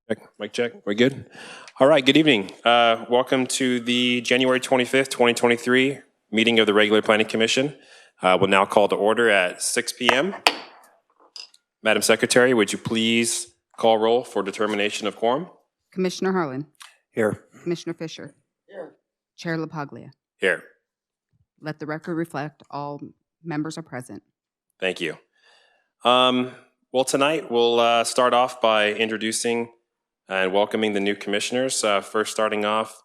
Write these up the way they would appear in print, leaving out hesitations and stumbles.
Mic check. We're good? All right, good evening. Welcome to the January 25th, 2023 meeting of the Regular Planning Commission. We'll now call to order at 6 p.m. Madam Secretary, would you please call roll for determination of quorum? Commissioner Harlan. Here. Commissioner Fisher. Here. Chair LaPaglia. Here. Let the record reflect all members are present. Thank you. Well, tonight we'll start off by introducing and welcoming the new commissioners. First starting off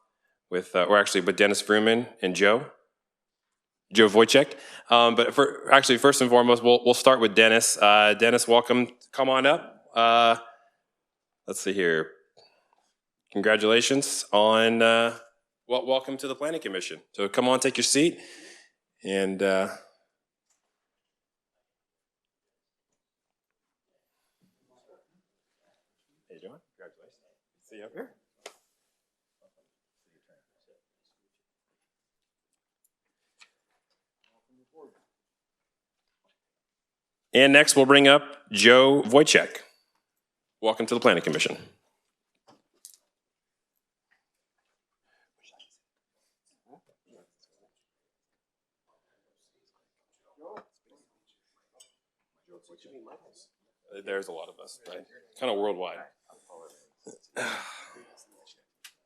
with, with Dennis Fruman and Joe Wojciech. But first and foremost, we'll start with Dennis. Dennis, welcome. Come on up. Let's see here. Congratulations on, welcome to the Planning Commission. So come on, take your seat. And hey, John, congratulations. See you up here. And next, we'll bring up Joe Wojciech. Welcome to the Planning Commission. There's a lot of us, right? Kind of worldwide.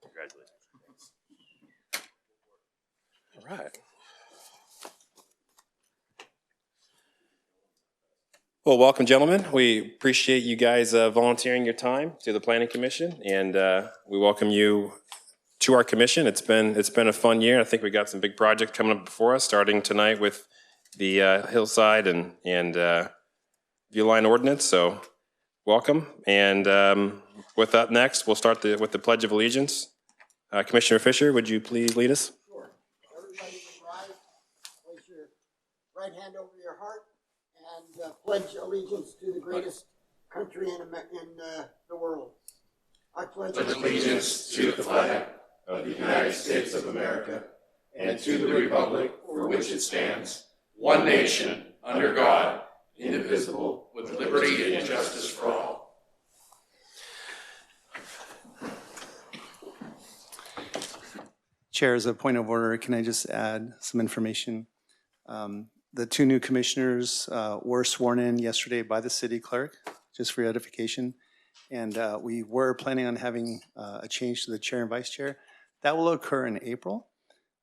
Congratulations. All right. Well, welcome, gentlemen. We appreciate you guys volunteering your time to the Planning Commission, and we welcome you to our commission. It's been a fun year. I think we got some big projects coming up before us, starting tonight with the hillside and view line ordinance. So, welcome. And with that, next we'll start with the Pledge of Allegiance. Commissioner Fisher, would you please lead us? Sure. Everybody can rise. Place your right hand over your heart. And pledge allegiance to the greatest country in the world. I pledge allegiance to the flag of the United States of America and to the republic for which it stands, one nation, under God, indivisible, with liberty and justice for all. Chair, as a point of order, can I just add some information? The two new commissioners were sworn in yesterday by the city clerk, just for your edification. And we were planning on having a change to the chair and vice chair. That will occur in April.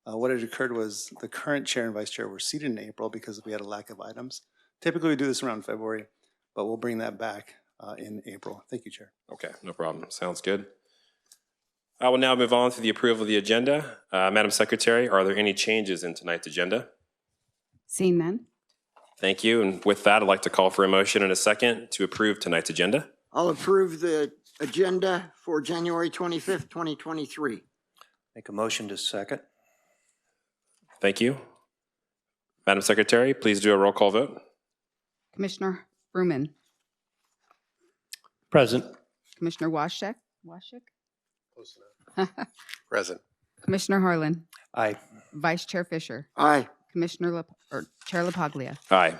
What had occurred was the current chair and vice chair were seated in April because we had a lack of items. Typically we do this around February, but we'll bring that back in April. Thank you, Chair. Okay, no problem. Sounds good. I will now move on to the approval of the agenda. Madam Secretary, are there any changes in tonight's agenda? Seeing none. Thank you. And with that, I'd like to call for a motion and a second to approve tonight's agenda. I'll approve the agenda for January 25th, 2023. Make a motion to second. Thank you. Madam Secretary, please do a roll call vote. Commissioner Fruman. Present. Commissioner Wojciech. Close enough. Present. Commissioner Harlan. Aye. Vice Chair Fisher. Aye. Chair LaPaglia. Aye.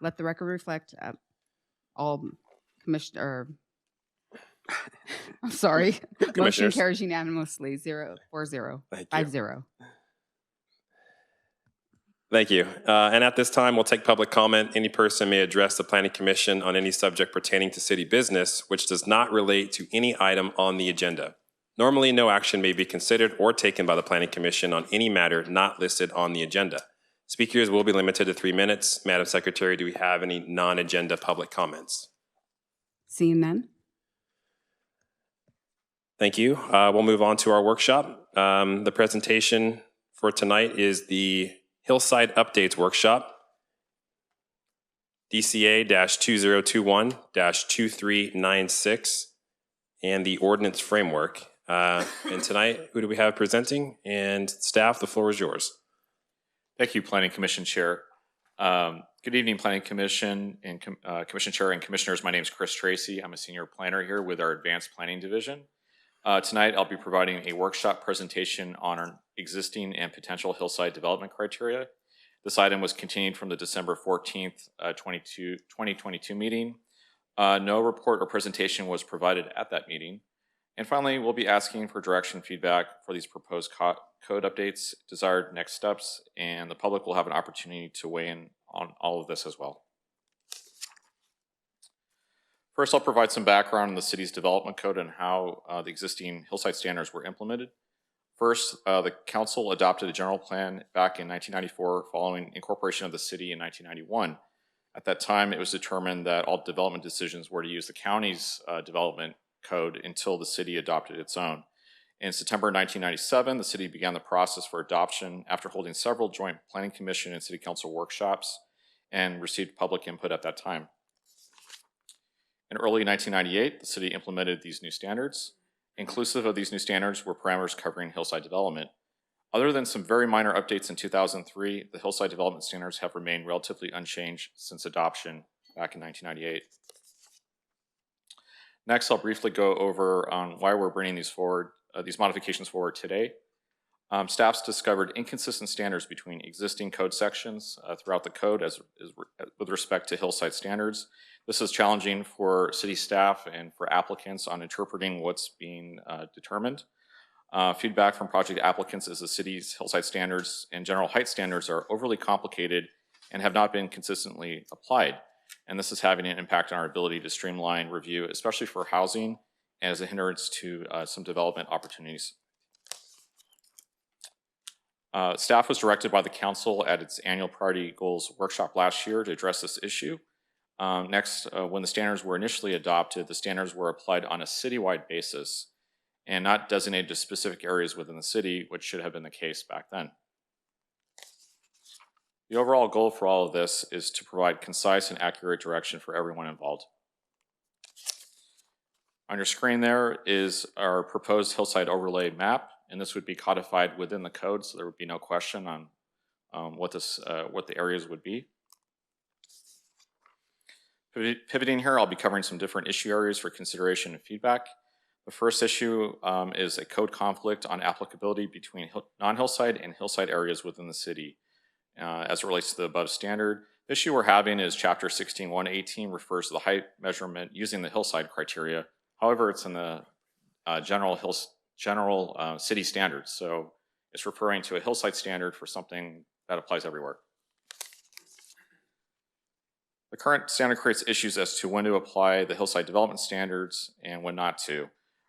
Let the record reflect all commissioner. I'm sorry. Motion carries unanimously 0-4-0. 5-0. Thank you. And at this time, we'll take public comment. Any person may address the Planning Commission on any subject pertaining to city business, which does not relate to any item on the agenda. Normally, no action may be considered or taken by the Planning Commission on any matter not listed on the agenda. Speakers will be limited to 3 minutes. Madam Secretary, do we have any non-agenda public comments? Seeing none. Thank you. We'll move on to our workshop. The presentation for tonight is the Hillside Updates Workshop, DCA-2021-2396, and the Ordinance Framework. And tonight, who do we have presenting? And staff, the floor is yours. Thank you, Planning Commission Chair. Good evening, Planning Commission and Commission Chair and Commissioners. My name is Chris Tracy. I'm a senior planner here with our Advanced Planning Division. Tonight, I'll be providing a workshop presentation on our existing and potential hillside development criteria. This item was continued from the December 14th, 2022 meeting. No report or presentation was provided at that meeting. And finally, we'll be asking for direction and feedback for these proposed code updates, desired next steps, and the public will have an opportunity to weigh in on all of this as well. First, I'll provide some background on the city's development code and how the existing hillside standards were implemented. First, the council adopted a general plan back in 1994 following incorporation of the city in 1991. At that time, it was determined that all development decisions were to use the county's development code until the city adopted its own. In September 1997, the city began the process for adoption after holding several joint planning commission and city council workshops and received public input at that time. In early 1998, the city implemented these new standards. Inclusive of these new standards were parameters covering hillside development. Other than some very minor updates in 2003, the hillside development standards have remained relatively unchanged since adoption back in 1998. Next, I'll briefly go over on why we're bringing these modifications forward today. Staff's discovered inconsistent standards between existing code sections throughout the code with respect to hillside standards. This is challenging for city staff and for applicants on interpreting what's being determined. Feedback from project applicants is the city's hillside standards and general height standards are overly complicated and have not been consistently applied. And this is having an impact on our ability to streamline review, especially for housing and as a hindrance to some development opportunities. Staff was directed by the council at its annual priority goals workshop last year to address this issue. Next, when the standards were initially adopted, the standards were applied on a citywide basis and not designated to specific areas within the city, which should have been the case back then. The overall goal for all of this is to provide concise and accurate direction for everyone involved. On your screen there is our proposed hillside overlay map, and this would be codified within the code, so there would be no question on what the areas would be. Pivoting here, I'll be covering some different issue areas for consideration and feedback. The first issue is a code conflict on applicability between non-hillside and hillside areas within the city as it relates to the above standard. The issue we're having is Chapter 16.118 refers to the height measurement using the hillside criteria. However, it's in the general city standards, so it's referring to a hillside standard for something that applies everywhere. The current standard creates issues as to when to apply the hillside development standards and when not to.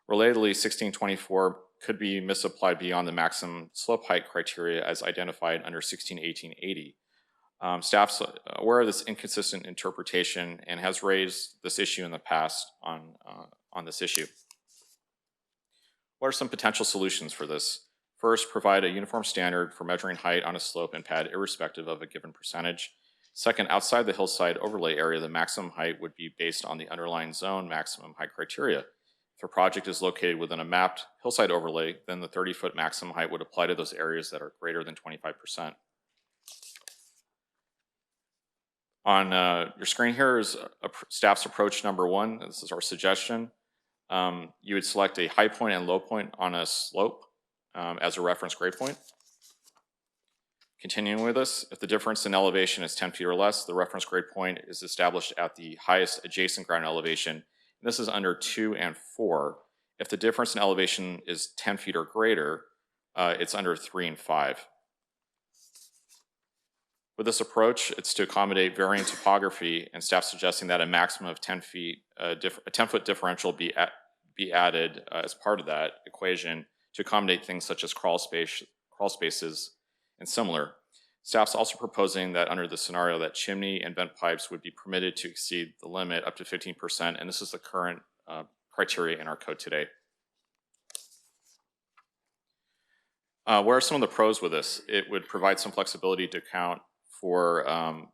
Relatedly, 1624 could be misapplied beyond the maximum slope height criteria as identified under 161880. Staff's aware of this inconsistent interpretation and has raised this issue in the past on this issue. What are some potential solutions for this? First, provide a uniform standard for measuring height on a slope and pad irrespective of a given percentage. Second, outside the hillside overlay area, the maximum height would be based on the underlying zone maximum height criteria. If a project is located within a mapped hillside overlay, then the 30-foot maximum height would apply to those areas that are greater than 25%. On your screen here is staff's approach number one. This is our suggestion. You would select a high point and low point on a slope as a reference grade point. Continuing with this, if the difference in elevation is 10 feet or less, the reference grade point is established at the highest adjacent ground elevation. And this is under 2 and 4. If the difference in elevation is 10 feet or greater, it's under 3 and 5. With this approach, it's to accommodate varying topography, and staff suggesting that a maximum of 10 feet, a 10-foot differential be added as part of that equation to accommodate things such as crawl spaces and similar. Staff's also proposing that under the scenario that chimney and vent pipes would be permitted to exceed the limit up to 15%, and this is the current criteria in our code today. What are some of the pros with this? It would provide some flexibility to account for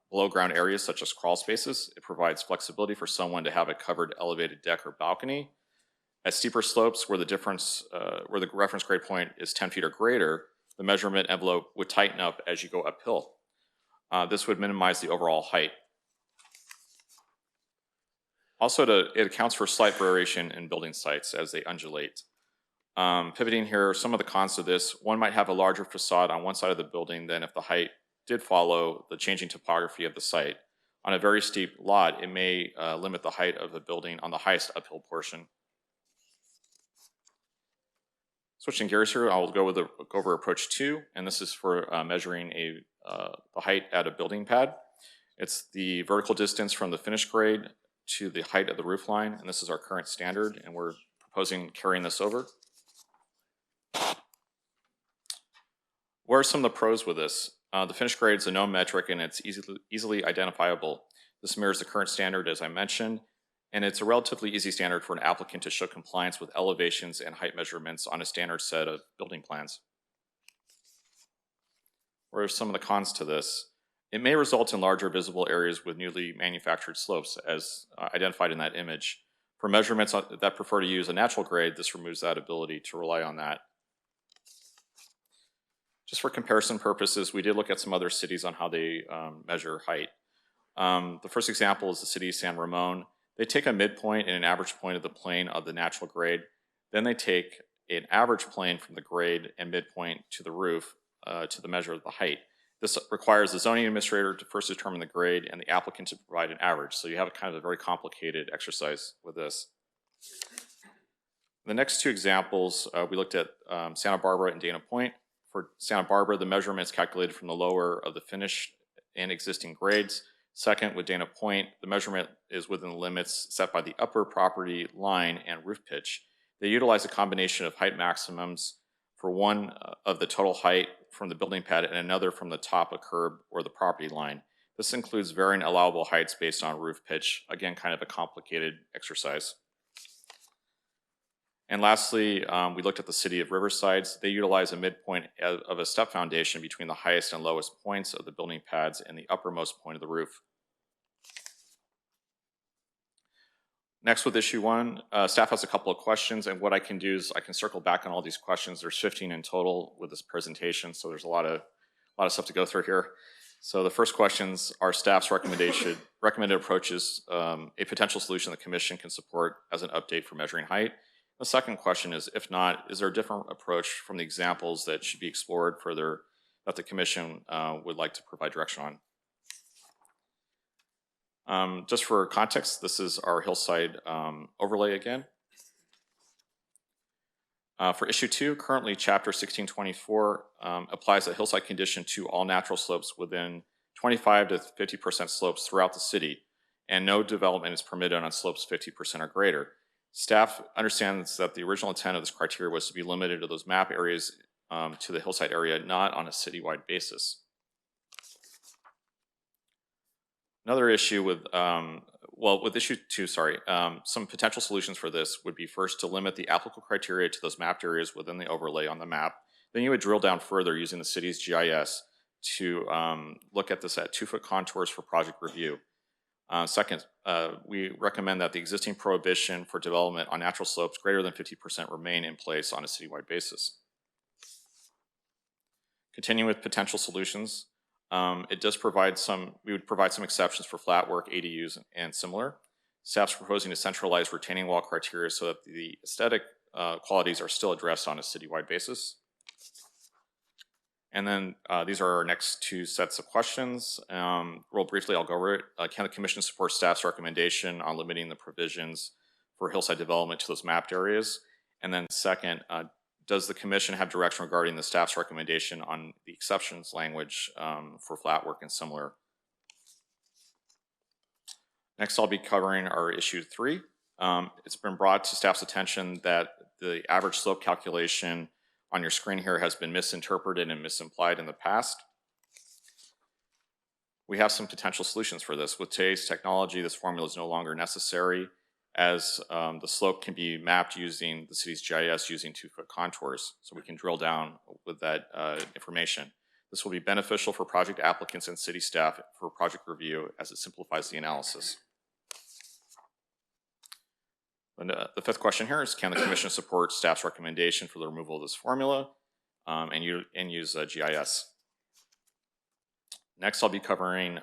below ground areas such as crawl spaces. It provides flexibility for someone to have a covered elevated deck or balcony. At steeper slopes where the reference grade point is 10 feet or greater, the measurement envelope would tighten up as you go uphill. This would minimize the overall height. Also, it accounts for slight variation in building sites as they undulate. Pivoting here, some of the cons of this: one might have a larger facade on one side of the building than if the height did follow the changing topography of the site. On a very steep lot, it may limit the height of the building on the highest uphill portion. Switching gears here, I'll go over approach 2, and this is for measuring the height at a building pad. It's the vertical distance from the finished grade to the height of the roof line, and this is our current standard, and we're proposing carrying this over. What are some of the pros with this? The finished grade is a known metric, and it's easily identifiable. This mirrors the current standard, as I mentioned, and it's a relatively easy standard for an applicant to show compliance with elevations and height measurements on a standard set of building plans. What are some of the cons to this? It may result in larger visible areas with newly manufactured slopes, as identified in that image. For measurements that prefer to use a natural grade, this removes that ability to rely on that. Just for comparison purposes, we did look at some other cities on how they measure height. The first example is the city of San Ramon. They take a midpoint and an average point of the plane of the natural grade. Then they take an average plane from the grade and midpoint to the roof to the measure of the height. This requires the zoning administrator to first determine the grade and the applicant to provide an average. So you have kind of a very complicated exercise with this. The next two examples, we looked at Santa Barbara and Dana Point. For Santa Barbara, the measurement is calculated from the lower of the finished and existing grades. Second, with Dana Point, the measurement is within the limits set by the upper property line and roof pitch. They utilize a combination of height maximums for one of the total height from the building pad and another from the top of curb or the property line. This includes varying allowable heights based on roof pitch. Again, kind of a complicated exercise. And lastly, we looked at the city of Riverside. They utilize a midpoint of a step foundation between the highest and lowest points of the building pads and the uppermost point of the roof. Next, with issue 1, staff has a couple of questions, and what I can do is I can circle back on all these questions. There's 15 in total with this presentation, so there's a lot of stuff to go through here. So the first questions are staff's recommended approaches, a potential solution the commission can support as an update for measuring height. The second question is, if not, is there a different approach from the examples that should be explored further that the commission would like to provide direction on? Just for context, this is our hillside overlay again. For issue 2, currently chapter 1624 applies a hillside condition to all natural slopes within 25 to 50% slopes throughout the city, and no development is permitted on slopes 50% or greater. Staff understands that the original intent of this criteria was to be limited to those map areas to the hillside area, not on a citywide basis. Another issue with, with issue 2, some potential solutions for this would be first to limit the applicable criteria to those mapped areas within the overlay on the map. Then you would drill down further using the city's GIS to look at this at 2-foot contours for project review. Second, we recommend that the existing prohibition for development on natural slopes greater than 50% remain in place on a citywide basis. Continuing with potential solutions, we would provide some exceptions for flat work, ADUs, and similar. Staff's proposing a centralized retaining wall criteria so that the aesthetic qualities are still addressed on a citywide basis. And then these are our next 2 sets of questions. Real briefly, I'll go over it. Can the commission support staff's recommendation on limiting the provisions for hillside development to those mapped areas? And then second, does the commission have direction regarding the staff's recommendation on the exceptions language for flat work and similar? Next, I'll be covering our issue 3. It's been brought to staff's attention that the average slope calculation on your screen here has been misinterpreted and misimplied in the past. We have some potential solutions for this. With today's technology, this formula is no longer necessary, as the slope can be mapped using the city's GIS using 2-foot contours, so we can drill down with that information. This will be beneficial for project applicants and city staff for project review as it simplifies the analysis. And, the 5th question here is, can the commission support staff's recommendation for the removal of this formula and use GIS? Next, I'll be covering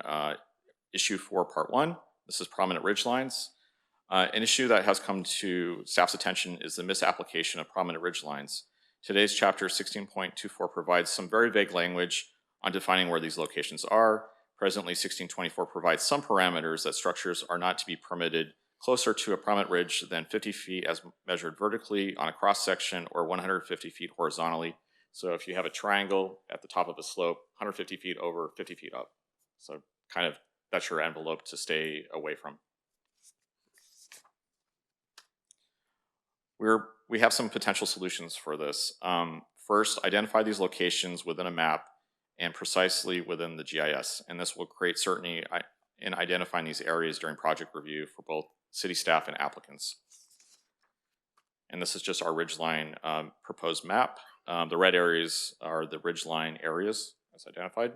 issue 4, part 1. This is prominent ridge lines. An issue that has come to staff's attention is the misapplication of prominent ridge lines. Today's chapter 16.24 provides some very vague language on defining where these locations are. Presently, 1624 provides some parameters that structures are not to be permitted closer to a prominent ridge than 50 feet as measured vertically on a cross section or 150 feet horizontally. So if you have a triangle at the top of a slope, 150 feet over, 50 feet up. So kind of that's your envelope to stay away from. We have some potential solutions for this. First, identify these locations within a map and precisely within the GIS. And this will create certainty in identifying these areas during project review for both city staff and applicants. And this is just our ridgeline proposed map. The red areas are the ridgeline areas as identified.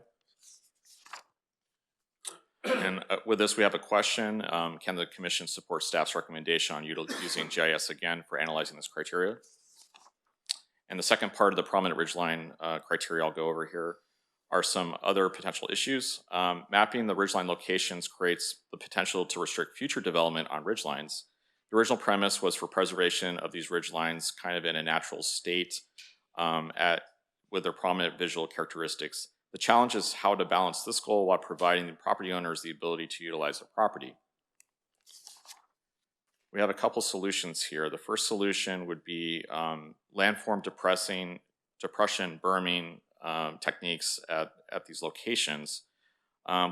And with this, we have a question. Can the commission support staff's recommendation on using GIS again for analyzing this criteria? And the second part of the prominent ridgeline criteria I'll go over here are some other potential issues. Mapping the ridgeline locations creates the potential to restrict future development on ridgelines. The original premise was for preservation of these ridgelines kind of in a natural state with their prominent visual characteristics. The challenge is how to balance this goal while providing the property owners the ability to utilize their property. We have a couple solutions here. The first solution would be landform depression berming techniques at these locations.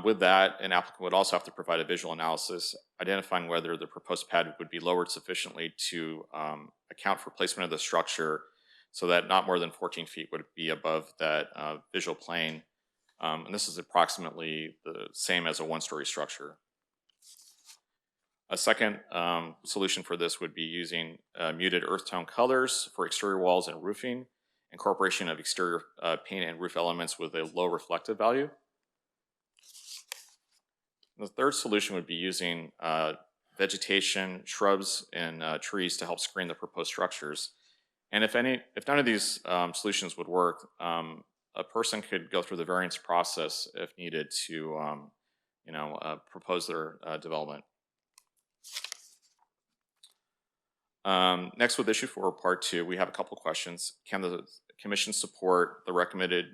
With that, an applicant would also have to provide a visual analysis identifying whether the proposed pad would be lowered sufficiently to account for placement of the structure so that not more than 14 feet would be above that visual plane. And this is approximately the same as a one-story structure. A second solution for this would be using muted earth tone colors for exterior walls and roofing, incorporation of exterior paint and roof elements with a low reflective value. The third solution would be using vegetation, shrubs, and trees to help screen the proposed structures. And if none of these solutions would work, a person could go through the variance process if needed to, propose their development. Next, with issue 4, part 2, we have a couple questions. Can the commission support the recommended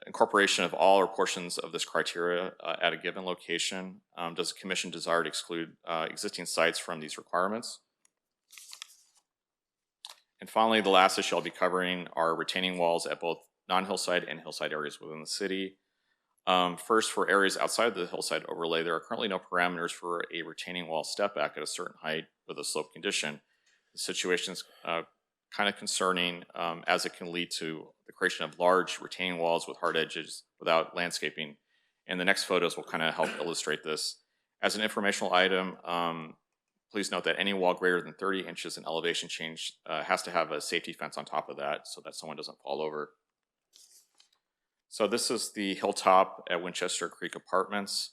incorporation of all or portions of this criteria at a given location? Does the commission desire to exclude existing sites from these requirements? And finally, the last issue I'll be covering are retaining walls at both non-hillside and hillside areas within the city. First, for areas outside of the hillside overlay, there are currently no parameters for a retaining wall step back at a certain height with a slope condition. The situation is kind of concerning as it can lead to the creation of large retaining walls with hard edges without landscaping. And the next photos will kind of help illustrate this. As an informational item, please note that any wall greater than 30 inches in elevation change has to have a safety fence on top of that so that someone doesn't fall over. So this is the hilltop at Winchester Creek Apartments.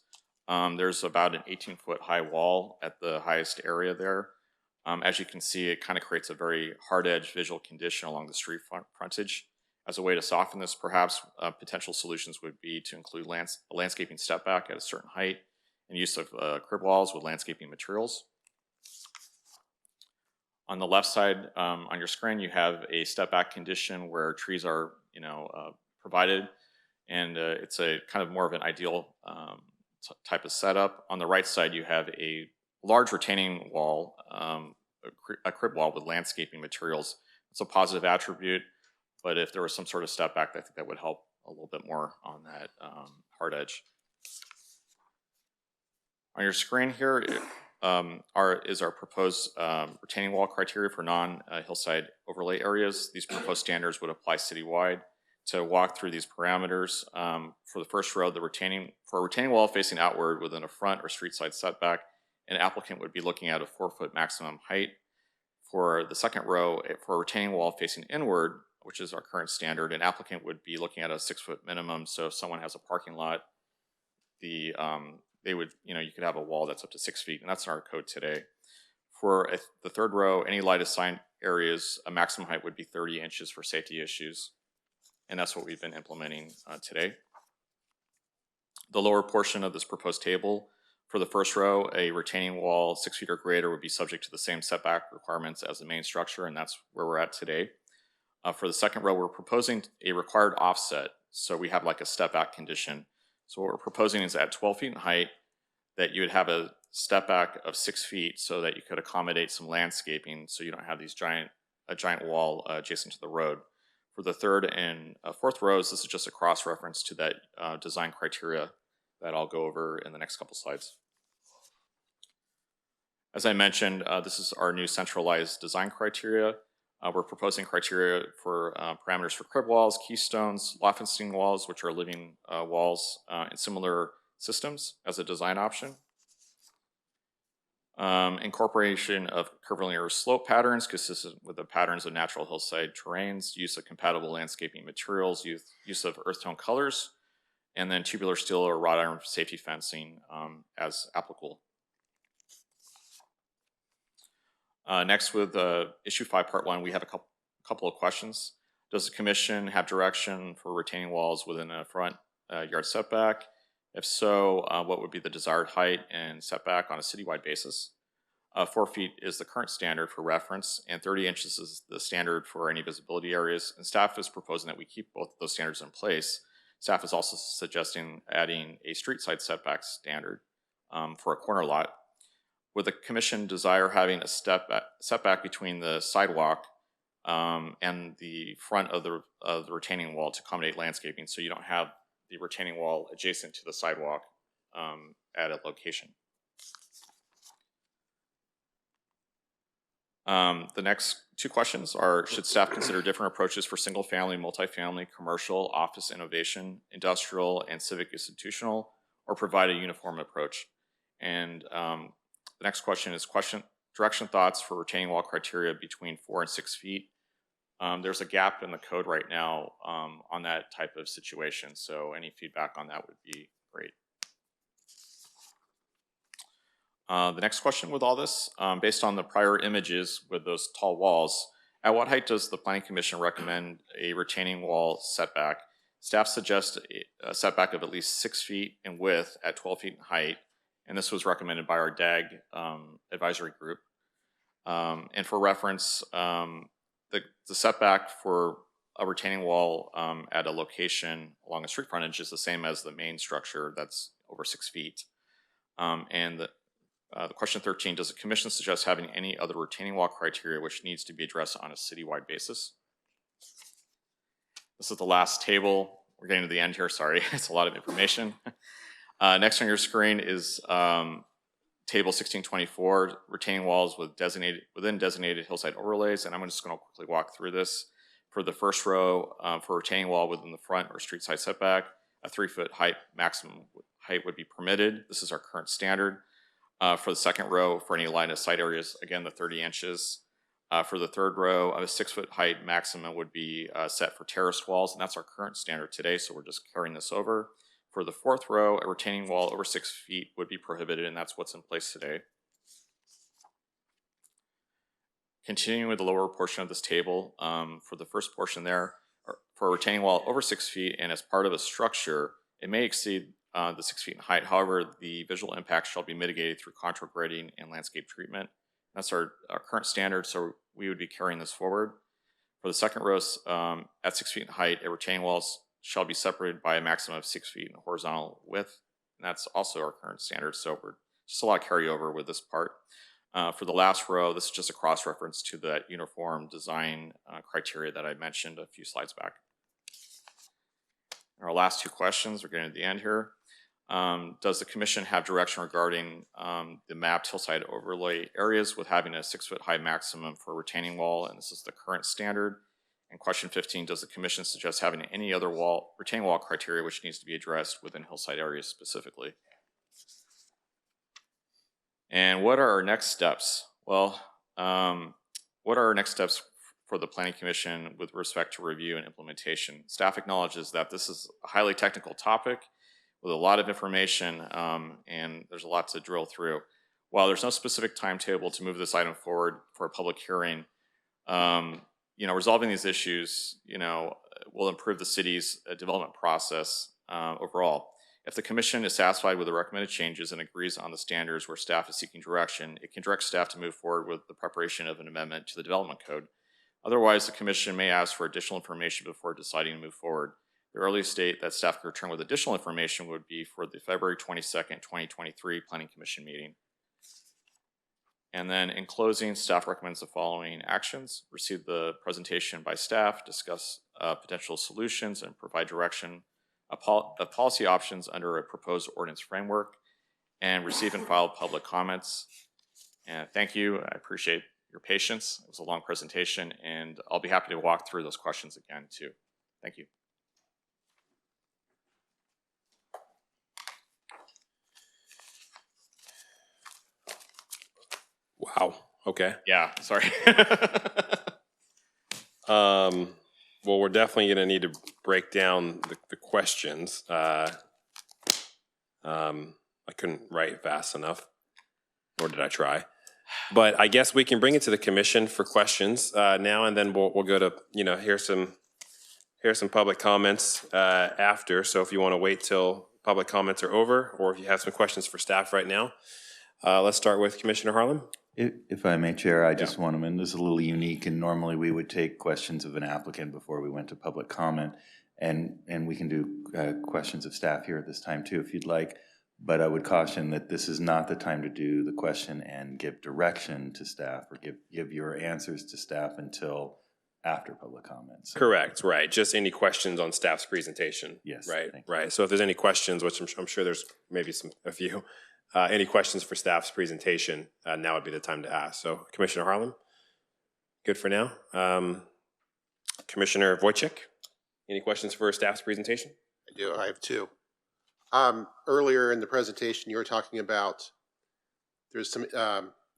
There's about an 18-foot high wall at the highest area there. As you can see, it kind of creates a very hard edge visual condition along the street frontage. As a way to soften this, perhaps potential solutions would be to include a landscaping step back at a certain height and use of crib walls with landscaping materials. On the left side on your screen, you have a step back condition where trees are provided, and it's a kind of more of an ideal type of setup. On the right side, you have a large retaining wall, a crib wall with landscaping materials. It's a positive attribute, but if there was some sort of step back, I think that would help a little bit more on that hard edge. On your screen here is our proposed retaining wall criteria for non-hillside overlay areas. These proposed standards would apply citywide. To walk through these parameters, for the first row, for a retaining wall facing outward within a front or street side setback, an applicant would be looking at a 4-foot maximum height. For the second row, for a retaining wall facing inward, which is our current standard, an applicant would be looking at a 6-foot minimum. So if someone has a parking lot, you could have a wall that's up to 6 feet, and that's in our code today. For the third row, any light assigned areas, a maximum height would be 30 inches for safety issues. And that's what we've been implementing today. The lower portion of this proposed table, for the first row, a retaining wall 6 feet or greater would be subject to the same setback requirements as the main structure, and that's where we're at today. For the second row, we're proposing a required offset So we have like a step back condition. So what we're proposing is at 12 feet in height, that you would have a step back of 6 feet so that you could accommodate some landscaping so you don't have these a giant wall adjacent to the road. For the third and fourth rows, this is just a cross-reference to that design criteria that I'll go over in the next couple slides. As I mentioned, this is our new centralized design criteria. We're proposing criteria for parameters for crib walls, keystones, Laufenstein walls, which are living walls in similar systems as a design option. Incorporation of curvilinear slope patterns consistent with the patterns of natural hillside terrains, use of compatible landscaping materials, use of earth tone colors, and then tubular steel or wrought iron safety fencing as applicable. Next, with issue 5, part 1, we have a couple of questions. Does the commission have direction for retaining walls within a front yard setback? If so, what would be the desired height and setback on a citywide basis? 4 feet is the current standard for reference, and 30 inches is the standard for any visibility areas. And staff is proposing that we keep both of those standards in place. Staff is also suggesting adding a street side setback standard for a corner lot. Would the commission desire having a setback between the sidewalk and the front of the retaining wall to accommodate landscaping, so you don't have the retaining wall adjacent to the sidewalk at a location? The next two questions are, should staff consider different approaches for single family, multifamily, commercial, office innovation, industrial, and civic institutional, or provide a uniform approach? And the next question is direction thoughts for retaining wall criteria between 4 and 6 feet. There's a gap in the code right now on that type of situation, so any feedback on that would be great. The next question with all this, based on the prior images with those tall walls, at what height does the Planning Commission recommend a retaining wall setback? Staff suggests a setback of at least 6 feet in width at 12 feet in height, and this was recommended by our DAG advisory group. And for reference, the setback for a retaining wall at a location along a street frontage is the same as the main structure, that's over 6 feet. And the question 13, does the commission suggest having any other retaining wall criteria which needs to be addressed on a citywide basis? This is the last table. We're getting to the end here, sorry. It's a lot of information. Next on your screen is table 1624, retaining walls within designated hillside overlays, and I'm just going to quickly walk through this. For the first row, for retaining wall within the front or street side setback, a 3-foot height maximum height would be permitted. This is our current standard. For the second row, for any line of sight areas, again, the 30 inches. For the third row, a 6-foot height maximum would be set for terraced walls, and that's our current standard today, so we're just carrying this over. For the fourth row, a retaining wall over 6 feet would be prohibited, and that's what's in place today. Continuing with the lower portion of this table, for the first portion there, for a retaining wall over 6 feet and as part of a structure, it may exceed the 6 feet in height. However, the visual impact shall be mitigated through contour grading and landscape treatment. That's our current standard, so we would be carrying this forward. For the second row, at 6 feet in height, a retaining wall shall be separated by a maximum of 6 feet in horizontal width. And that's also our current standard, so we're just a lot of carryover with this part. For the last row, this is just a cross-reference to that uniform design criteria that I mentioned a few slides back. Our last two questions, we're getting to the end here. Does the commission have direction regarding the mapped hillside overlay areas with having a 6-foot high maximum for retaining wall? And this is the current standard. And question 15, does the commission suggest having any other retaining wall criteria which needs to be addressed within hillside areas specifically? And what are our next steps? Well, what are our next steps for the Planning Commission with respect to review and implementation? Staff acknowledges that this is a highly technical topic with a lot of information, and there's a lot to drill through. While there's no specific timetable to move this item forward for a public hearing, resolving these issues, will improve the city's development process overall. If the commission is satisfied with the recommended changes and agrees on the standards where staff is seeking direction, it can direct staff to move forward with the preparation of an amendment to the development code. Otherwise, the commission may ask for additional information before deciding to move forward. The earliest date that staff could return with additional information would be for the February 22nd, 2023 Planning Commission meeting. And then in closing, staff recommends the following actions: receive the presentation by staff, discuss potential solutions, and provide direction of policy options under a proposed ordinance framework, and receive and file public comments. And thank you. I appreciate your patience. It was a long presentation, and I'll be happy to walk through those questions again too. Thank you. Wow. Okay. Yeah, sorry. Well, we're definitely going to need to break down the questions. I couldn't write fast enough, nor did I try. But I guess we can bring it to the commission for questions now, and then we'll go to, here's some public comments after. So if you want to wait till public comments are over, or if you have some questions for staff right now, let's start with Commissioner Harlem. If I may, Chair, I just want to, and this is a little unique, and normally we would take questions of an applicant before we went to public comment, and we can do questions of staff here at this time too, if you'd like. But I would caution that this is not the time to do the question and give direction to staff or give your answers to staff until after public comments. So, Correct, right. Just any questions on staff's presentation. Yes. Right. So if there's any questions, which I'm sure there's maybe a few, any questions for staff's presentation, now would be the time to ask. So Commissioner Harlem, good for now. Commissioner Wojcik, any questions for staff's presentation? I do. I have two. Earlier in the presentation, you were talking about there's some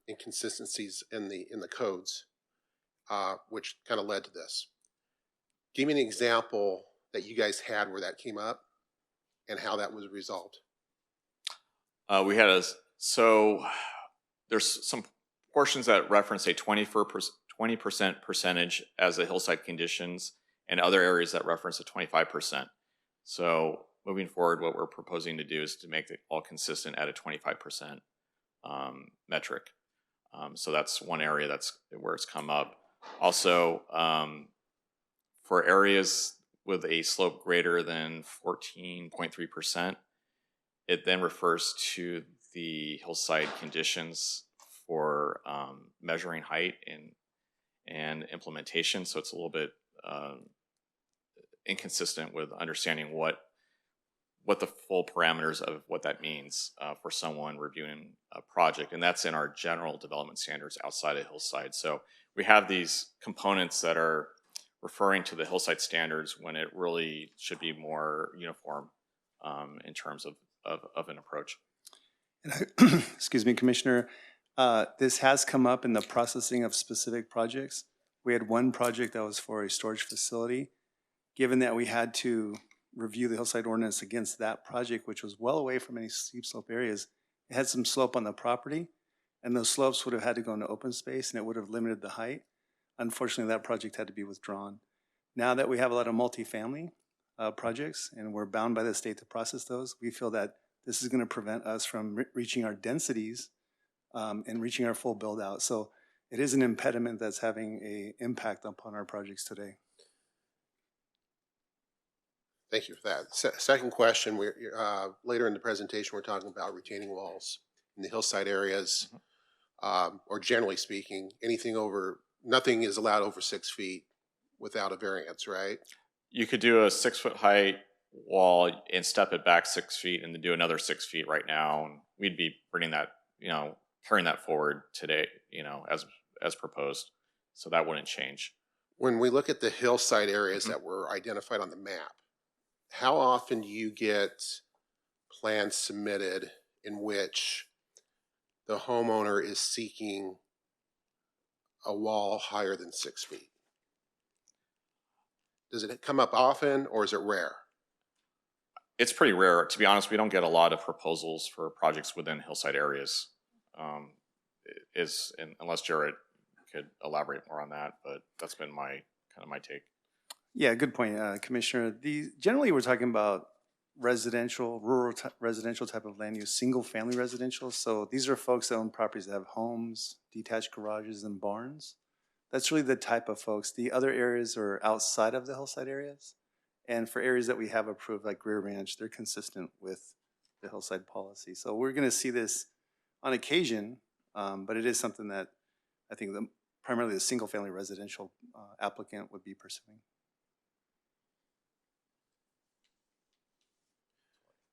inconsistencies in the codes, which kind of led to this. Give me an example that you guys had where that came up and how that was resolved. So there's some portions that reference a 20% percentage as the hillside conditions, and other areas that reference a 25%. So moving forward, what we're proposing to do is to make it all consistent at a 25% metric. So that's one area that's where it's come up. Also, for areas with a slope greater than 14.3%, it then refers to the hillside conditions for measuring height and implementation. So it's a little bit inconsistent with understanding what the full parameters of what that means for someone reviewing a project. And that's in our general development standards outside of hillside. So we have these components that are referring to the hillside standards when it really should be more uniform in terms of an approach. And excuse me, Commissioner, this has come up in the processing of specific projects. We had one project that was for a storage facility. Given that we had to review the hillside ordinance against that project, which was well away from any steep slope areas, it had some slope on the property, and those slopes would have had to go into open space, and it would have limited the height. Unfortunately, that project had to be withdrawn. Now that we have a lot of multifamily projects, and we're bound by the state to process those, we feel that this is going to prevent us from reaching our densities and reaching our full build out. So it is an impediment that's having an impact upon our projects today. Thank you for that. Second question, later in the presentation, we're talking about retaining walls in the hillside areas, or generally speaking, nothing is allowed over 6 feet without a variance, right? You could do a 6-foot height wall and step it back 6 feet and then do another 6 feet right now. And we'd be bringing that, carrying that forward today, as proposed. So that wouldn't change. When we look at the hillside areas that were identified on the map, how often do you get plans submitted in which the homeowner is seeking a wall higher than 6 feet? Does it come up often, or is it rare? It's pretty rare. To be honest, we don't get a lot of proposals for projects within hillside areas. Unless Jared could elaborate more on that, but that's been my take. Yeah, good point, Commissioner. Generally, we're talking about residential, residential type of land use, single family residential. So these are folks that own properties that have homes, detached garages, and barns. That's really the type of folks. The other areas are outside of the hillside areas. And for areas that we have approved, like Greer Ranch, they're consistent with the hillside policy. So we're going to see this on occasion, but it is something that I think primarily the single-family residential applicant would be pursuing.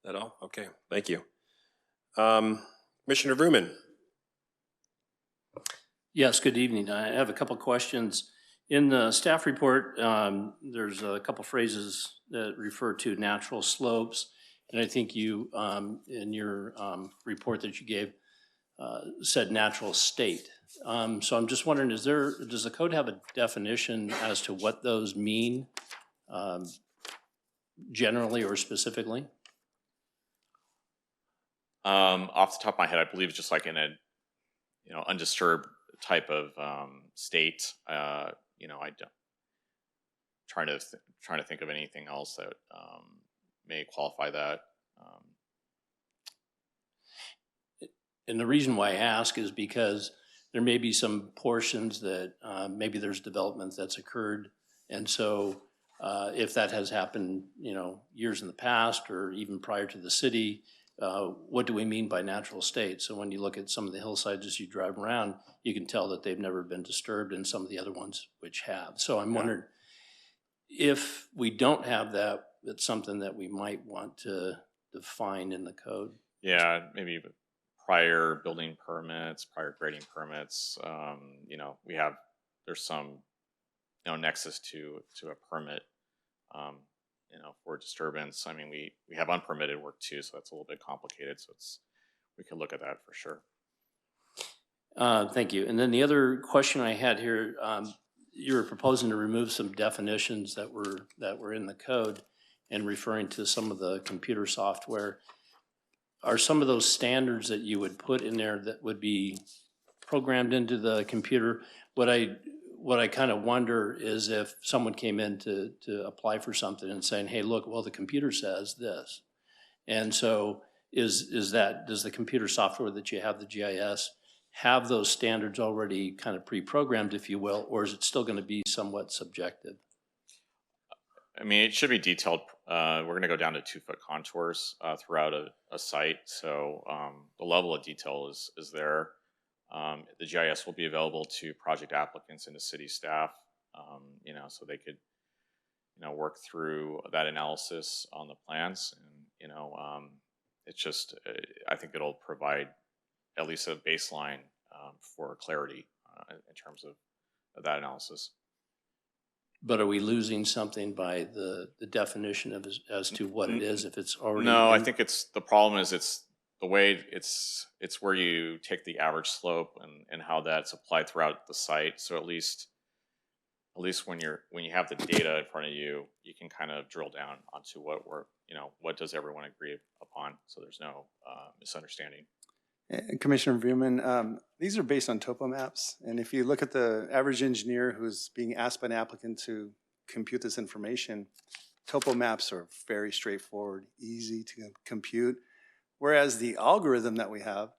That all? Okay, thank you. Commissioner Vrooman. Yes, good evening. I have a couple questions. In the staff report, there's a couple phrases that refer to natural slopes. And I think you, in your report that you gave, said natural state. So I'm just wondering, does the code have a definition as to what those mean generally or specifically? Off the top of my head, I believe it's just like in a, undisturbed type of state. I don't trying to think of anything else that may qualify that. And the reason why I ask is because there may be some portions that maybe there's development that's occurred, and so if that has happened, years in the past or even prior to the city. What do we mean by natural state? So when you look at some of the hillsides as you drive around, you can tell that they've never been disturbed, and some of the other ones which have. So I'm wondering if we don't have that, it's something that we might want to define in the code. Yeah, maybe prior building permits, prior grading permits. There's some nexus to a permit. For disturbance. I mean, we have unpermitted work too, so that's a little bit complicated. So we can look at that for sure. Thank you. And then the other question I had here, you were proposing to remove some definitions that were in the code and referring to some of the computer software. Are some of those standards that you would put in there that would be programmed into the computer? What I kind of wonder is if someone came in to apply for something and saying, hey, look, well, the computer says this. And so does the computer software that you have, the GIS, have those standards already kind of pre-programmed, if you will, or is it still going to be somewhat subjective? I mean, it should be detailed. We're going to go down to 2-foot contours throughout a site. So the level of detail is there. The GIS will be available to project applicants and to city staff, so they could, work through that analysis on the plans. And, it's just, I think it'll provide at least a baseline for clarity in terms of that analysis. But are we losing something by the definition of as to what it is if it's already? No, I think the problem is it's the way it's where you take the average slope and how that's applied throughout the site. So at least when you have the data in front of you, you can kind of drill down onto what does everyone agree upon, so there's no misunderstanding. Commissioner Vrooman, these are based on topo maps, and if you look at the average engineer who's being asked by an applicant to compute this information, topo maps are very straightforward, easy to compute. Whereas the algorithm that we have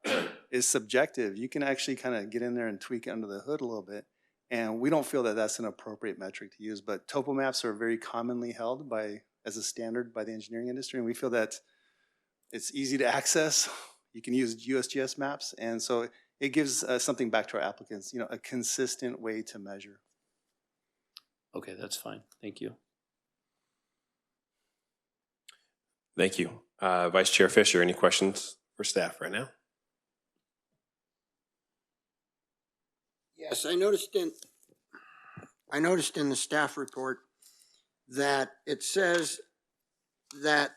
is subjective. You can actually kind of get in there and tweak under the hood a little bit. And we don't feel that that's an appropriate metric to use. But topo maps are very commonly held as a standard by the engineering industry. And we feel that it's easy to access. You can use USGS maps. And so it gives something back to our applicants, a consistent way to measure. Okay, that's fine. Thank you. Thank you. Vice Chair Fisher, any questions for staff right now? Yes, I noticed in the staff report that it says that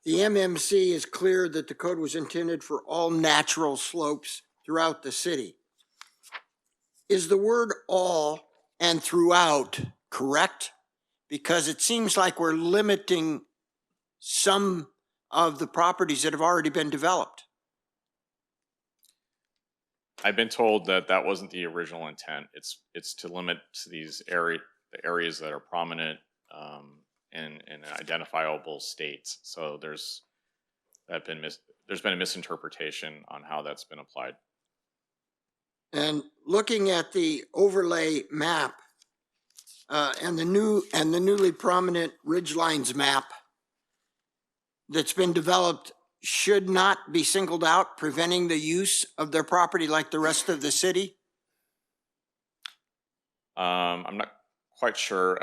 the MMC is clear that the code was intended for all natural slopes throughout the city. Is the word all and throughout correct? Because it seems like we're limiting some of the properties that have already been developed. I've been told that wasn't the original intent. It's to limit to the areas that are prominent in identifiable states. So there's been a misinterpretation on how that's been applied. And looking at the overlay map, and the newly prominent ridgelines map that's been developed should not be singled out, preventing the use of their property like the rest of the city? I'm not quite sure.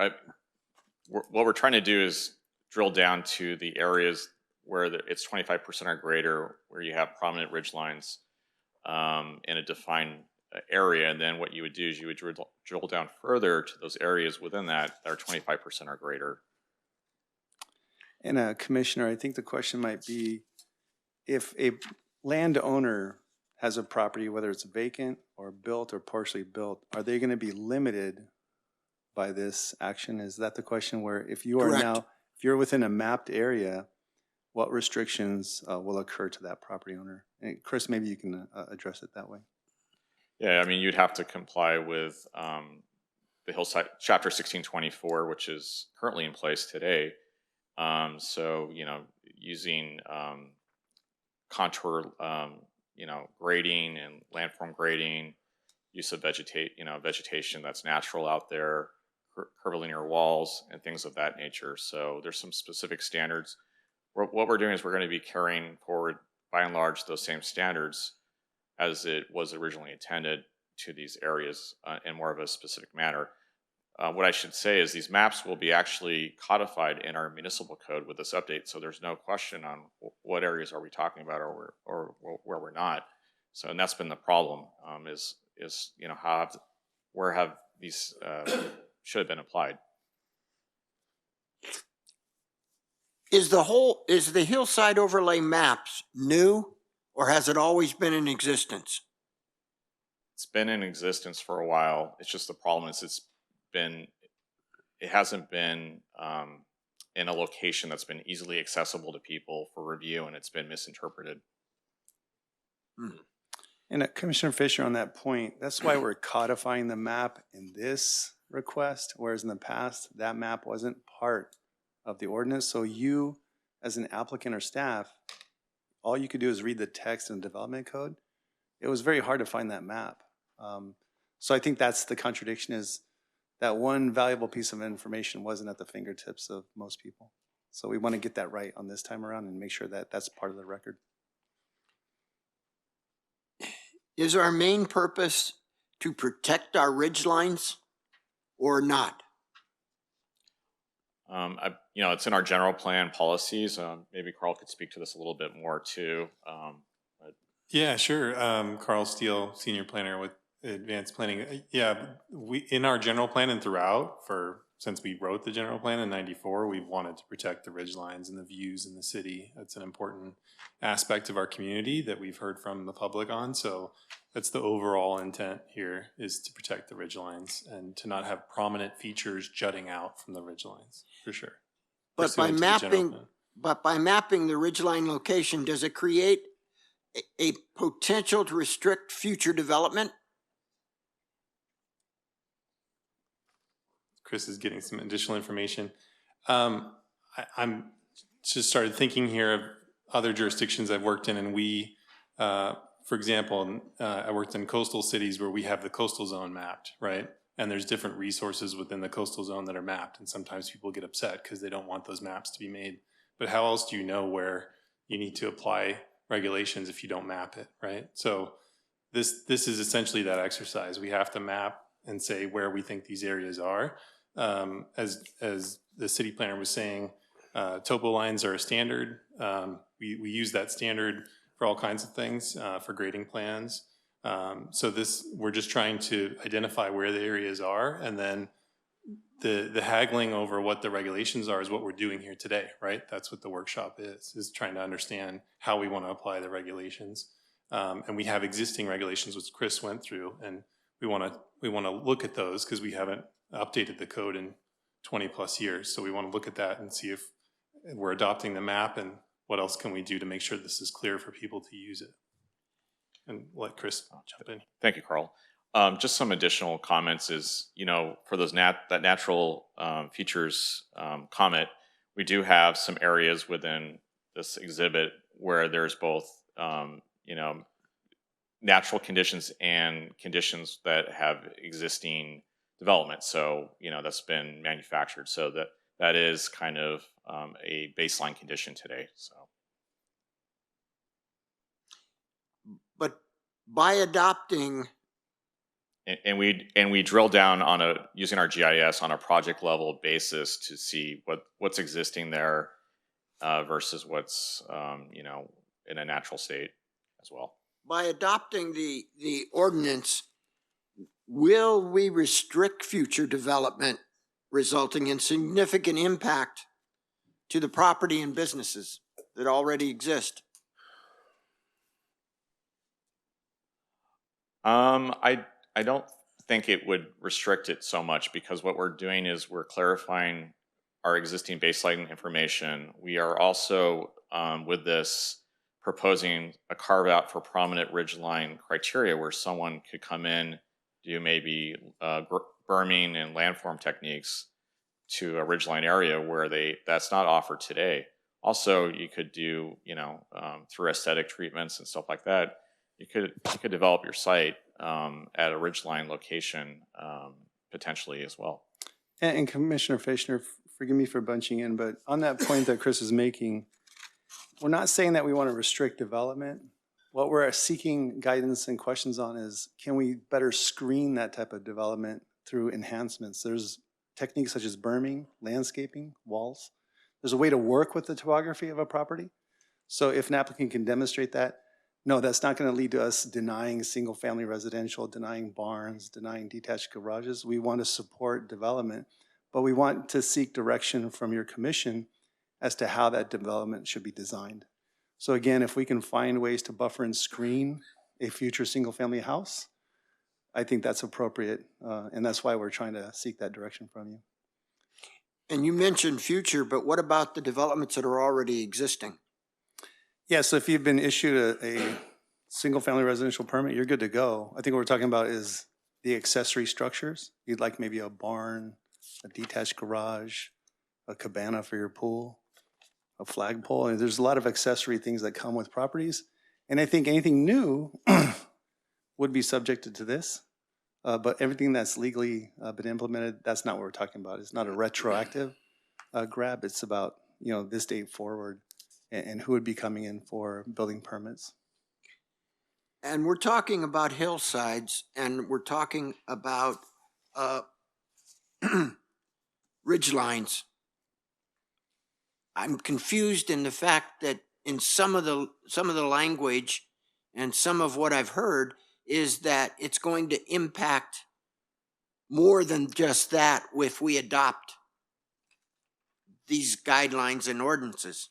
What we're trying to do is drill down to the areas where it's 25% or greater, where you have prominent ridge lines in a defined area. And then what you would do is you would drill down further to those areas within that are 25% or greater. And Commissioner, I think the question might be, if a landowner has a property, whether it's vacant or built or partially built, are they going to be limited by this action? Is that the question, where if you are Correct. now, if you're within a mapped area, what restrictions will occur to that property owner? And Chris, maybe you can address it that way. Yeah, I mean, you'd have to comply with the Hillside Chapter 1624, which is currently in place today. So, using contour, grading and landform grading, use of vegetation that's natural out there, curvilinear walls, and things of that nature. So there's some specific standards. What we're doing is we're going to be carrying forward, by and large, those same standards as it was originally intended to these areas in more of a specific manner. What I should say is these maps will be actually codified in our municipal code with this update, so there's no question on what areas are we talking about or where we're not. So, and that's been the problem, is where have these should have been applied. Is the hillside overlay maps new, or has it always been in existence? It's been in existence for a while. It's just the problem is it hasn't been in a location that's been easily accessible to people for review, and it's been misinterpreted. And Commissioner Fisher, on that point, that's why we're codifying the map in this request, whereas in the past, that map wasn't part of the ordinance. So you, as an applicant or staff, all you could do is read the text in the development code. It was very hard to find that map. So I think that's the contradiction, is that one valuable piece of information wasn't at the fingertips of most people. So we want to get that right on this time around and make sure that that's part of the record. Is our main purpose to protect our ridge lines or not? It's in our general plan policies. Maybe Carl could speak to this a little bit more too. Yeah, sure. Carl Steele, Senior Planner with Advanced Planning. Yeah, we in our general plan and throughout, since we wrote the general plan in '94, we've wanted to protect the ridge lines and the views in the city. That's an important aspect of our community that we've heard from the public on. So that's the overall intent here, is to protect the ridge lines and to not have prominent features jutting out from the ridge lines, for sure. But by mapping the ridgeline location, does it create a potential to restrict future development? Chris is getting some additional information. I'm just started thinking here of other jurisdictions I've worked in, and we, for example, I worked in coastal cities where we have the coastal zone mapped, right? And there's different resources within the coastal zone that are mapped, and sometimes people get upset because they don't want those maps to be made. But how else do you know where you need to apply regulations if you don't map it, right? So this is essentially that exercise. We have to map and say where we think these areas are. As the city planner was saying, topo lines are a standard. We use that standard for all kinds of things, for grading plans. So we're just trying to identify where the areas are, and then the haggling over what the regulations are is what we're doing here today, right? That's what the workshop is trying to understand how we want to apply the regulations. And we have existing regulations, which Chris went through, and we want to look at those because we haven't updated the code in 20 plus years. So we want to look at that and see if we're adopting the map and what else can we do to make sure this is clear for people to use it. And let Chris jump in. Thank you, Carl. Just some additional comments is, for those that natural features comment, we do have some areas within this exhibit where there's both, natural conditions and conditions that have existing development. So, that's been manufactured. So that is kind of a baseline condition today. So. But by adopting, And we drill down using our GIS on a project level basis to see what's existing there versus what's in a natural state as well. by adopting the ordinance, will we restrict future development resulting in significant impact to the property and businesses that already exist? I don't think it would restrict it so much, because what we're doing is we're clarifying our existing baseline information. We are also, with this, proposing a carve out for prominent ridgeline criteria where someone could come in, do maybe berming and landform techniques to a ridgeline area where that's not offered today. Also, you could do, through aesthetic treatments and stuff like that, you could develop your site at a ridgeline location potentially as well. And Commissioner Fishner, forgive me for bunching in, but on that point that Chris is making, we're not saying that we want to restrict development. What we're seeking guidance and questions on is, can we better screen that type of development through enhancements? There's techniques such as berming, landscaping, walls. There's a way to work with the topography of a property. So if an applicant can demonstrate that, no, that's not going to lead to us denying single-family residential, denying barns, denying detached garages. We want to support development, but we want to seek direction from your commission as to how that development should be designed. So again, if we can find ways to buffer and screen a future single-family house, I think that's appropriate, and that's why we're trying to seek that direction from you. And you mentioned future, but what about the developments that are already existing? Yeah, so if you've been issued a single-family residential permit, you're good to go. I think what we're talking about is the accessory structures. You'd like maybe a barn, a detached garage, a cabana for your pool, a flagpole. And there's a lot of accessory things that come with properties. And I think anything new would be subjected to this. But everything that's legally been implemented, that's not what we're talking about. It's not a retroactive grab. It's about, this date forward and who would be coming in for building permits. And we're talking about hillsides, and we're talking about ridge lines. I'm confused in the fact that in some of the language and some of what I've heard is that it's going to impact more than just that if we adopt these guidelines and ordinances.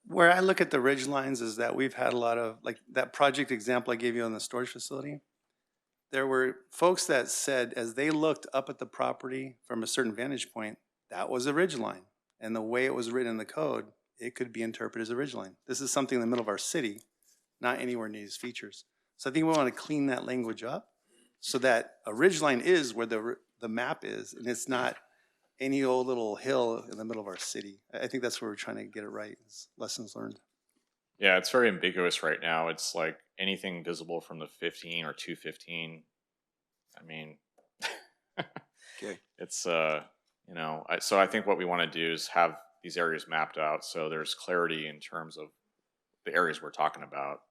Where I look at the ridge lines is that we've had a lot of, like that project example I gave you on the storage facility. There were folks that said as they looked up at the property from a certain vantage point, that was a ridge line. And the way it was written in the code, it could be interpreted as a ridge line. This is something in the middle of our city, not anywhere near these features. So I think we want to clean that language up so that a ridge line is where the map is, and it's not any old little hill in the middle of our city. I think that's where we're trying to get it right. It's lessons learned. Yeah, it's very ambiguous right now. It's like anything visible from the 15 or 215. I mean, Okay. It's so I think what we want to do is have these areas mapped out so there's clarity in terms of the areas we're talking about.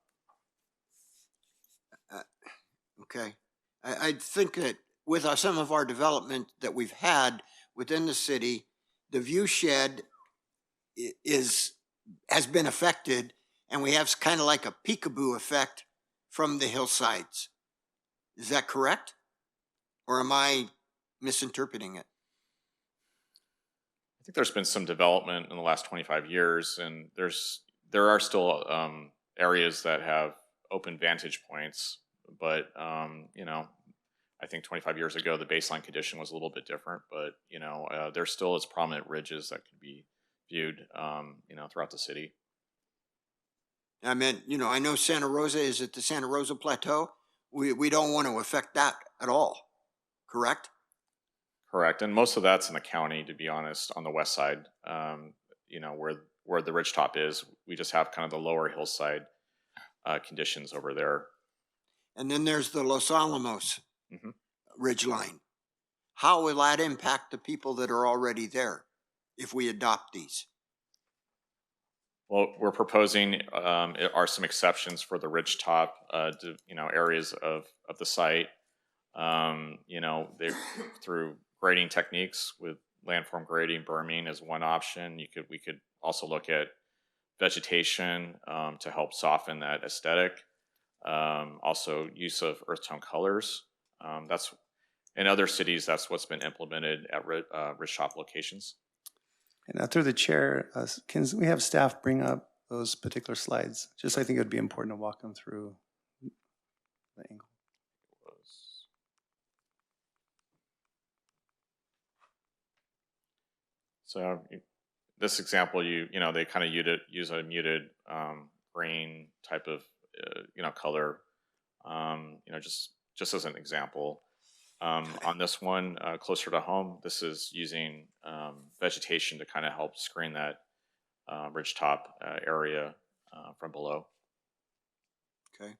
Okay. I think that with some of our development that we've had within the city, the view shed has been affected, and we have kind of like a peekaboo effect from the hillsides. Is that correct? Or am I misinterpreting it? I think there's been some development in the last 25 years, and there are still areas that have open vantage points, but I think 25 years ago the baseline condition was a little bit different, but there still is prominent ridges that can be viewed throughout the city. I meant, I know Santa Rosa is at the Santa Rosa Plateau. We don't want to affect that at all, correct? Correct, and most of that's in the county, to be honest, on the west side. Where the ridgetop is, we just have kind of the lower hillside conditions over there. And then there's the Los Alamos ridge line. how will that impact the people that are already there if we adopt these? Well, we're proposing are some exceptions for the ridgetop, areas of the site. They through grading techniques with landform grading, berming is one option. We could also look at vegetation to help soften that aesthetic. Also, use of earth tone colors. That's in other cities. That's what's been implemented at ridgetop locations. And now through the chair, can we have staff bring up those particular slides? Just I think it would be important to walk them through the angle. So this example, they kind of use a muted green type of color, just as an example. On this one, closer to home, this is using vegetation to kind of help screen that ridgetop area from below. Okay.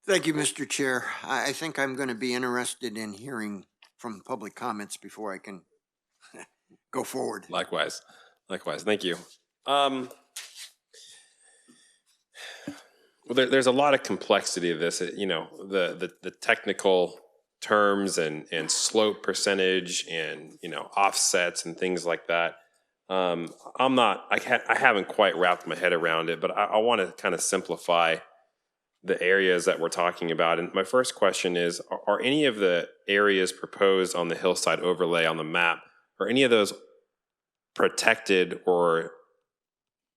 Thank you, Mr. Chair. I think I'm going to be interested in hearing from public comments before I can go forward. Likewise. Thank you. Well, there's a lot of complexity of this. The technical terms and slope percentage and offsets and things like that. I haven't quite wrapped my head around it, but I want to kind of simplify the areas that we're talking about. And my first question is, are any of the areas proposed on the hillside overlay on the map, are any of those protected or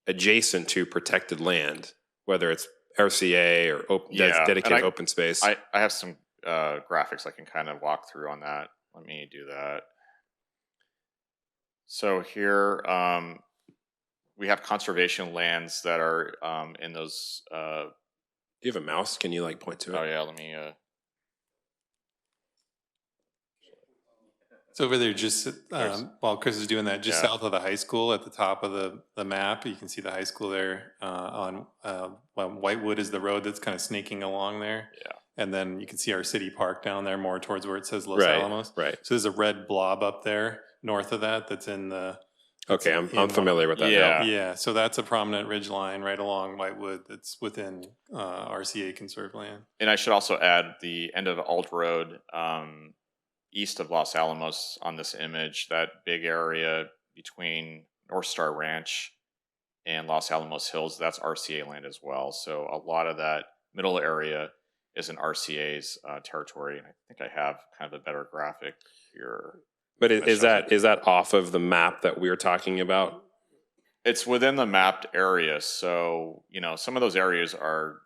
adjacent to protected land, whether it's RCA or dedicated open space? I have some graphics I can kind of walk through on that. Let me do that. So here we have conservation lands that are in those. Do you have a mouse? Can you point to it? Oh yeah, let me. It's over there just while Chris is doing that, just south of the high school at the top of the map. You can see the high school there on Whitewood is the road that's kind of snaking along there. Yeah. And then you can see our city park down there more towards where it says Los Alamos. Right. So there's a red blob up there north of that's in the. Okay, I'm familiar with that now. Yeah, so that's a prominent ridge line right along Whitewood that's within RCA conserved land. And I should also add the end of Alt Road east of Los Alamos on this image, that big area between North Star Ranch and Los Alamos Hills, that's RCA land as well. So a lot of that middle area is in RCA's territory. And I think I have kind of a better graphic here. But is that off of the map that we're talking about? It's within the mapped area. So, some of those areas are,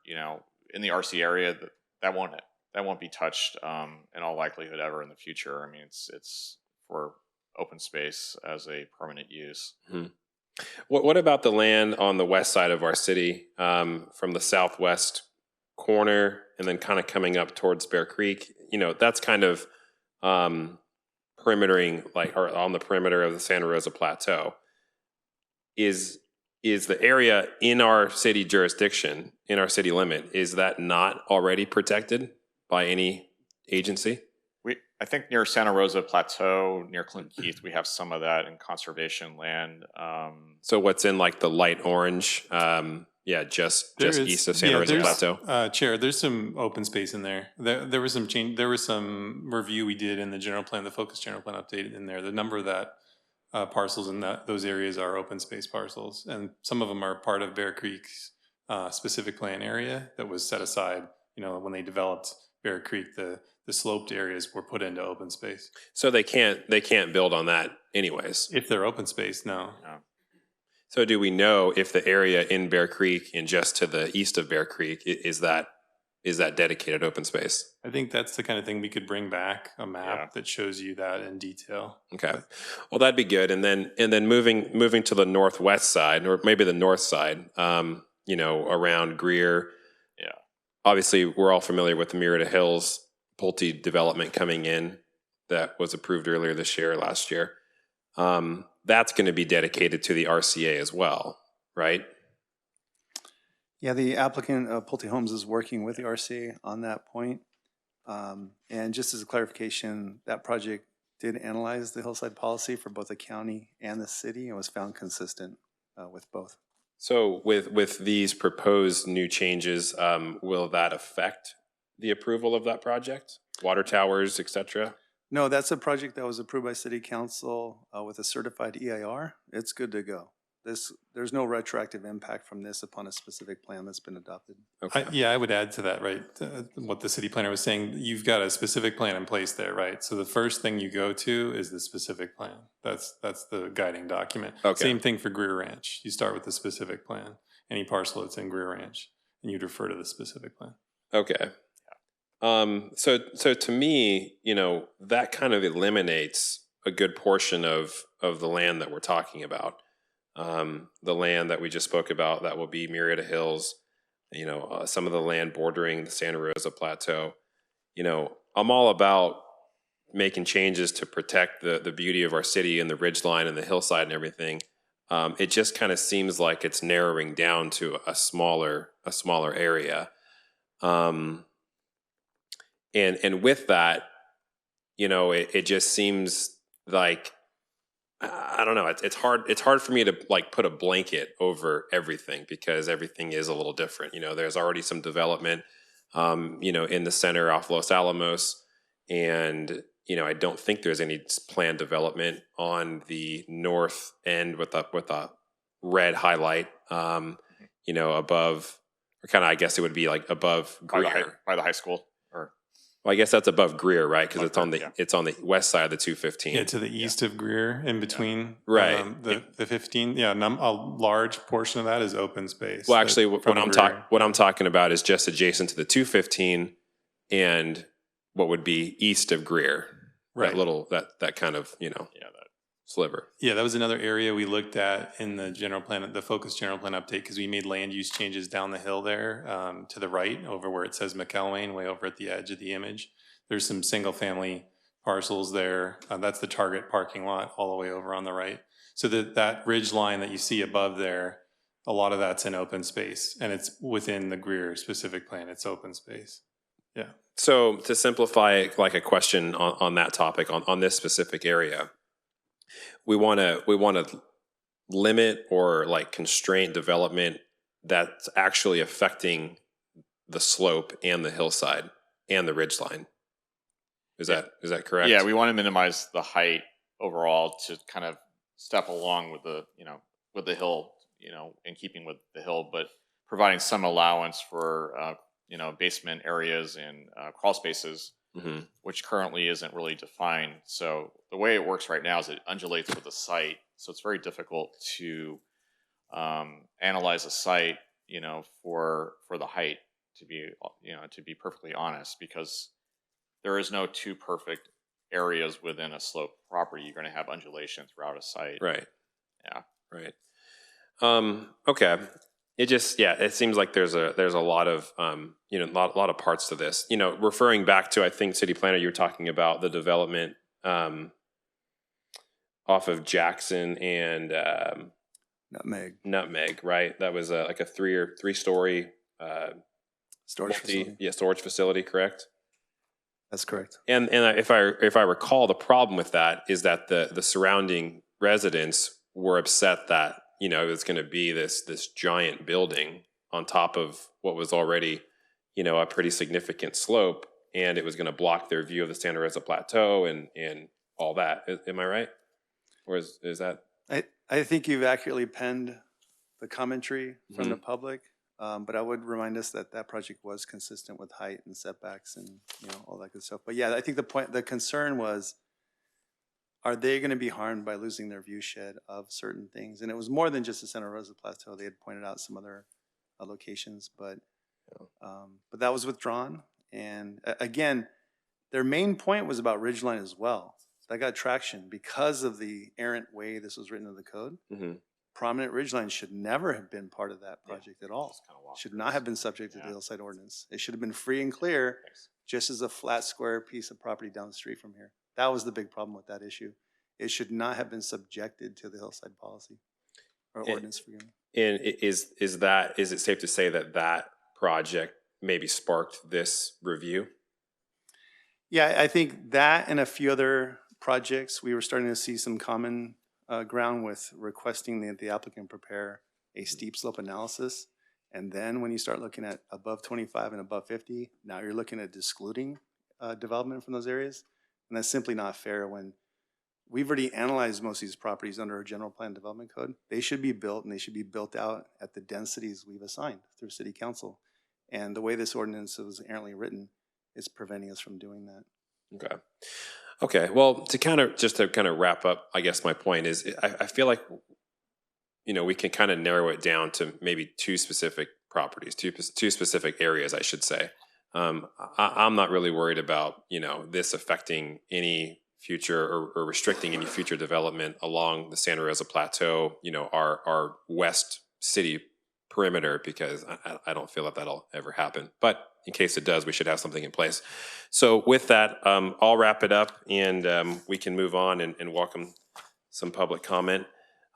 in the RC area that won't be touched in all likelihood ever in the future. I mean, it's for open space as a permanent use. Mm-hmm. What about the land on the west side of our city, from the southwest corner and then kind of coming up towards Bear Creek? That's kind of perimetering, or on the perimeter of the Santa Rosa Plateau. Is the area in our city jurisdiction, in our city limit, is that not already protected by any agency? I think near Santa Rosa Plateau, near Clinton Keith, we have some of that in conservation land. So what's in the light orange? Just east of Santa Rosa Plateau. Chair, there's some open space in there. There was some change. There was some review we did in the general plan, the focus general plan update in there. The number of that parcels in those areas are open space parcels, and some of them are part of Bear Creek's specific plan area that was set aside. When they developed Bear Creek, the sloped areas were put into open space. So they can't build on that anyways. If they're open space, no. So do we know if the area in Bear Creek and just to the east of Bear Creek is that dedicated open space? I think that's the kind of thing we could bring back, a map that shows you that in detail. Okay, well that'd be good. And then moving to the northwest side, or maybe the north side, around Greer. Yeah. Obviously, we're all familiar with the Murrieta Hills Pulte development coming in that was approved earlier this year, last year. That's going to be dedicated to the RCA as well, right? Yeah, the applicant, Pulte Homes, is working with the RCA on that point. And just as a clarification, that project did analyze the hillside policy for both the county and the city and was found consistent with both. So with these proposed new changes, will that affect the approval of that project? Water towers, et cetera? No, that's a project that was approved by city council with a certified EIR. It's good to go. There's no retroactive impact from this upon a specific plan that's been adopted. Okay. Yeah, I would add to that, right, what the city planner was saying. You've got a specific plan in place there, right? So the first thing you go to is the specific plan. That's the guiding document. Okay. Same thing for Greer Ranch. You start with the specific plan. Any parcel that's in Greer Ranch, and you'd refer to the specific plan. Okay. So to me, that kind of eliminates a good portion of the land that we're talking about. The land that we just spoke about, that will be Murrieta Hills, some of the land bordering the Santa Rosa Plateau. I'm all about making changes to protect the beauty of our city and the ridgeline and the hillside and everything. It just kind of seems like it's narrowing down to a smaller area. And with that, it just seems like, I don't know. It's hard for me to put a blanket over everything because everything is a little different. There's already some development, in the center off Los Alamos, and I don't think there's any planned development on the north end with a red highlight. Above, or kind of, I guess it would be like above Greer By the high school, or well, I guess that's above Greer, right? Because Above it's on the west side of the 215. Yeah, to the east of Greer, in between Right. The 15. Yeah, a large portion of that is open space. Well, actually, what from Greer. I'm talking about is just adjacent to the 215 and what would be east of Greer. Right. That little that kind of that sliver. Yeah, that was another area we looked at in the general plan, the focus general plan update, because we made land use changes down the hill there to the right over where it says McElwain, way over at the edge of the image. There's some single family parcels there. That's the Target parking lot all the way over on the right. So that ridge line that you see above there, a lot of that's in open space, and it's within the Greer specific plan. It's open space. Yeah. So to simplify, like a question on that topic, on this specific area, we want to limit or constrain development that's actually affecting the slope and the hillside and the ridgeline. Is that correct? Yeah, we want to minimize the height overall to kind of step along with the hill, in keeping with the hill, but providing some allowance for basement areas and crawl spaces, which currently isn't really defined. So the way it works right now is it undulates with the site. So it's very difficult to analyze a site, for the height, to be perfectly honest, because there is no two perfect areas within a slope property. You're going to have undulation throughout a site. Right. Yeah. Right. Okay. It seems like there's a lot of lot of parts to this. Referring back to, I think, City Planner, you were talking about the development off of Jackson and Nutmeg, right? That was like a three-story Storage facility. Storage facility, correct? That's correct. And if I recall, the problem with that is that the surrounding residents were upset that it was going to be this giant building on top of what was already a pretty significant slope, and it was going to block their view of the Santa Rosa Plateau and all that. Am I right? Or is that? I think you've accurately penned the commentary from the public, but I would remind us that project was consistent with height and setbacks and all that good stuff. But yeah, I think the concern was, are they going to be harmed by losing their view shed of certain things? And it was more than just the Santa Rosa Plateau. They had pointed out some other locations, but that was withdrawn. And again, their main point was about ridgeline as well. That got traction because of the errant way this was written in the code. Prominent ridgeline should never have been part of that project at all. Should not have been subject to the hillside ordinance. It should have been free and clear, just as a flat square piece of property down the street from here. That was the big problem with that issue. It should not have been subjected to the hillside policy or ordinance. Forgive me. And is it safe to say that project maybe sparked this review? Yeah, I think that and a few other projects, we were starting to see some common ground with requesting that the applicant prepare a steep slope analysis. And then when you start looking at above 25 and above 50, now you're looking at excluding development from those areas. And that's simply not fair when we've already analyzed most of these properties under our general plan development code. They should be built and they should be built out at the densities we've assigned through city council. And the way this ordinance was inherently written is preventing us from doing that. Okay. Okay. Well, to kind of wrap up, I guess my point is I feel like, we can kind of narrow it down to maybe two specific properties, two specific areas, I should say. I'm not really worried about, this affecting any future or restricting any future development along the Santa Rosa Plateau, our west city perimeter, because I don't feel that that'll ever happen. But in case it does, we should have something in place. So with that, I'll wrap it up, and we can move on and welcome some public comment.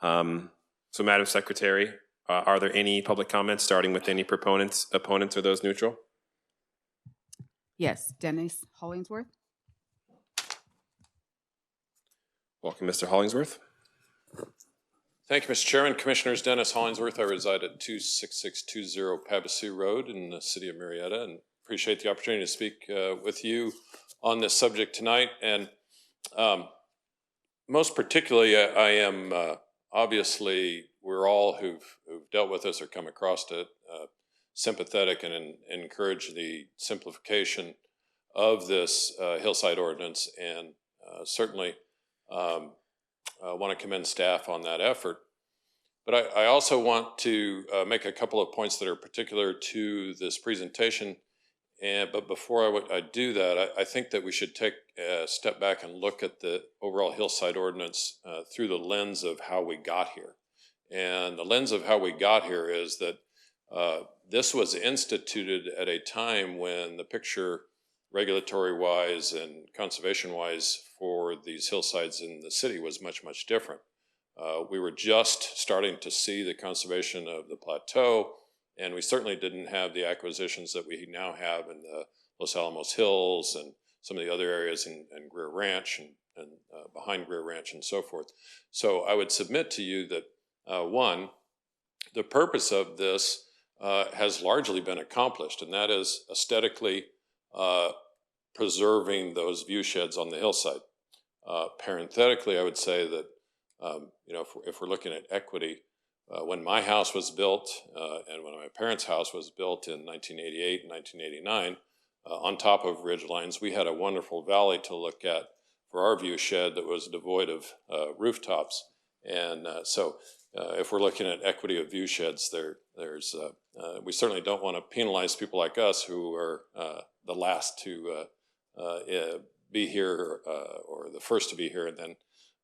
So Madam Secretary, are there any public comments, starting with any opponents, or those neutral? Yes, Dennis Hollingsworth. Welcome, Mr. Hollingsworth. Thank you, Mr. Chairman. Commissioners, Dennis Hollingsworth. I reside at 26620 Pabasu Road in the city of Murrieta, and appreciate the opportunity to speak with you on this subject tonight. And most particularly, I am obviously, we're all who've dealt with this or come across it, sympathetic and encourage the simplification of this hillside ordinance, and certainly want to commend staff on that effort. But I also want to make a couple of points that are particular to this presentation. But before I do that, I think that we should take a step back and look at the overall hillside ordinance through the lens of how we got here. And the lens of how we got here is that this was instituted at a time when the picture, regulatory-wise and conservation-wise, for these hillsides in the city was much, much different. We were just starting to see the conservation of the plateau, and we certainly didn't have the acquisitions that we now have in the Los Alamos Hills and some of the other areas in Greer Ranch and behind Greer Ranch and so forth. So I would submit to you that, one, the purpose of this has largely been accomplished, and that is aesthetically preserving those view sheds on the hillside. Parenthetically, I would say that, if we're looking at equity, when my house was built and when my parents' house was built in 1988 and 1989, on top of ridge lines, we had a wonderful valley to look at for our view shed that was devoid of rooftops. And so if we're looking at equity of view sheds, we certainly don't want to penalize people like us who are the last to be here or the first to be here. And then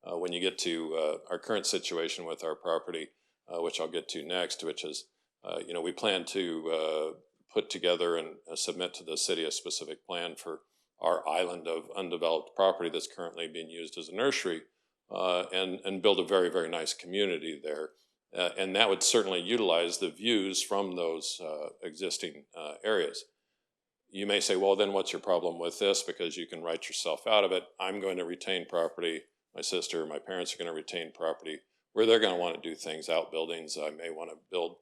when you get to our current situation with our property, which I'll get to next, which is, we plan to put together and submit to the city a specific plan for our island of undeveloped property that's currently being used as a nursery, and build a very, very nice community there. And that would certainly utilize the views from those existing areas. You may say, well, then what's your problem with this? Because you can write yourself out of it. I'm going to retain property. My sister, my parents are going to retain property where they're going to want to do things, outbuildings. I may want to build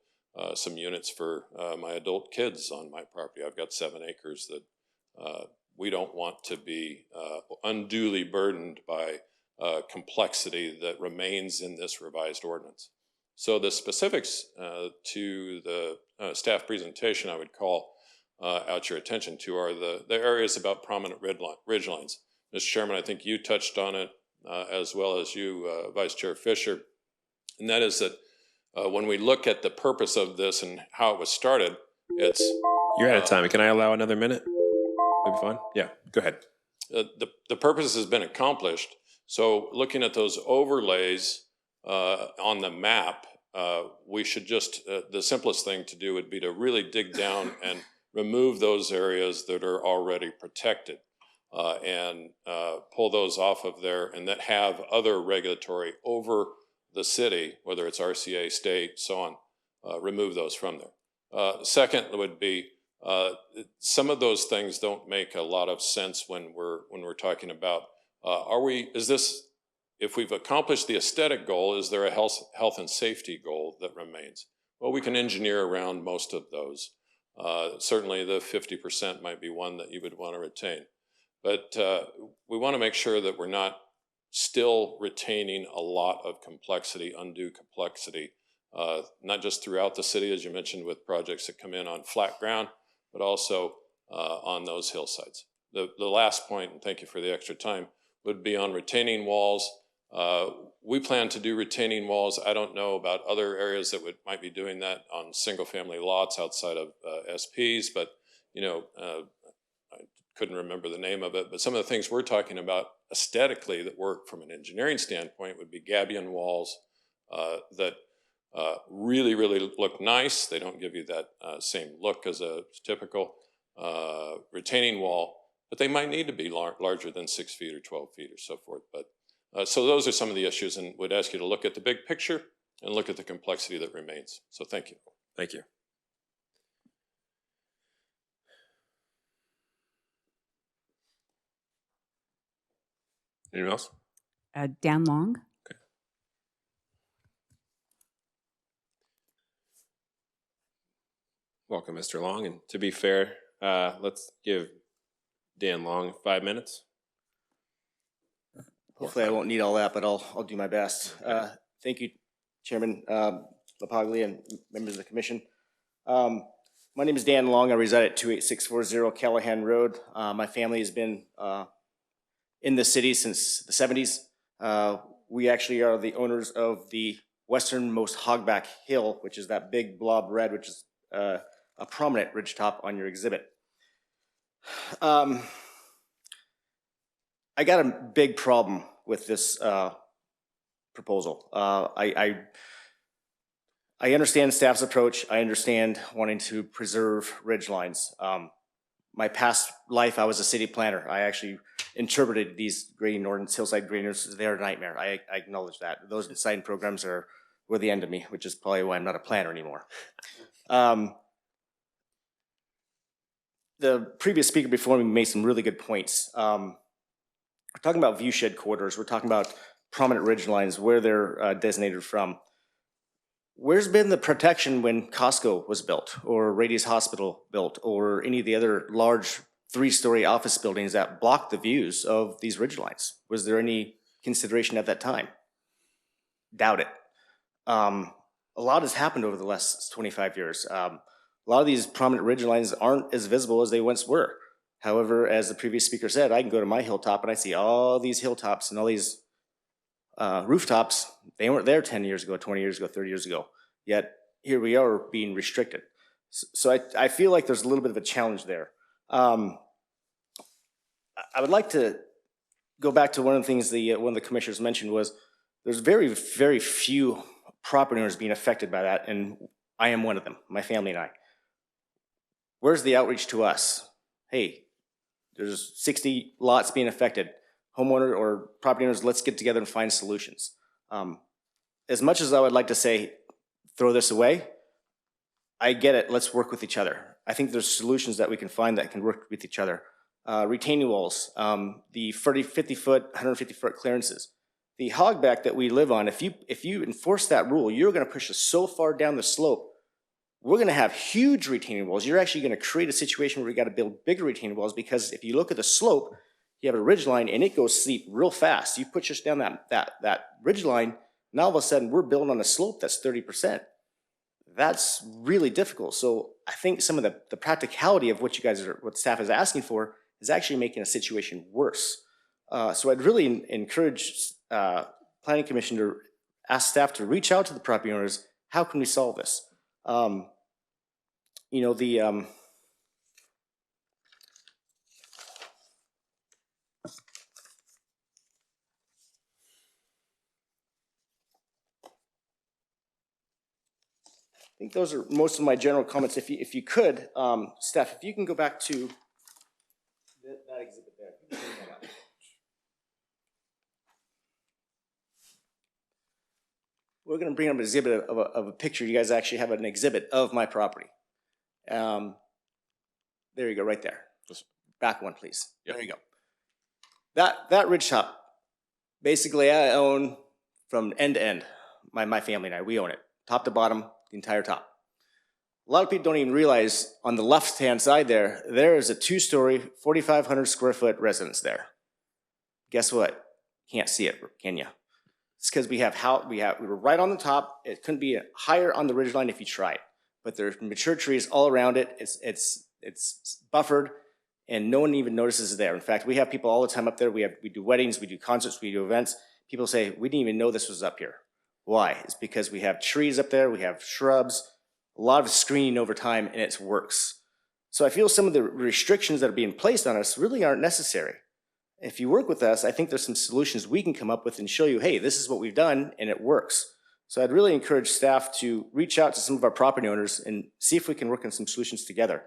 some units for my adult kids on my property. I've got 7 acres that we don't want to be unduly burdened by complexity that remains in this revised ordinance. So the specifics to the staff presentation I would call out your attention to are the areas about prominent ridge lines. Mr. Chairman, I think you touched on it as well as you, Vice Chair Fisher, and that is that when we look at the purpose of this and how it was started, it's... You're out of time. Can I allow another minute? Maybe fine? Yeah, go ahead. The purpose has been accomplished. So looking at those overlays on the map, we should just, the simplest thing to do would be to really dig down and remove those areas that are already protected and pull those off of there, and that have other regulatory over the city, whether it's RCA, state, so on, remove those from there. Second would be Some of those things don't make a lot of sense when we're talking about, if we've accomplished the aesthetic goal, is there a health and safety goal that remains? Well, we can engineer around most of those. Certainly the 50% might be one that you would want to retain. But we want to make sure that we're not still retaining a lot of complexity, undue complexity, not just throughout the city, as you mentioned, with projects that come in on flat ground, but also on those hillsides. The last point, and thank you for the extra time, would be on retaining walls. We plan to do retaining walls. I don't know about other areas that might be doing that on single-family lots outside of SPs, but I couldn't remember the name of it. But some of the things we're talking about aesthetically that work from an engineering standpoint would be gabion walls that really, really look nice. They don't give you that same look as a typical retaining wall, but they might need to be larger than 6 feet or 12 feet or so forth. But so those are some of the issues, and would ask you to look at the big picture and look at the complexity that remains. So thank you. Thank you. Anyone else? Dan Long. Okay. Welcome, Mr. Long. And to be fair, let's give Dan Long 5 minutes. Hopefully I won't need all that, but I'll do my best. Thank you, Chairman LaPaglia and members of the commission. My name is Dan Long. I reside at 28640 Callahan Road. My family has been in the city since the 70s. We actually are the owners of the westernmost hogback hill, which is that big blob red, which is a prominent ridgetop on your exhibit. I got a big problem with this proposal. I understand staff's approach. I understand wanting to preserve ridge lines. My past life, I was a city planner. I actually interpreted these grading ordinance, hillside grading ordinances. They're a nightmare. I acknowledge that. Those design programs were the end of me, which is probably why I'm not a planner anymore. The previous speaker before me made some really good points. We're talking about viewshed corridors. We're talking about prominent ridge lines, where they're designated from. Where's been the protection when Costco was built, or Radius Hospital built, or any of the other large 3-story office buildings that block the views of these ridge lines? Was there any consideration at that time? Doubt it. A lot has happened over the last 25 years. A lot of these prominent ridge lines aren't as visible as they once were. However, as the previous speaker said, I can go to my hilltop and I see all these hilltops and all these rooftops. They weren't there 10 years ago, 20 years ago, 30 years ago. Yet here we are being restricted. So I feel like there's a little bit of a challenge there. I would like to go back to one of the things one of the commissioners mentioned was there's very, very few property owners being affected by that, and I am one of them, my family and I. Where's the outreach to us? Hey, there's 60 lots being affected. Homeowner or property owners, let's get together and find solutions. As much as I would like to say, throw this away, I get it, let's work with each other. I think there's solutions that we can find that can work with each other. Retaining walls, the 50-foot, 150-foot clearances. The hogback that we live on, if you enforce that rule, you're gonna push us so far down the slope. We're gonna have huge retaining walls. You're actually gonna create a situation where we gotta build bigger retaining walls, because if you look at the slope, you have a ridge line and it goes steep real fast. You push us down that ridge line, now all of a sudden we're building on a slope that's 30%. That's really difficult. So I think some of the practicality of what what staff is asking for is actually making a situation worse. So I'd really encourage Planning Commission to ask staff to reach out to the property owners. How can we solve this? You know, I think those are most of my general comments. If you could, Steph, if you can go back to that exhibit there. We're going to bring up an exhibit of a picture. You guys actually have an exhibit of my property. There you go, right there. Back one, please. Yep. There you go. That ridge top, basically I own from end to end. My family and I, we own it. Top to bottom, the entire top. A lot of people don't even realize on the left-hand side there is a 2-story, 4,500 square foot residence there. Guess what? Can't see it, can you? It's because we were right on the top. It couldn't be higher on the ridgeline if you tried. But there's mature trees all around it. It's buffered, and no one even notices it there. In fact, we have people all the time up there. We do weddings, we do concerts, we do events. People say, we didn't even know this was up here. Why? It's because we have trees up there, we have shrubs, a lot of screening over time, and it works. So I feel some of the restrictions that are being placed on us really aren't necessary. If you work with us, I think there's some solutions we can come up with and show you, hey, this is what we've done, and it works. So I'd really encourage staff to reach out to some of our property owners and see if we can work on some solutions together.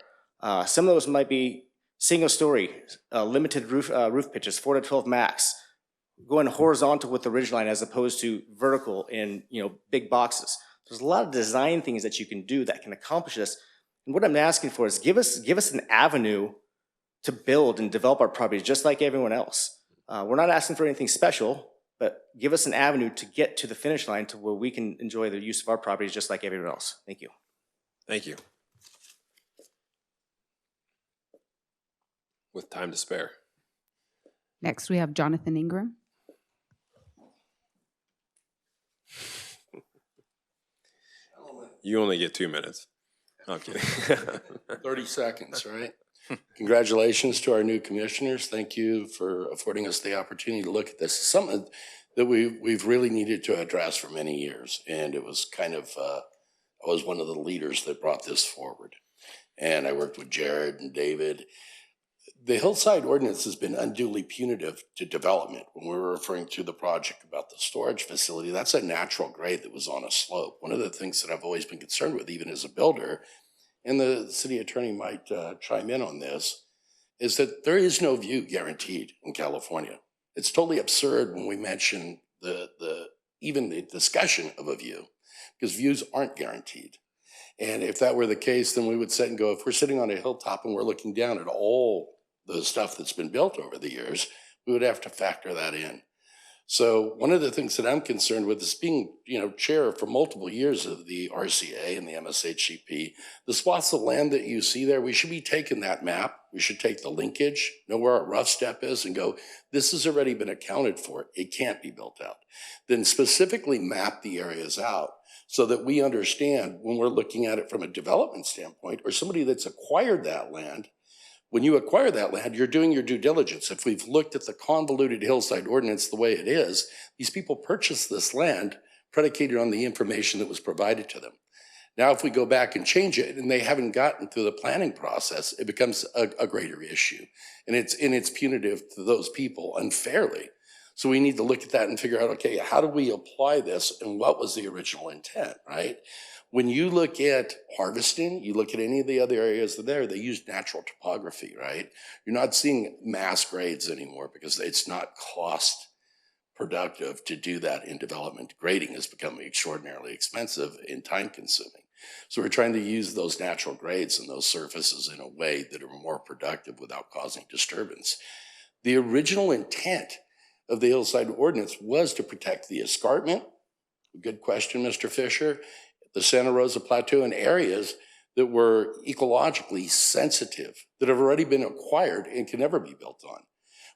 Some of those might be single story, limited roof pitches, 4 to 12 max, going horizontal with the ridgeline as opposed to vertical in big boxes. There's a lot of design things that you can do that can accomplish this. And what I'm asking for is give us an avenue to build and develop our properties just like everyone else. We're not asking for anything special, but give us an avenue to get to the finish line to where we can enjoy the use of our properties just like everyone else. Thank you. Thank you. With time to spare. Next, we have Jonathan Ingram. You only get 2 minutes. No, I'm kidding. 30 seconds, right? Congratulations to our new commissioners. Thank you for affording us the opportunity to look at this. It's something that we've really needed to address for many years. And it was kind of, I was one of the leaders that brought this forward. And I worked with Jared and David. The hillside ordinance has been unduly punitive to development. When we were referring to the project about the storage facility, that's a natural grade that was on a slope. One of the things that I've always been concerned with, even as a builder, and the city attorney might chime in on this, is that there is no view guaranteed in California. It's totally absurd when we mention even the discussion of a view, because views aren't guaranteed. And if that were the case, then we would sit and go, if we're sitting on a hilltop and we're looking down at all the stuff that's been built over the years, we would have to factor that in. So one of the things that I'm concerned with is being, chair for multiple years of the RCA and the MSHCP, the swaths of land that you see there, we should be taking that map. We should take the linkage, know where our rough step is, and go, this has already been accounted for. It can't be built out. Then specifically map the areas out so that we understand when we're looking at it from a development standpoint, or somebody that's acquired that land. When you acquire that land, you're doing your due diligence. If we've looked at the convoluted hillside ordinance the way it is, these people purchased this land predicated on the information that was provided to them. Now, if we go back and change it and they haven't gotten through the planning process, it becomes a greater issue. And it's punitive to those people unfairly. So we need to look at that and figure out, okay, how do we apply this and what was the original intent, right? When you look at harvesting, you look at any of the other areas there, they use natural topography, right? You're not seeing mass grades anymore because it's not cost productive to do that in development. Grading has become extraordinarily expensive and time consuming. So we're trying to use those natural grades and those surfaces in a way that are more productive without causing disturbance. The original intent of the hillside ordinance was to protect the escarpment. Good question, Mr. Fisher. The Santa Rosa Plateau and areas that were ecologically sensitive, that have already been acquired and can never be built on.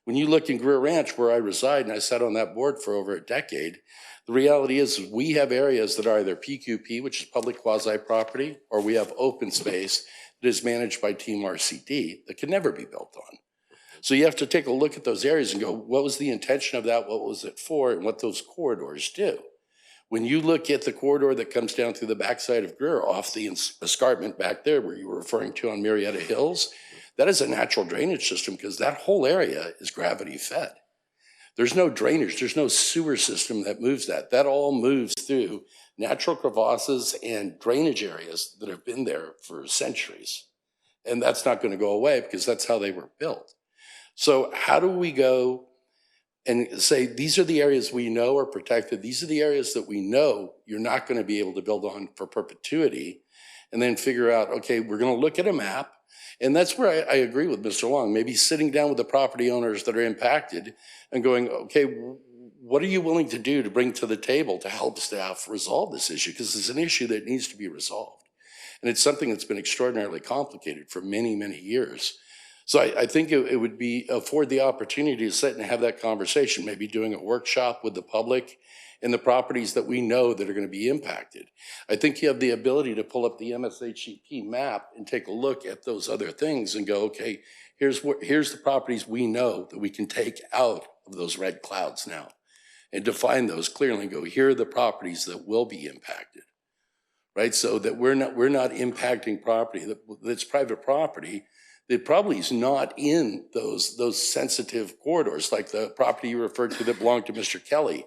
When you look in Greer Ranch, where I reside, and I sat on that board for over a decade, the reality is we have areas that are either PQP, which is public quasi-property, or we have open space that is managed by Team RCD that can never be built on. So you have to take a look at those areas and go, what was the intention of that? What was it for? And what those corridors do. When you look at the corridor that comes down through the backside of Greer off the escarpment back there where you were referring to on Murrieta Hills, that is a natural drainage system because that whole area is gravity fed. There's no drainage, there's no sewer system that moves that. That all moves through natural crevasses and drainage areas that have been there for centuries. And that's not going to go away because that's how they were built. So how do we go and say, these are the areas we know are protected. These are the areas that we know you're not going to be able to build on for perpetuity. and then figure out, okay, we're going to look at a map. And that's where I agree with Mr. Long, maybe sitting down with the property owners that are impacted and going, okay, what are you willing to do to bring to the table to help staff resolve this issue? Because it's an issue that needs to be resolved. And it's something that's been extraordinarily complicated for many, many years. So I think it would afford the opportunity to sit and have that conversation, maybe doing a workshop with the public and the properties that we know that are going to be impacted. I think you have the ability to pull up the MSHCP map and take a look at those other things and go, okay, here's the properties we know that we can take out of those red clouds now, and define those clearly and go, here are the properties that will be impacted, right? So that we're not impacting property that's private property that probably is not in those sensitive corridors, like the property you referred to that belonged to Mr. Kelly.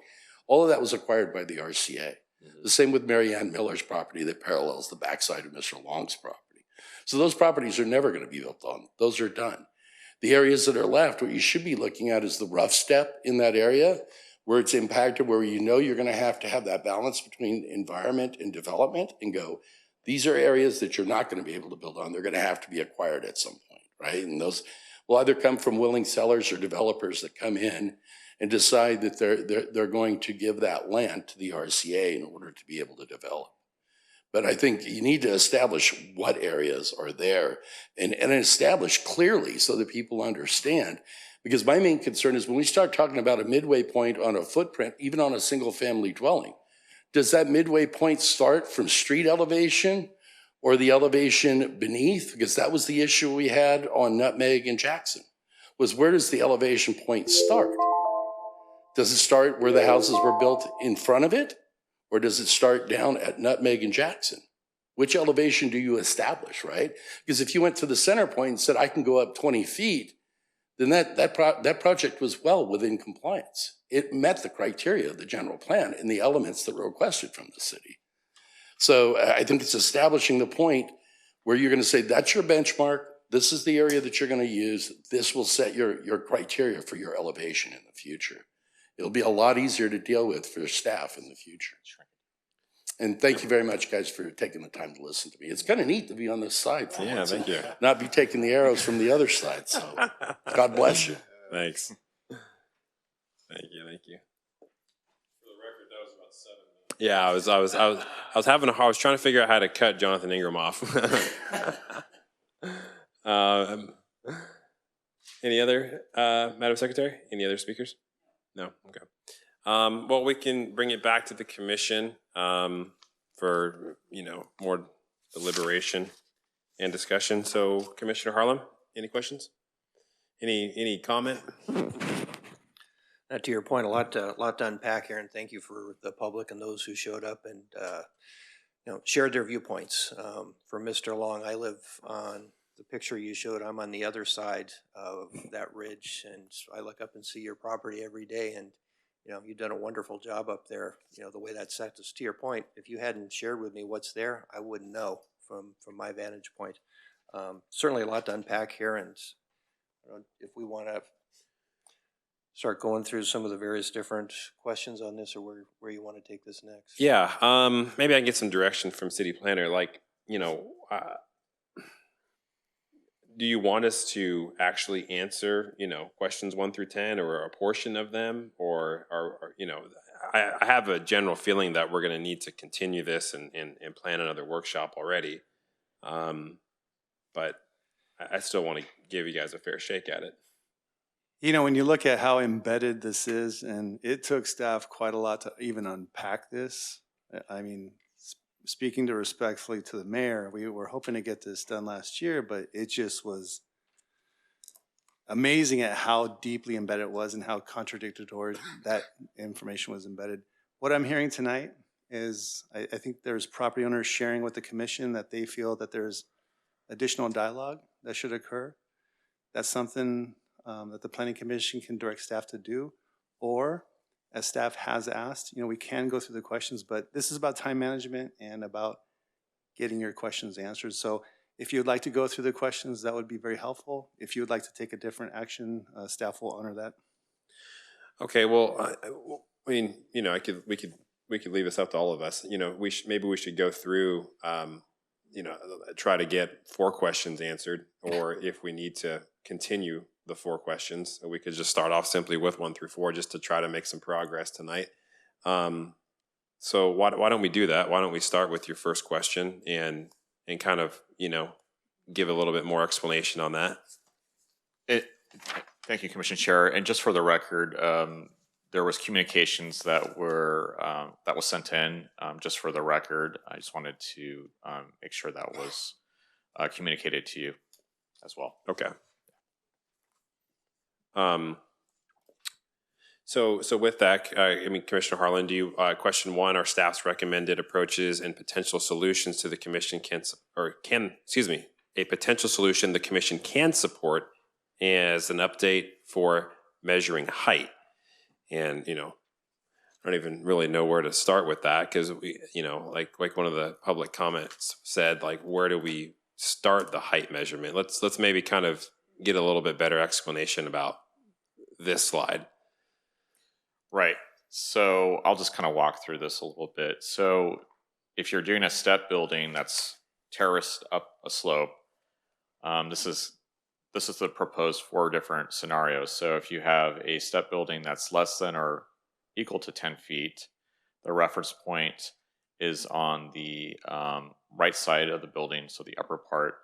All of that was acquired by the RCA. The same with Mary Ann Miller's property that parallels the backside of Mr. Long's property. So those properties are never going to be built on. Those are done. The areas that are left, what you should be looking at is the rough step in that area where it's impacted, where you know you're going to have that balance between environment and development, and go, these are areas that you're not going to be able to build on. They're going to have to be acquired at some point, right? And those will either come from willing sellers or developers that come in and decide that they're going to give that land to the RCA in order to be able to develop. But I think you need to establish what areas are there and establish clearly so that people understand. Because my main concern is when we start talking about a midway point on a footprint, even on a single family dwelling, does that midway point start from street elevation or the elevation beneath? Because that was the issue we had on Nutmeg and Jackson, was where does the elevation point start? Does it start where the houses were built in front of it? Or does it start down at Nutmeg and Jackson? Which elevation do you establish, right? Because if you went to the center point and said, I can go up 20 feet, then that project was well within compliance. It met the criteria of the general plan and the elements that were requested from the city. So I think it's establishing the point where you're going to say, that's your benchmark. This is the area that you're going to use. This will set your criteria for your elevation in the future. It'll be a lot easier to deal with for staff in the future. And thank you very much, guys, for taking the time to listen to me. It's kind of neat to be on this side for once. Thank you. Not be taking the arrows from the other side. So God bless you. Thanks. Thank you. For the record, that was about 7 minutes. Yeah, I was trying to figure out how to cut Jonathan Ingram off. Any other, Madam Secretary? Any other speakers? No? Okay. Well, we can bring it back to the commission for, more deliberation and discussion. So, Commissioner Harlem, any questions? Any comment? To your point, a lot to unpack here, and thank you for the public and those who showed up and shared their viewpoints. For Mr. Long, I live on the picture you showed. I'm on the other side of that ridge, and I look up and see your property every day, and you've done a wonderful job up there. The way that set us. To your point, if you hadn't shared with me what's there, I wouldn't know from my vantage point. Certainly a lot to unpack here, and if we want to start going through some of the various different questions on this, or where you want to take this next. Yeah, maybe I can get some direction from city planner. Do you want us to actually answer, questions 1 through 10 or a portion of them? Or I have a general feeling that we're going to need to continue this and plan another workshop already. But I still want to give you guys a fair shake at it. When you look at how embedded this is, and it took staff quite a lot to even unpack this. I mean, speaking respectfully to the mayor, we were hoping to get this done last year, but it just was amazing at how deeply embedded it was and how contradictory that information was embedded. What I'm hearing tonight is I think there's property owners sharing with the commission that they feel that there's additional dialogue that should occur. That's something that the Planning Commission can direct staff to do, or as staff has asked, we can go through the questions, but this is about time management and about getting your questions answered. So if you'd like to go through the questions, that would be very helpful. If you would like to take a different action, staff will honor that. Okay, well, we could leave this up to all of us. Maybe we should go through try to get 4 questions answered, or if we need to continue the 4 questions, we could just start off simply with 1 through 4 just to try to make some progress tonight. So why don't we do that? Why don't we start with your first question and kind of, give a little bit more explanation on that? Thank you, Commissioner Chair. And just for the record, there was communications that were that was sent in. Just for the record, I just wanted to make sure that was communicated to you as well. Okay. So with that, Commissioner Harlan, do you, question 1, our staff's recommended approaches and potential solutions to the commission a potential solution the commission can support as an update for measuring height. And, I don't even really know where to start with that, because we, like one of the public comments said, like, where do we start the height measurement? Let's maybe kind of get a little bit better explanation about this slide. Right. So I'll just kind of walk through this a little bit. So if you're doing a step building that's terraced up a slope, this is the proposed 4 different scenarios. So if you have a step building that's less than or equal to 10 feet, the reference point is on the right side of the building, so the upper part,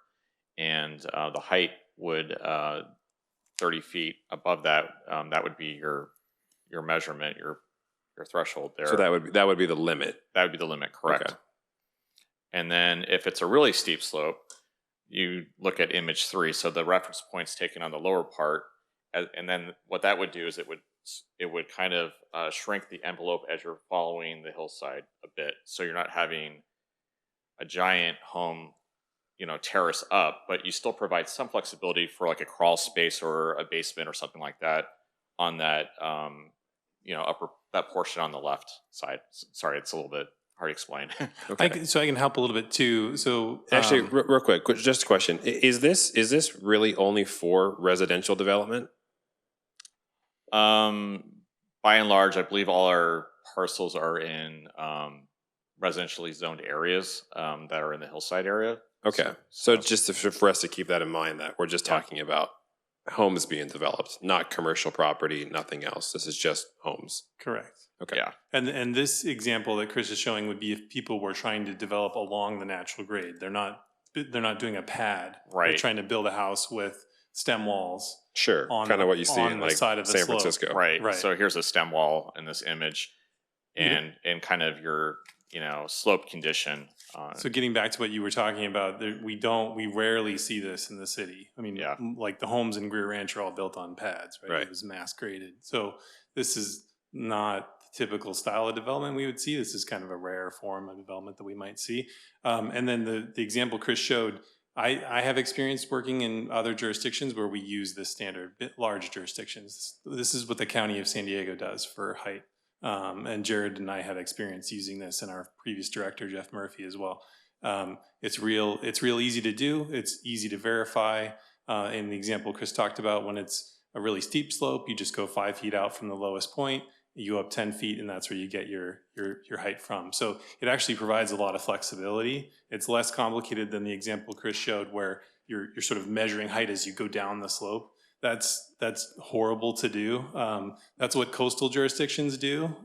and the height would 30 feet above that. That would be your measurement, your threshold there. So that would be the limit. That would be the limit, correct. Okay. And then if it's a really steep slope, you look at image 3. So the reference point's taken on the lower part, and then what that would do is it would kind of shrink the envelope as you're following the hillside a bit. So you're not having a giant home, terrace up, but you still provide some flexibility for like a crawl space or a basement or something like that on that, that portion on the left side. Sorry, it's a little bit hard to explain. Okay. I can help a little bit too. So actually, real quick, just a question: is this really only for residential development? By and large, I believe all our parcels are in residentially zoned areas that are in the hillside area. Okay, so just for us to keep that in mind, that we're just talking about homes being developed, not commercial property, nothing else. This is just homes. Correct. Okay. Yeah. And this example that Chris is showing would be if people were trying to develop along the natural grade. They're not doing a pad. Right. They're trying to build a house with stem walls. Sure. Kind of what you see in like side of the San slope. Francisco. Right. Right. So here's a stem wall in this image, and kind of your slope condition. So getting back to what you were talking about, we rarely see this in the city. I mean, like the homes in Greer Ranch are all built on pads, right? It was mass graded. So this is not the typical style of development we would see. This is kind of a rare form of development that we might see. And then the example Chris showed, I have experience working in other jurisdictions where we use this standard, large jurisdictions. This is what the County of San Diego does for height. And Jared and I had experience using this, and our previous director, Jeff Murphy, as well. It's real easy to do. It's easy to verify. In the example Chris talked about, when it's a really steep slope, you just go 5 feet out from the lowest point, you go up 10 feet, and that's where you get your height from. So it actually provides a lot of flexibility. It's less complicated than the example Chris showed, where you're sort of measuring height as you go down the slope. That's horrible to do. That's what coastal jurisdictions do.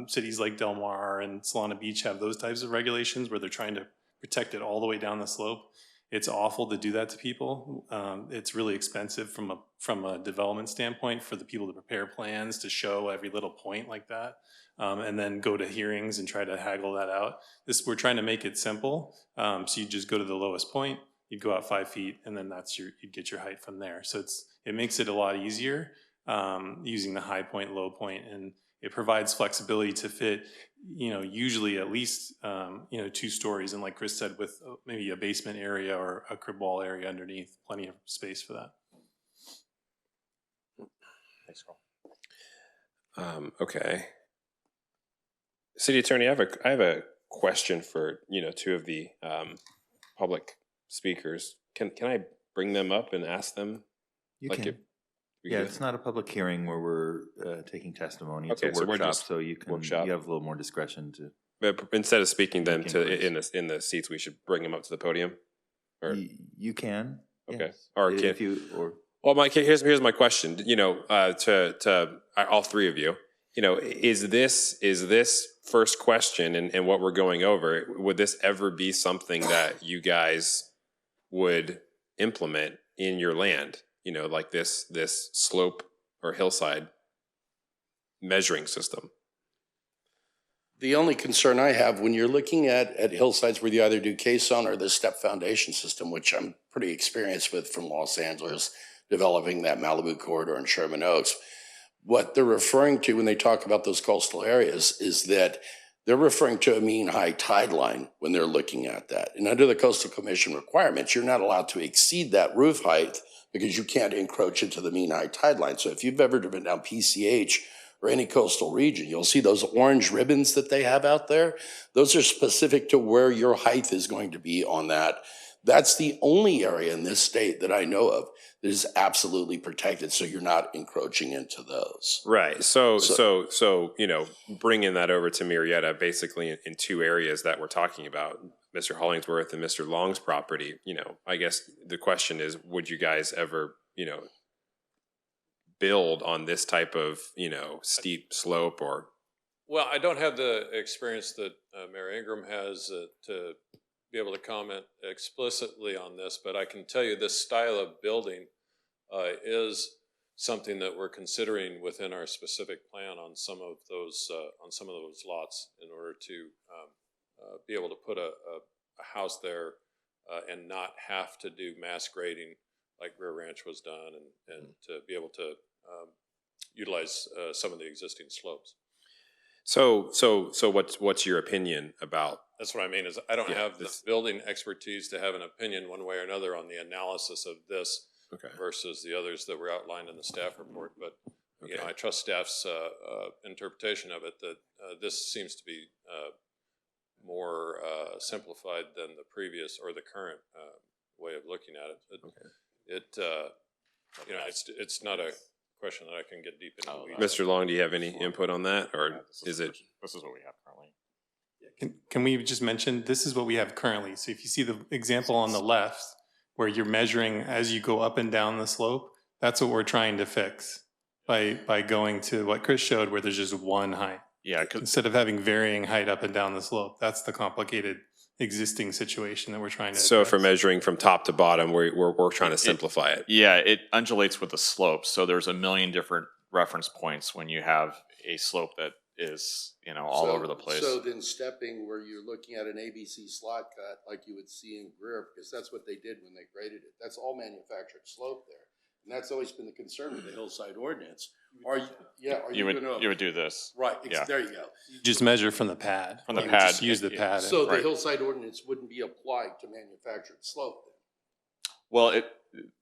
Cities like Del Mar and Solana Beach have those types of regulations where they're trying to protect it all the way down the slope. It's awful to do that to people. It's really expensive from a development standpoint for the people to prepare plans to show every little point like that, and then go to hearings and try to haggle that out. We're trying to make it simple. So you just go to the lowest point, you'd go out 5 feet, and then you'd get your height from there. So it makes it a lot easier using the high point, low point, and it provides flexibility to fit, usually at least, 2 stories. And like Chris said, with maybe a basement area or a crib wall area underneath, plenty of space for that. Thanks, Carl. Okay. City Attorney, I have a question for, 2 of the public speakers. Can I bring them up and ask them? You can. It's not a public hearing where we're taking testimony. It's Okay, a so we're workshop, just so you can workshop. you have a little more discretion to. But instead of speaking them Speaking, to please. in the seats, we should bring them up to the podium. Or You can. okay, yes. or If you, or. well, Mike, here's my question. You know, to all three of you, you know, is this first question and what we're going over? Would this ever be something that you guys would implement in your land? You know, like this slope or hillside measuring system. The only concern I have when you're looking at hillsides where you either do caisson or the step foundation system, which I'm pretty experienced with from Los Angeles, developing that Malibu corridor in Sherman Oaks, what they're referring to when they talk about those coastal areas is that they're referring to a mean high tide line when they're looking at that. And under the Coastal Commission requirements, you're not allowed to exceed that roof height because you can't encroach into the mean high tide line. So if you've ever driven down PCH or any coastal region, you'll see those orange ribbons that they have out there. Those are specific to where your height is going to be on that. That's the only area in this state that I know of that is absolutely protected, so you're not encroaching into those. Right. So you know, bringing that over to Murrieta, basically in two areas that we're talking about, Mr. Hollingsworth and Mr. Long's property. You know, I guess the question is, would you guys ever, you know, build on this type of, you know, steep slope or? Well, I don't have the experience that Mayor Ingram has to be able to comment explicitly on this, but I can tell you this style of building is something that we're considering within our specific plan on some of those lots in order to be able to put a house there and not have to do mass grading like Rear Ranch was done, and to be able to utilize some of the existing slopes. So what's your opinion about? That's what I mean is I don't have the building expertise to have an opinion one way or another on the analysis of this versus the others that were outlined in the staff report. But you know, I trust staff's interpretation of it that this seems to be more simplified than the previous or the current way of looking at it. You know, it's not a question that I can get deep into. Mr. Long, do you have any input on that, or is it? This is what we have currently. Can we just mention, this is what we have currently. So if you see the example on the left, where you're measuring as you go up and down the slope, that's what we're trying to fix by going to what Chris showed, where there's just one height. Yeah. Instead of having varying height up and down the slope, that's the complicated existing situation that we're trying to So address. for measuring from top to bottom, we're trying to simplify it. Yeah, it undulates with the slope. So there's a million different reference points when you have a slope that is, you know, all over the place. So then stepping where you're looking at an ABC slot cut like you would see in Greer, because that's what they did when they graded it. That's all manufactured slope there. And that's always been the concern with the hillside ordinance. You would do this. Right, Yeah. there you go. Just measure from the pad. From the You pad. Just use the pad. So the Right. hillside ordinance wouldn't be applied to manufactured slope then? Well,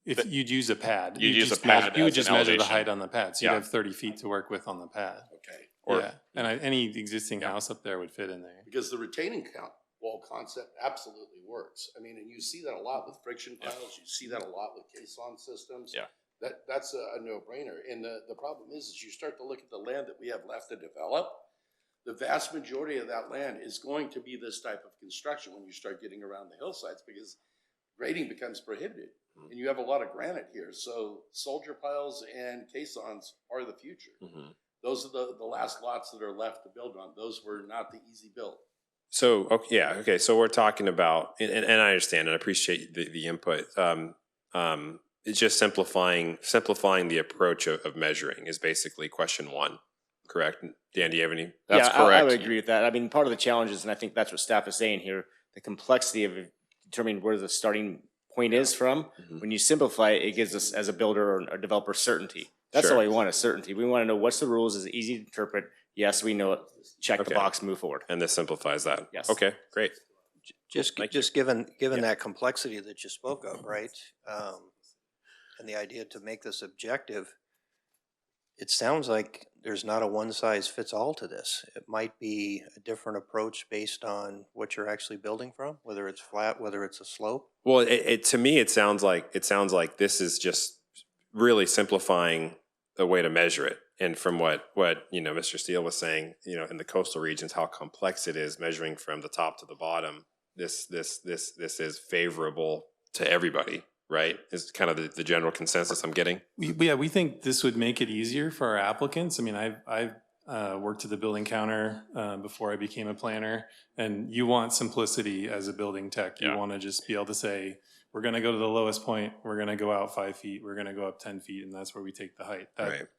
If you'd use a pad. You'd use just a pad measure- You would as just an measure the elevation. height on the pad. So Yeah. you'd have 30 feet to work with on the pad. Okay. Yeah, and any existing house up there would fit in there. Because the retaining wall concept absolutely works. I mean, and you see that a lot with friction piles. You see that a lot with caisson systems. Yeah. That's a no-brainer. And the problem is you start to look at the land that we have left to develop, the vast majority of that land is going to be this type of construction when you start getting around the hillsides, because grading becomes prohibited. And you have a lot of granite here. So soldier piles and caissons are the future. Those are the last lots that are left to build on. Those were not the easy build. So okay. So we're talking about, and I understand and I appreciate the input. It's just simplifying the approach of measuring is basically question one, correct? Dan, do you have any? That's yeah, correct. I would agree with that. I mean, part of the challenge is, and I think that's what staff is saying here, the complexity of determining where the starting point is from. When you simplify it, it gives us as a builder or a developer certainty. That's Sure. all we want is certainty. We want to know what's the rules, is it easy to interpret? Yes, we know it. Check the Okay. box, move forward. And this simplifies that. Yes. Okay, great. Just given that complexity that you spoke of, right? And the idea to make this objective, it sounds like there's not a one size fits all to this. It might be a different approach based on what you're actually building from, whether it's flat, whether it's a slope. Well, to me, it sounds like this is just really simplifying the way to measure it. and from what Mr. Steele was saying, in the coastal regions, how complex it is measuring from the top to the bottom. This is favorable to everybody, right? Is kind of the general consensus I'm getting. We think this would make it easier for our applicants. I mean, I've worked at the building counter before I became a planner, and you want simplicity as a building tech. You want to just be able to say, we're going to go to the lowest point, we're going to go out 5 feet, we're going to go up 10 feet, and that's where we take the height.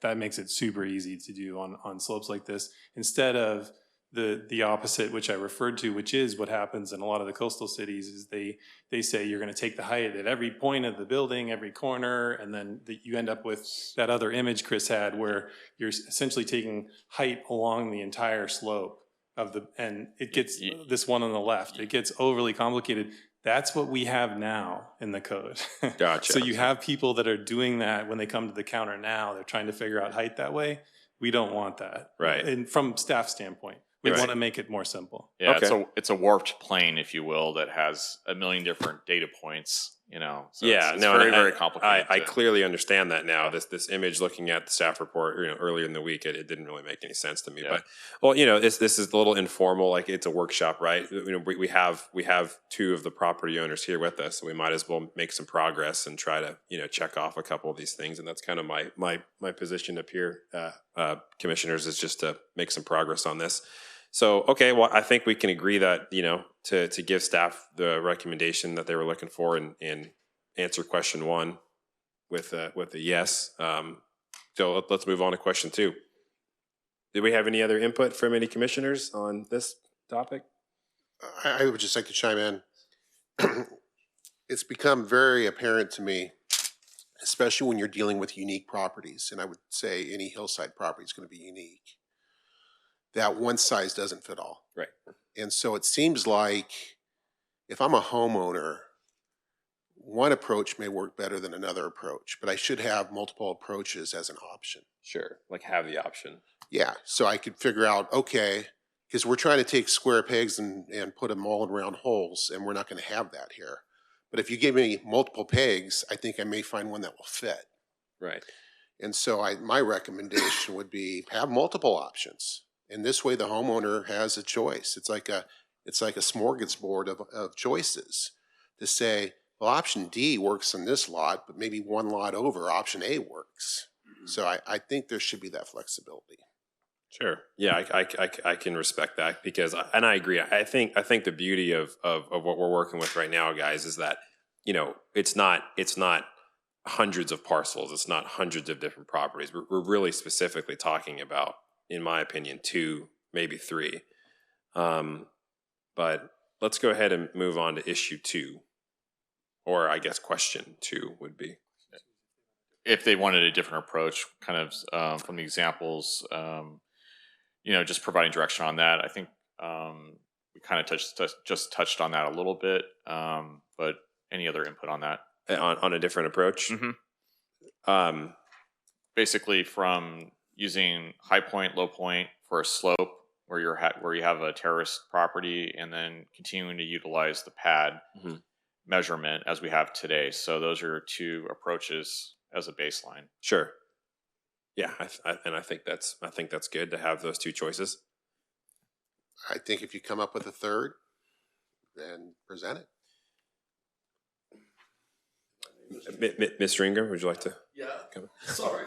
That makes it super easy to do on slopes like this, instead of the opposite, which I referred to, which is what happens in a lot of the coastal cities, is they say you're going to take the height at every point of the building, every corner, and then you end up with that other image Chris had where you're essentially taking height along the entire slope of and it gets this one on the left. It gets overly complicated. That's what we have now in the code. Gotcha. So you have people that are doing that when they come to the counter now. They're trying to figure out height that way. We don't want that. Right. And from staff standpoint. We want to make it more simple. Yeah, okay. it's a warped plane, if you will, that has a million different data points. So it's very complicated. I clearly understand that now. This image, looking at the staff report, earlier in the week, it didn't really make any sense to me. Yeah. But this is a little informal, like it's a workshop, right? We have two of the property owners here with us, so we might as well make some progress and try to check off a couple of these things. And that's kind of my position up here, commissioners, is just to make some progress on this. So, okay, well, I think we can agree that, to give staff the recommendation that they were looking for and answer question 1 with a yes. So let's move on to question 2. Did we have any other input from any commissioners on this topic? I would just like to chime in. It's become very apparent to me, especially when you're dealing with unique properties, and I would say any hillside property is going to be unique, that one size doesn't fit all. Right. And so it seems like if I'm a homeowner, one approach may work better than another approach, but I should have multiple approaches as an option. Sure, like have the option. Yeah, so I could figure out, okay, because we're trying to take square pegs and put them all in round holes, and we're not going to have that here. But if you give me multiple pegs, I think I may find one that will fit. Right. And so my recommendation would be have multiple options. And this way the homeowner has a choice. It's like a smorgasbord of choices to say, well, option D works in this lot, but maybe one lot over, option A works. So I think there should be that flexibility. Sure. Yeah, I can respect that because, and I agree. I think the beauty of what we're working with right now, guys, is that, it's not hundreds of parcels. It's not hundreds of different properties. We're really specifically talking about, in my opinion, 2, maybe 3. But let's go ahead and move on to issue 2, or I guess question 2 would be. If they wanted a different approach, kind of from the examples, just providing direction on that. I think we kind of just touched on that a little bit, but any other input on that? On a different approach? Mm-hmm. Basically from using high point, low point for a slope where you have a terraced property, and then continuing to utilize the pad measurement as we have today. So those are 2 approaches as a baseline. Sure. Yeah, I think that's good to have those 2 choices. I think if you come up with a third, then present it. Mr. Ingram, would you like to? Yeah, sorry.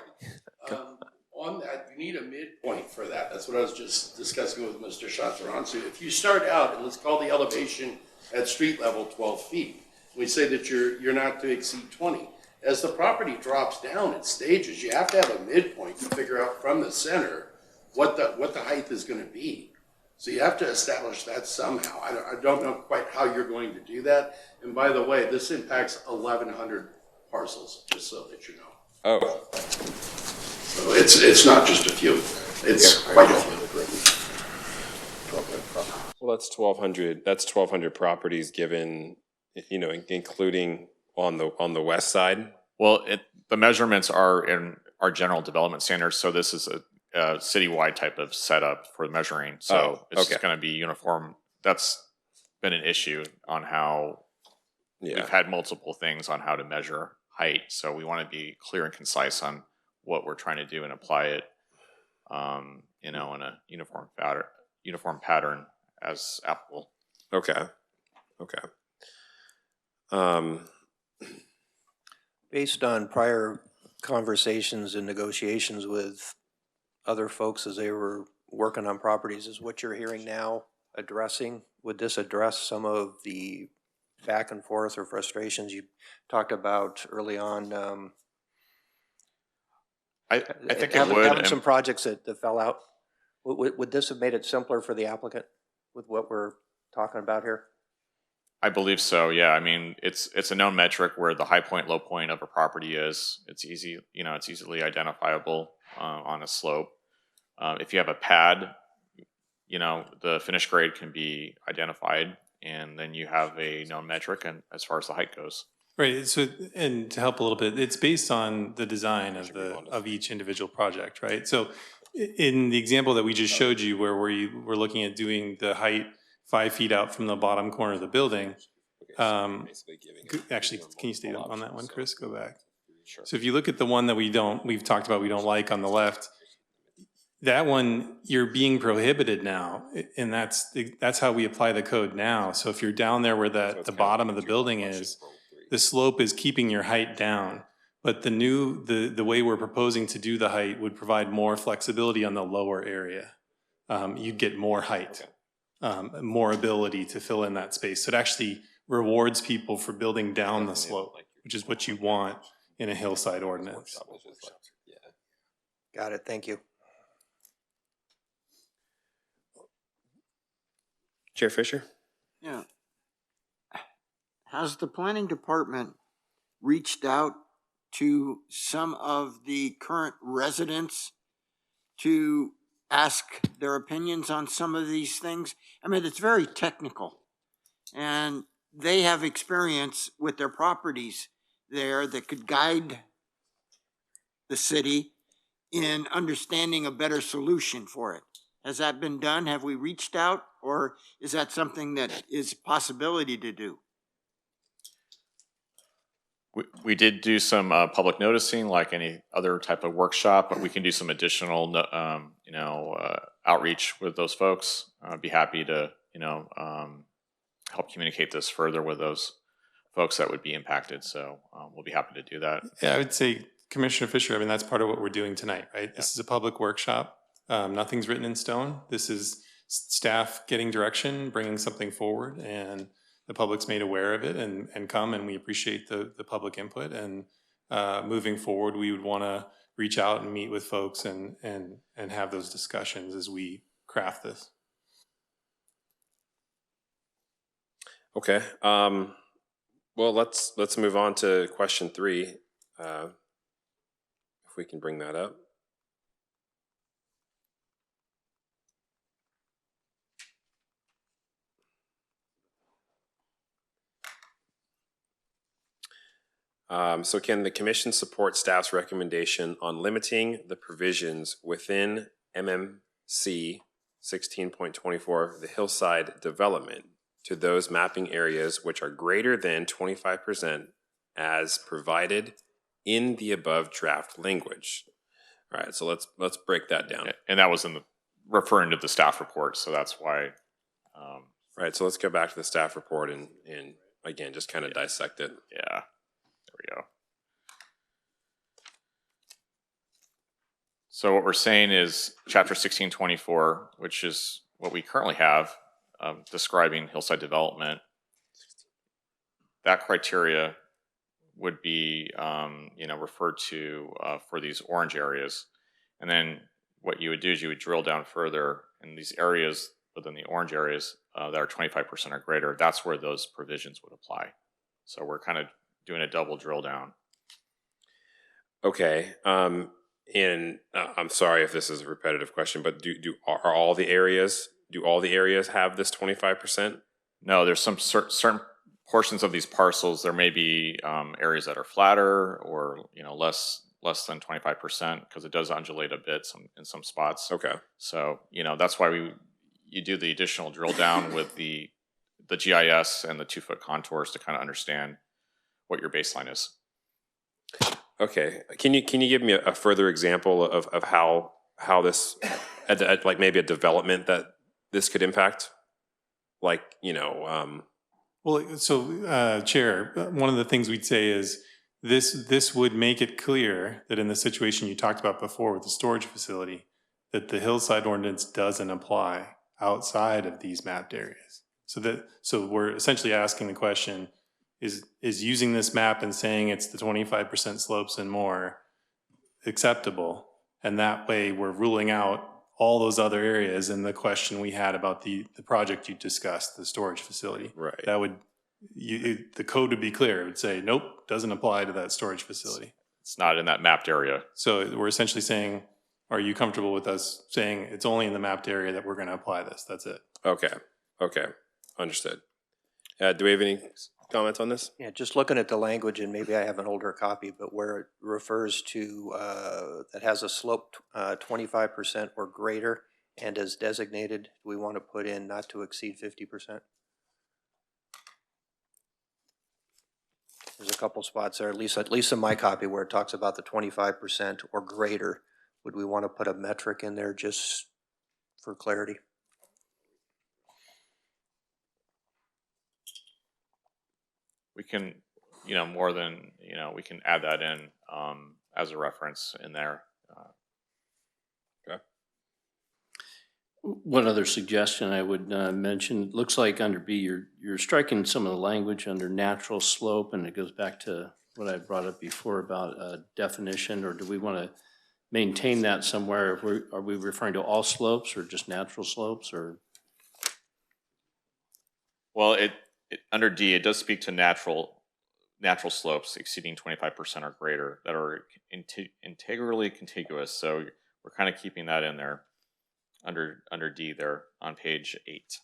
On that, you need a midpoint for that. That's what I was just discussing with Mr. Shatsaransu. If you start out, and let's call the elevation at street level 12 feet, we say that you're not to exceed 20. As the property drops down in stages, you have to have a midpoint to figure out from the center what the height is going to be. So you have to establish that somehow. I don't know quite how you're going to do that. And by the way, this impacts 1,100 parcels, just so that you know. Oh. So it's not just a few. It's quite a few. Well, that's 1,200. That's 1,200 properties given, including on the west side. Well, the measurements are in our general development standards, so this is a citywide type of setup for measuring. So it's just going to be uniform. That's been an issue on how we've had multiple things on how to measure height. So we want to be clear and concise on what we're trying to do and apply it you know, in a uniform pattern as applicable. Okay. Based on prior conversations and negotiations with other folks as they were working on properties, is what you're hearing now addressing? Would this address some of the back and forth or frustrations you talked about early on? I think it would. Having some projects that fell out. Would this have made it simpler for the applicant with what we're talking about here? I believe so. Yeah. I mean, it's a known metric where the high point, low point of a property is. It's easy, you know, it's easily identifiable on a slope. If you have a pad, you know, the finish grade can be identified, and then you have a known metric and as far as the height goes. Right. So, and to help a little bit, it's based on the design of each individual project, right? So, in the example that we just showed you, where we were looking at doing the height 5 feet out from the bottom corner of the building. Actually, can you stay on that one, Chris? Go back. Sure. So if you look at the one that we've talked about, we don't like on the left, that one, you're being prohibited now, and that's how we apply the code now. So if you're down there where the bottom of the building is, the slope is keeping your height down. But the way we're proposing to do the height would provide more flexibility on the lower area. You'd get more height, more ability to fill in that space. So it actually rewards people for building down the slope, which is what you want in a hillside ordinance. Got it. Thank you. Chair Fisher? Yeah. Has the planning department reached out to some of the current residents to ask their opinions on some of these things? I mean, it's very technical, and they have experience with their properties there that could guide the city in understanding a better solution for it. Has that been done? Have we reached out, or is that something that is a possibility to do? We did do some public noticing, like any other type of workshop, but we can do some additional, outreach with those folks. I'd be happy to, help communicate this further with those folks that would be impacted. So we'll be happy to do that. Yeah, I would say, Commissioner Fisher, I mean, that's part of what we're doing tonight, right? Yeah. This is a public workshop. Nothing's written in stone. This is staff getting direction, bringing something forward, and the public's made aware of it and we appreciate the public input. And moving forward, we would want to reach out and meet with folks and have those discussions as we craft this. Okay. Well, let's move on to question 3. If we can bring that up. So can the commission support staff's recommendation on limiting the provisions within MMC 16.24, the hillside development, to those mapping areas which are greater than 25% as provided in the above draft language? All right, so let's break that down. And that was referring to the staff report, so that's why. Right, so let's go back to the staff report and again, just kind of dissect it. Yeah. There we go. So what we're saying is chapter 1624, which is what we currently have, describing hillside development. That criteria would be, referred to for these orange areas. And then what you would do is you would drill down further in these areas within the orange areas that are 25% or greater. That's where those provisions would apply. So we're kind of doing a double drill down. Okay. And I'm sorry if this is a repetitive question, but do all the areas have this 25%? No, there's some certain portions of these parcels. There may be areas that are flatter or less than 25% because it does undulate a bit in some spots. Okay. So that's why you do the additional drill down with the GIS and the 2-foot contours to kind of understand what your baseline is. Okay. Can you give me a further example of how how this, at like maybe a development that this could impact? Like, Well, so, Chair, one of the things we'd say is this would make it clear that in the situation you talked about before with the storage facility, that the hillside ordinance doesn't apply outside of these mapped areas. So we're essentially asking the question, is using this map and saying it's the 25% slopes and more acceptable? And that way we're ruling out all those other areas in the question we had about the project you discussed, the storage facility. Right. That would, the code would be clear. It would say, nope, doesn't apply to that storage facility. It's not in that mapped area. So we're essentially saying, are you comfortable with us saying it's only in the mapped area that we're going to apply this? That's it. Okay. Understood. Do we have any comments on this? Yeah, just looking at the language, and maybe I have an older copy, but where it refers to, that has a slope 25% or greater and as designated, we want to put in not to exceed 50%. There's a couple spots there, at least in my copy, where it talks about the 25% or greater. Would we want to put a metric in there just for clarity? We can, more than, we can add that in as a reference in there. Okay. One other suggestion I would mention, looks like under B, you're striking some of the language under natural slope, and it goes back to what I brought up before about definition, or do we want to maintain that somewhere? Are we referring to all slopes or just natural slopes, or? Well, under D, it does speak to natural slopes exceeding 25% or greater that are integrally contiguous. So we're kind of keeping that in there under D there on page 8.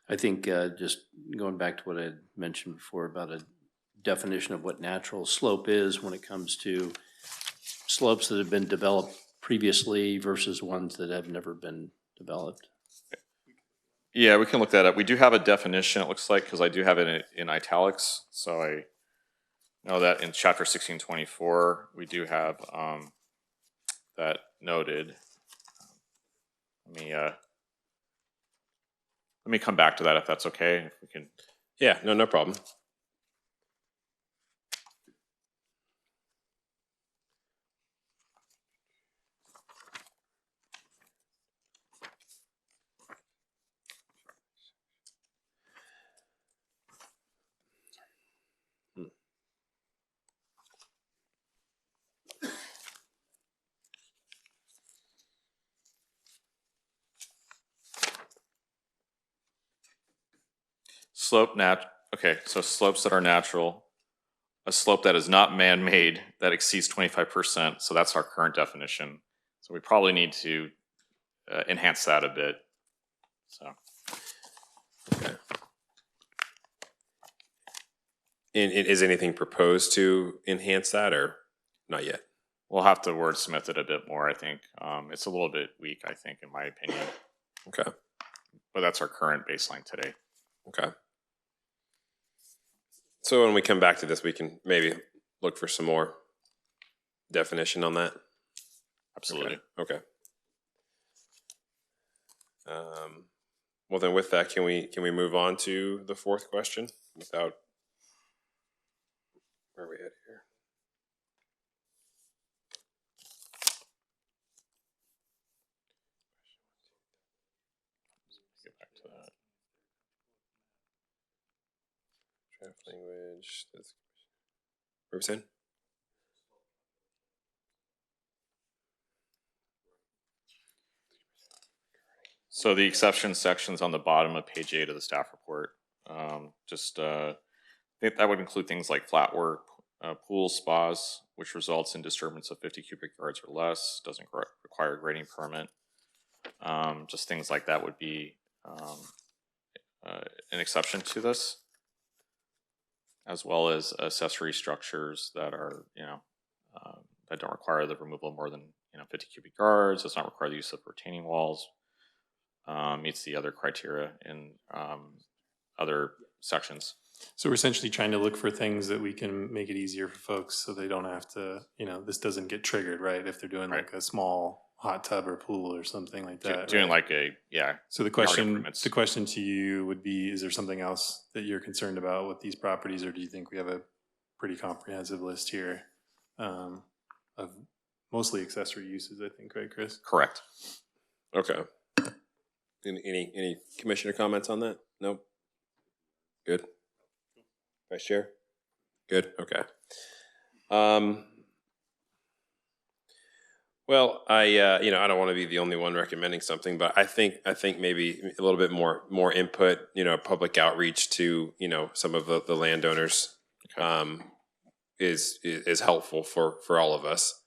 I think just going back to what I had mentioned before about a definition of what natural slope is when it comes to slopes that have been developed previously versus ones that have never been developed. Yeah, we can look that up. We do have a definition, it looks like, because I do have it in italics. So I know that in chapter 1624, we do have that noted. Let me come back to that if that's okay. If we can. Yeah, no problem. Okay, so slopes that are natural, a slope that is not man-made that exceeds 25%. So that's our current definition. So we probably need to enhance that a bit. So. Okay. And is anything proposed to enhance that, or not yet? We'll have to wordsmith it a bit more, I think. It's a little bit weak, I think, in my opinion. Okay. But that's our current baseline today. Okay. So when we come back to this, we can maybe look for some more definition on that. Absolutely. Okay. Well, then with that, can we move on to the fourth question without, where are we at here? Get back to that. Draft language. What were we saying? So the exception section's on the bottom of page 8 of the staff report. I think that would include things like flat work, pools, spas, which results in disturbance of 50 cubic yards or less, doesn't require a grading permit. Just things like that would be an exception to this, as well as accessory structures that are, that don't require the removal of more than 50 cubic yards, does not require the use of retaining walls, meets the other criteria in other sections. So we're essentially trying to look for things that we can make it easier for folks so they don't have to, this doesn't get triggered, right? If they're doing like a small hot tub or pool or something like that. Doing right? like So the question to you would be, is there something else that you're concerned about with these properties, or do you think we have a pretty comprehensive list here of mostly accessory uses, I think, right, Chris? Correct. Okay. Any commissioner comments on that? Nope. Good. Vice Chair? Good, okay. Well, I don't want to be the only one recommending something, but I think maybe a little bit more input, public outreach to, some of the landowners, is helpful for all of us.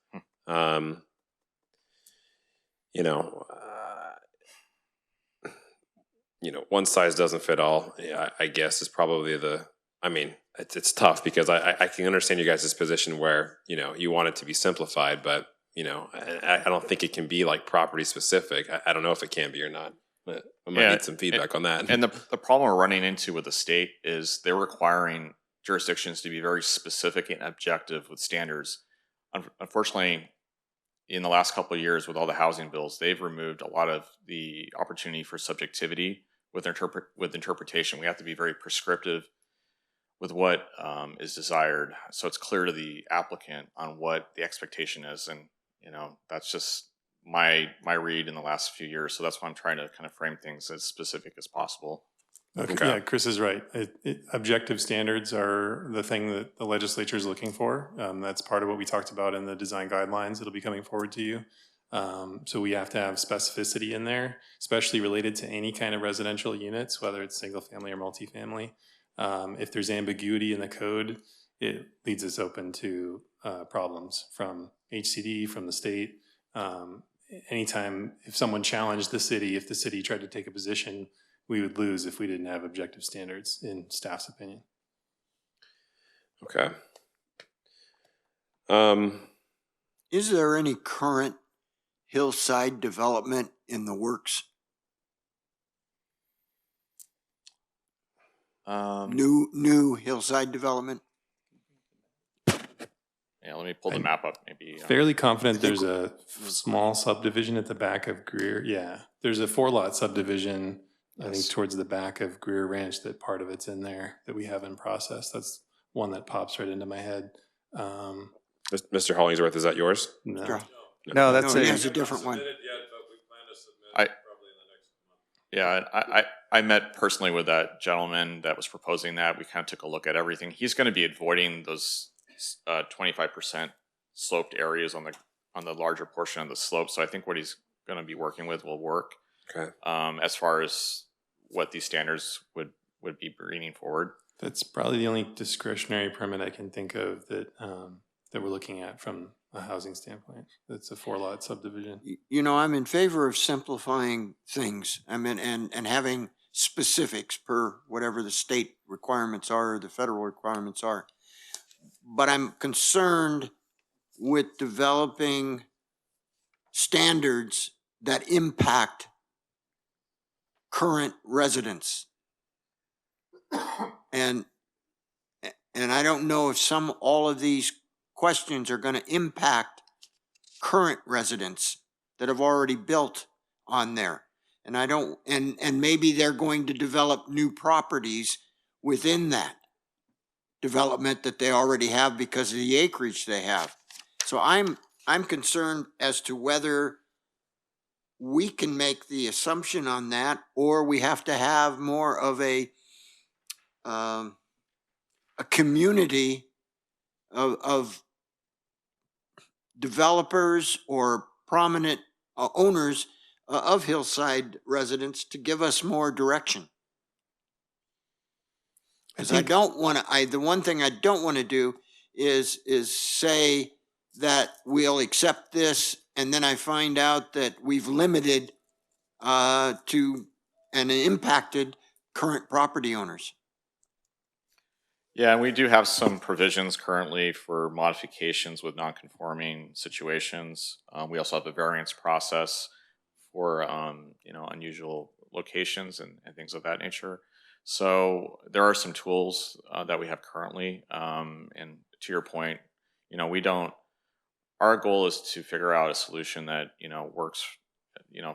One size doesn't fit all, I guess, is probably it's tough because I can understand you guys' position where, you want it to be simplified, but, I don't think it can be like property specific. I don't know if it can be or not, but I might need some feedback on that. And the problem we're running into with the state is they're requiring jurisdictions to be very specific and objective with standards. Unfortunately, in the last couple of years with all the housing bills, they've removed a lot of the opportunity for subjectivity with interpretation. We have to be very prescriptive with what is desired, so it's clear to the applicant on what the expectation is, and that's just my read in the last few years. So that's why I'm trying to kind of frame things as specific as possible. Okay. Yeah, Chris is right. Objective standards are the thing that the legislature is looking for. That's part of what we talked about in the design guidelines that'll be coming forward to you. So we have to have specificity in there, especially related to any kind of residential units, whether it's single family or multifamily. If there's ambiguity in the code, it leads us open to problems from HCD, from the state. Anytime if someone challenged the city, if the city tried to take a position, we would lose if we didn't have objective standards, in staff's opinion. Okay. Is there any current hillside development in the works? New hillside development? Yeah, let me pull the map up. Maybe fairly confident there's a small subdivision at the back of Greer. Yeah, there's a 4-lot subdivision. Yes. I think towards the back of Greer Ranch that part of it's in there that we have in process. That's one that pops right into my head. Mr. Hollingsworth, is that yours? No, that's a different one. I met personally with that gentleman that was proposing that. We kind of took a look at everything. He's going to be avoiding those 25% sloped areas on the larger portion of the slope. So I think what he's going to be working with will work. Okay. As far as what these standards would be bringing forward. That's probably the only discretionary permit I can think of that that we're looking at from a housing standpoint. That's a 4-lot subdivision. I'm in favor of simplifying things. And having specifics per whatever the state requirements are or the federal requirements are. But I'm concerned with developing standards that impact current residents. And I don't know if all of these questions are going to impact current residents that have already built on there. And and maybe they're going to develop new properties within that development that they already have because of the acreage they have. So I'm concerned as to whether we can make the assumption on that, or we have to have more of a community of developers or prominent owners of hillside residents to give us more direction. Because the one thing I don't want to do is say that we'll accept this and then I find out that we've limited to and impacted current property owners. Yeah, and we do have some provisions currently for modifications with non-conforming situations. We also have a variance process for unusual unusual locations and things of that nature. So there are some tools that we have currently. And to your point, our goal is to figure out a solution that, works,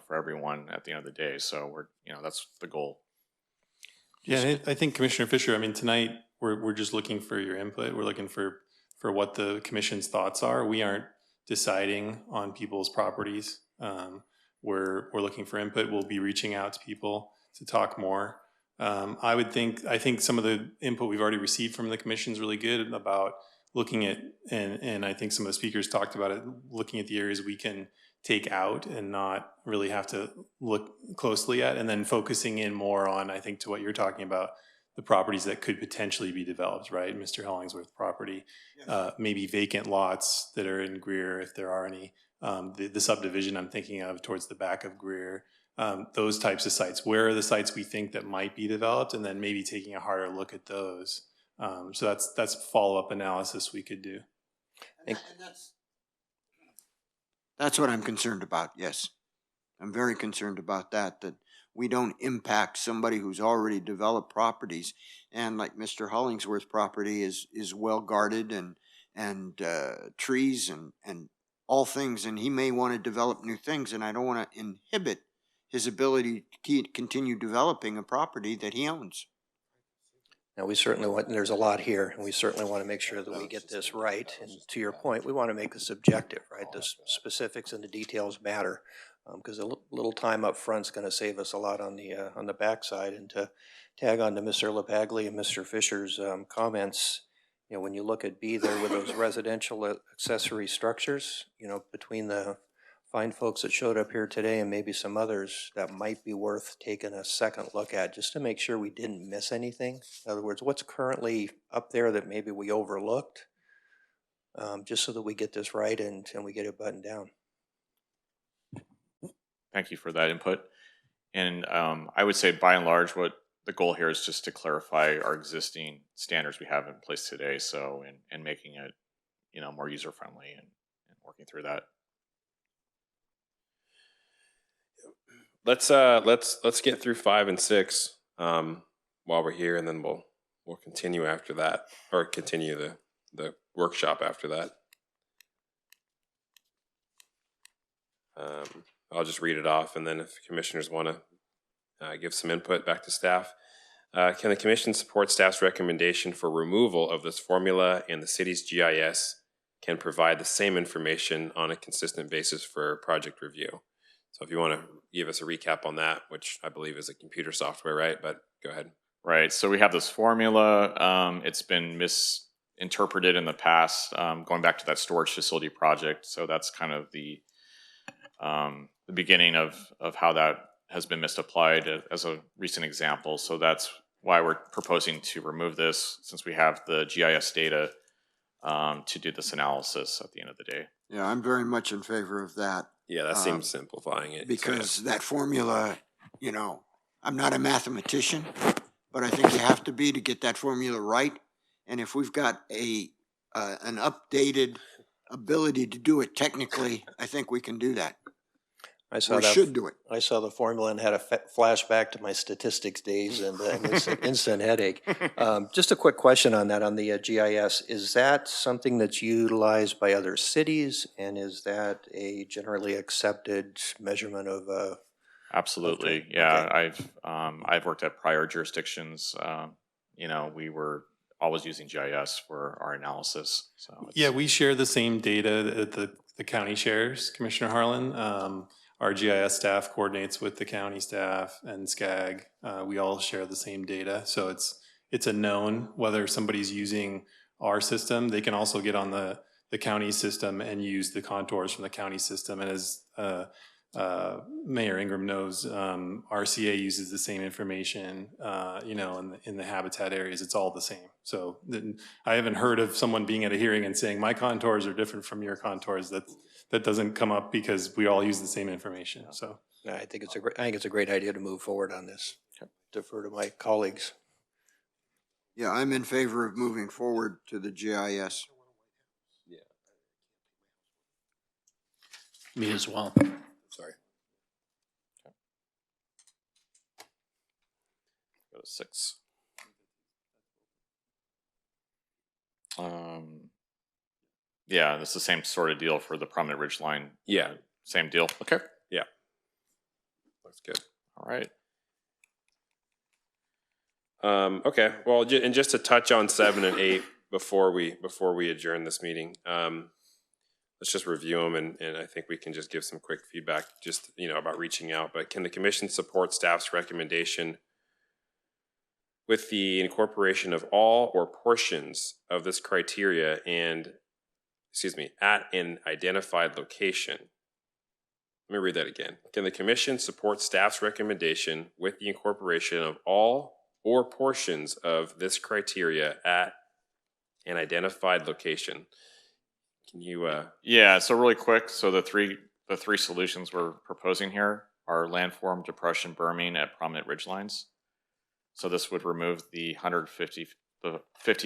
for everyone at the end of the day. So that's the goal. Yeah, I think Commissioner Fisher, tonight we're just looking for your input. We're looking for what the commission's thoughts are. We aren't deciding on people's properties. We're looking for input. We'll be reaching out to people to talk more. I think some of the input we've already received from the commission is really good about looking at, and I think some of the speakers talked about it, looking at the areas we can take out and not really have to look closely at, and then focusing in more on, I think, to what you're talking about, the properties that could potentially be developed, right? Mr. Hollingsworth property, maybe vacant lots that are in Greer, if there are any, the subdivision I'm thinking of towards the back of Greer, those types of sites. Where are the sites we think that might be developed, and then maybe taking a harder look at those. So that's follow-up analysis we could do. And that's what I'm concerned about, yes. I'm very concerned about that we don't impact somebody who's already developed properties. And like Mr. Hollingsworth's property is well guarded and trees and all things, and he may want to develop new things, and I don't want to inhibit his ability to continue developing a property that he owns. Now, we certainly want, there's a lot here, and we certainly want to make sure that we get this right. And to your point, we want to make this objective, right? The specifics and the details matter, because a little time up front is going to save us a lot on the backside. And to tag on to Mr. LaPaglia and Mr. Fisher's comments, when you look at B there with those residential accessory structures, between the fine folks that showed up here today and maybe some others, that might be worth taking a second look at just to make sure we didn't miss anything. In other words, what's currently up there that maybe we overlooked, just so that we get this right and we get it buttoned down. Thank you for that input. And I would say by and large, what the goal here is just to clarify our existing standards we have in place today. So, and making it, more user-friendly and working through that. Let's get through 5 and 6 while we're here, and then we'll continue after that, or continue the workshop after that. I'll just read it off, and then if commissioners want to give some input back to staff. Can the commission support staff's recommendation for removal of this formula, and the city's GIS can provide the same information on a consistent basis for project review? So if you want to give us a recap on that, which I believe is a computer software, right? But go ahead. Right. So we have this formula. It's been misinterpreted in the past, going back to that storage facility project. So that's kind of the beginning of how that has been misapplied as a recent example. So that's why we're proposing to remove this, since we have the GIS data to do this analysis at the end of the day. Yeah, I'm very much in favor of that. Yeah, that seems simplifying it. Because that formula, I'm not a mathematician, but I think you have to be to get that formula right. And if we've got an updated ability to do it technically, I think we can do that. Should do it. I saw the formula and had a flashback to my statistics days and an instant headache. Just a quick question on that, on the GIS. Is that something that's utilized by other cities, and is that a generally accepted measurement of? Absolutely, okay. Yeah. Okay. I've worked at prior jurisdictions. We were always using GIS for our analysis. So yeah, we share the same data that the county shares, Commissioner Harlan. Our GIS staff coordinates with the county staff and SCAG. We all share the same data. So it's a known whether somebody's using our system. They can also get on the county system and use the contours from the county system. And as Mayor Ingram knows, RCA uses the same information, in the habitat areas. It's all the same. So I haven't heard of someone being at a hearing and saying, my contours are different from your contours. That doesn't come up because we all use the same information. So I think it's a great idea to move forward on this. Defer to my colleagues. Yeah, I'm in favor of moving forward to the GIS. Yeah. Me as well. Sorry. 6. Yeah, it's the same sort of deal for the prominent ridge line. Yeah. Same deal. Okay. Yeah. That's good. All right. Okay. Well, and just to touch on 7 and 8 before we adjourn this meeting, let's just review them, and I think we can just give some quick feedback, just about reaching out. But can the commission support staff's recommendation with the incorporation of all or portions of this criteria at an identified location? Let me read that again. Can the commission support staff's recommendation with the incorporation of all or portions of this criteria at an identified location? Can you? Yeah. So really quick. So the three solutions we're proposing here are landform, depression, berming at prominent ridgelines. So this would remove the 50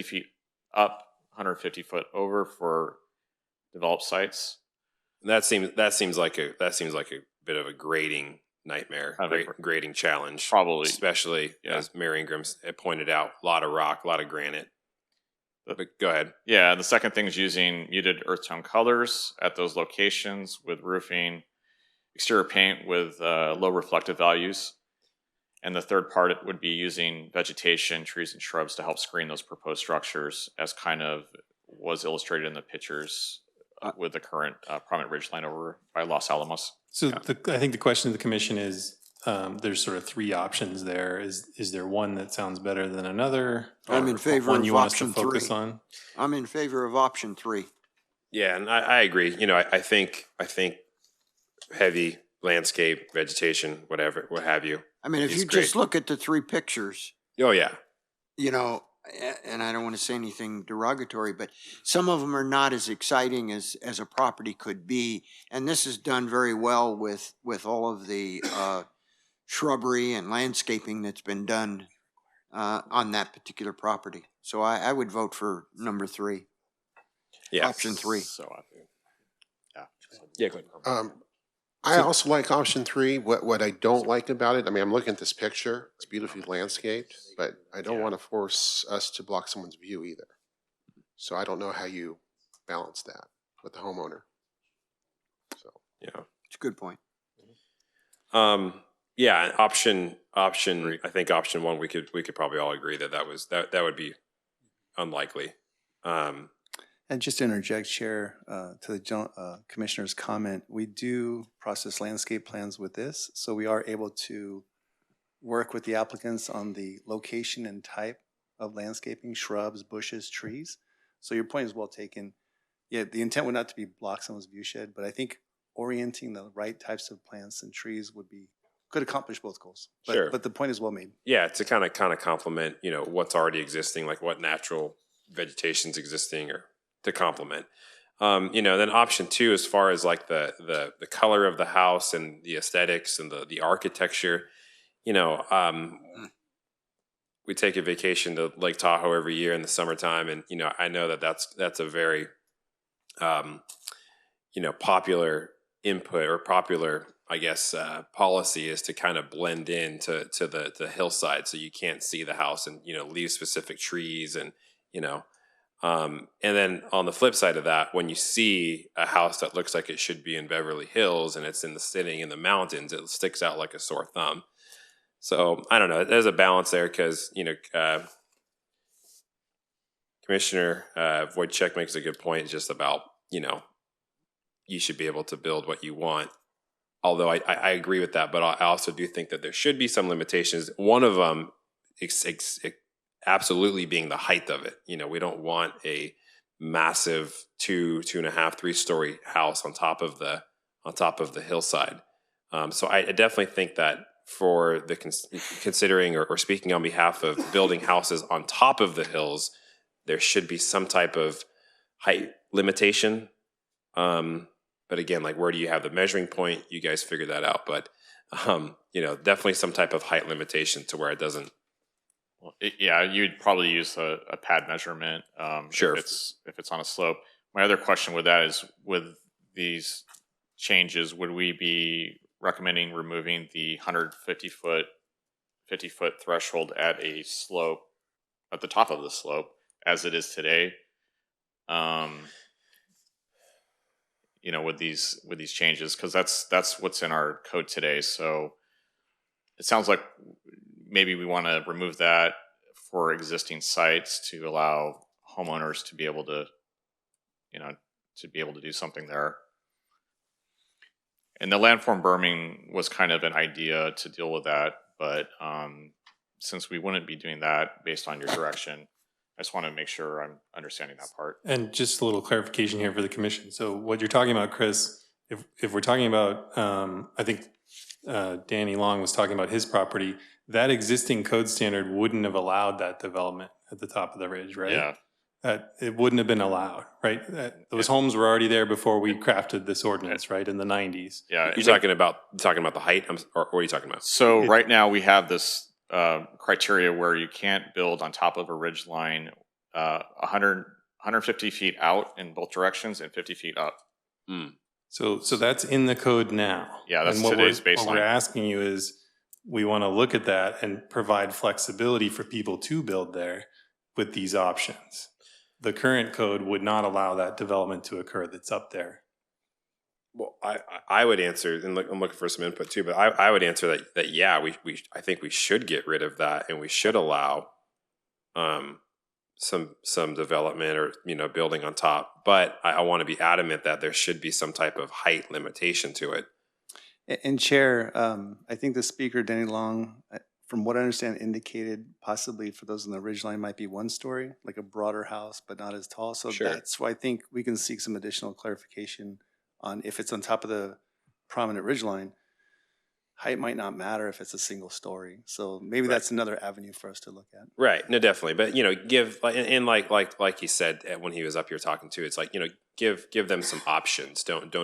feet up, 150 foot over for developed sites. That seems like a bit of a grading nightmare, grading challenge. Probably, especially as Mary Ingram had pointed out, a lot of rock, a lot of granite. But go ahead. Yeah, the second thing is using muted earth tone colors at those locations with roofing, exterior paint with low reflective values. And the third part would be using vegetation, trees, and shrubs to help screen those proposed structures, as kind of was illustrated in the pictures with the current prominent ridgeline over by Los Alamos. So I think the question of the commission is, there's sort of 3 options there. Is there one that sounds better than another? I'm in favor one of you want us to option focus 3. on? I'm in favor of option 3. Yeah, and I agree. I think heavy landscape, vegetation, whatever, what have you. I mean, if you just look at the 3 pictures. Oh yeah. And I don't want to say anything derogatory, but some of them are not as exciting as a property could be. And this is done very well with all of the shrubbery and landscaping that's been done on that particular property. So I would vote for number 3. Yeah. Option 3. So yeah, go ahead. I also like option 3. What I don't like about it, I mean, I'm looking at this picture. It's beautifully landscaped, but I don't want to force us to block someone's view either. So I don't know how you balance that with the homeowner. So yeah, it's a good point. Yeah, option. I think option 1. We could probably all agree that would be unlikely. And just to interject, Chair, to the Commissioner's comment, we do process landscape plans with this, so we are able to work with the applicants on the location and type of landscaping, shrubs, bushes, trees. So your point is well taken. Yeah, the intent would not to be block someone's view shed, but I think orienting the right types of plants and trees could accomplish both goals. Sure. But the point is well made. Yeah, to kind of complement, what's already existing, like what natural vegetation's existing, or to complement. Then option 2, as far as like the color of the house and the aesthetics and the architecture, we take a vacation to Lake Tahoe every year in the summertime, and I know that's a very popular input, or popular, I guess, policy is to kind of blend in to the hillside, so you can't see the house, and leave specific trees, and and then on the flip side of that, when you see a house that looks like it should be in Beverly Hills and it's sitting in the mountains, it sticks out like a sore thumb. So I don't know. There's a balance there, because Commissioner Wojciech makes a good point, just about you should be able to build what you want. Although I agree with that, but I also do think that there should be some limitations. One of them absolutely being the height of it. We don't want a massive 2.5, 3-story house on top of the hillside. So I definitely think that for the considering or speaking on behalf of building houses on top of the hills, there should be some type of height limitation. But again, like, where do you have the measuring point? You guys figure that out. But definitely some type of height limitation to where it doesn't. Well, you'd probably use a pad measurement. Sure. If it's on a slope. My other question with that is, with these changes, would we be recommending removing the 150-foot 50-foot threshold at a slope, at the top of the slope, as it is today. You know, with these changes, because that's what's in our code today. So it sounds like maybe we want to remove that for existing sites to allow homeowners to be able to, you know, to be able to do something there. And the landform berming was kind of an idea to deal with that, but since we wouldn't be doing that based on your direction, I just want to make sure I'm understanding that part. And just a little clarification here for the commission. So what you're talking about, Chris, if we're talking about, I think Danny Long was talking about his property, that existing code standard wouldn't have allowed that development at the top of the ridge, right? Yeah. It wouldn't have been allowed, right? Those homes were already there before we crafted this ordinance, right, in the 90s. Yeah. You're talking about the height, or what are you talking about? So right now we have this criteria where you can't build on top of a ridge line 150 feet out in both directions and 50 feet up. So that's in the code now. Yeah, that's and what today's we're, baseline. What we're asking you is, we want to look at that and provide flexibility for people to build there with these options. The current code would not allow that development to occur that's up there. Well, I would answer, and I'm looking for some input too, but I would answer that yeah, I think we should get rid of that, and we should allow some development or, you know, building on top. But I want to be adamant that there should be some type of height limitation to it. And Chair, I think the speaker, Danny Long, from what I understand, indicated possibly for those in the ridgeline might be 1 story, like a broader house, but not as tall. So Sure. That's why I think we can seek some additional clarification on if it's on top of the prominent ridgeline. Height might not matter if it's a single story. So maybe that's another avenue for us to look at. Right. No, definitely. But, you know, give, and like he said when he was up here talking to, it's like, you know, give them some options. Don't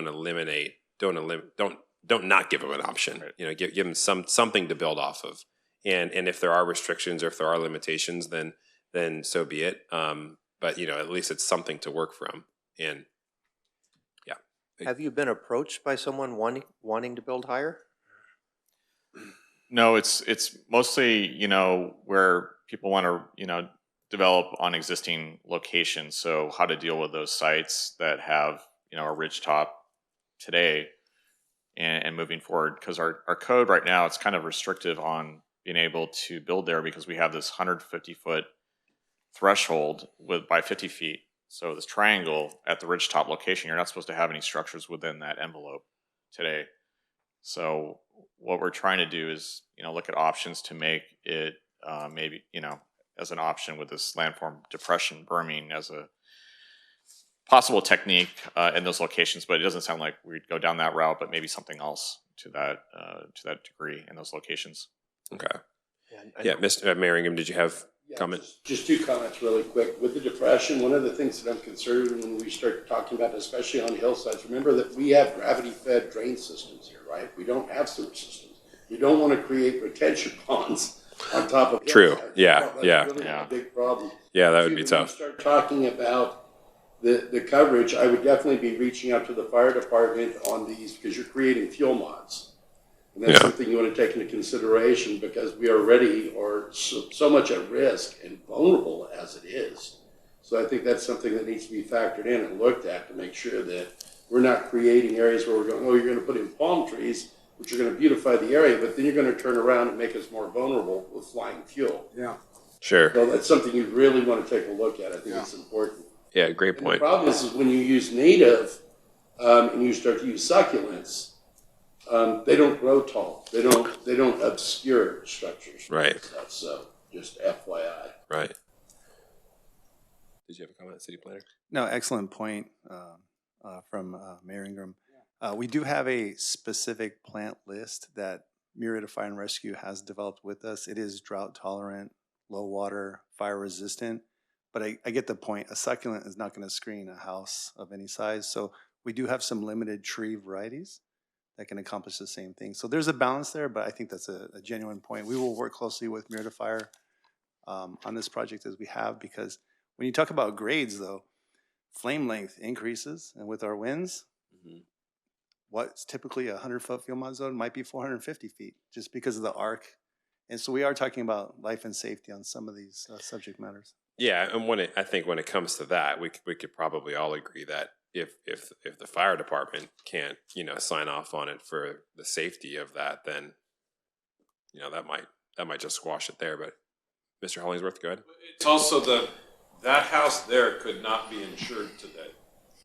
not give them an option. Right. You know, give them something to build off of. And if there are restrictions or if there are limitations, then so be it. But, you know, at least it's something to work from. And yeah. Have you been approached by someone wanting to build higher? No, it's mostly, you know, where people want to, you know, develop on existing locations. So how to deal with those sites that have, you know, a ridge top today and moving forward. Because our code right now, it's kind of restrictive on being able to build there because we have this 150-foot threshold by 50 feet. So this triangle at the ridgetop location, you're not supposed to have any structures within that envelope today. So what we're trying to do is, you know, look at options to make it maybe, you know, as an option with this landform depression berming as a possible technique in those locations. But it doesn't sound like we'd go down that route, but maybe something else to that degree in those locations. Okay. Yeah, Mr. Merringham, did you have comment? Just 2 comments really quick. With the depression, one of the things that I'm concerned when we start talking about, especially on hillsides, remember that we have gravity-fed drain systems here, right? We don't have sewer systems. You don't want to create retention ponds on top of True. hillsides. Yeah. That's really a big problem. Yeah, that would be tough. When you start talking about the coverage, I would definitely be reaching out to the fire department on these because you're creating fuel mods. And that's something you want to take into consideration because we already are so much at risk and vulnerable as it is. So I think that's something that needs to be factored in and looked at to make sure that we're not creating areas where we're going, oh, you're going to put in palm trees, which are going to beautify the area, but then you're going to turn around and make us more vulnerable with flying fuel. Yeah. Sure. So that's something you really want to take a look at. I think it's important. Yeah, great point. And the problem is when you use native and you start to use succulents, they don't grow tall. They don't obscure structures. Right. Stuff, so just FYI. Right. Did you have a comment, City Planner? No, excellent point from Mayor Ingram. We do have a specific plant list that Murrieta Fire and Rescue has developed with us. It is drought tolerant, low water, fire resistant. But I get the point. A succulent is not going to screen a house of any size. So we do have some limited tree varieties that can accomplish the same thing. So there's a balance there, but I think that's a genuine point. We will work closely with Murrieta Fire on this project as we have, because when you talk about grades, though, flame length increases, and with our winds, what's typically a 100-foot field mod zone might be 450 feet, just because of the arc And so we are talking about life and safety on some of these subject matters. Yeah, and I think when it comes to that, we could probably all agree that if the fire department can't, sign off on it for the safety of that, then, that might just squash it there. But Mr. Hollingsworth, go ahead. It's also that house there could not be insured today.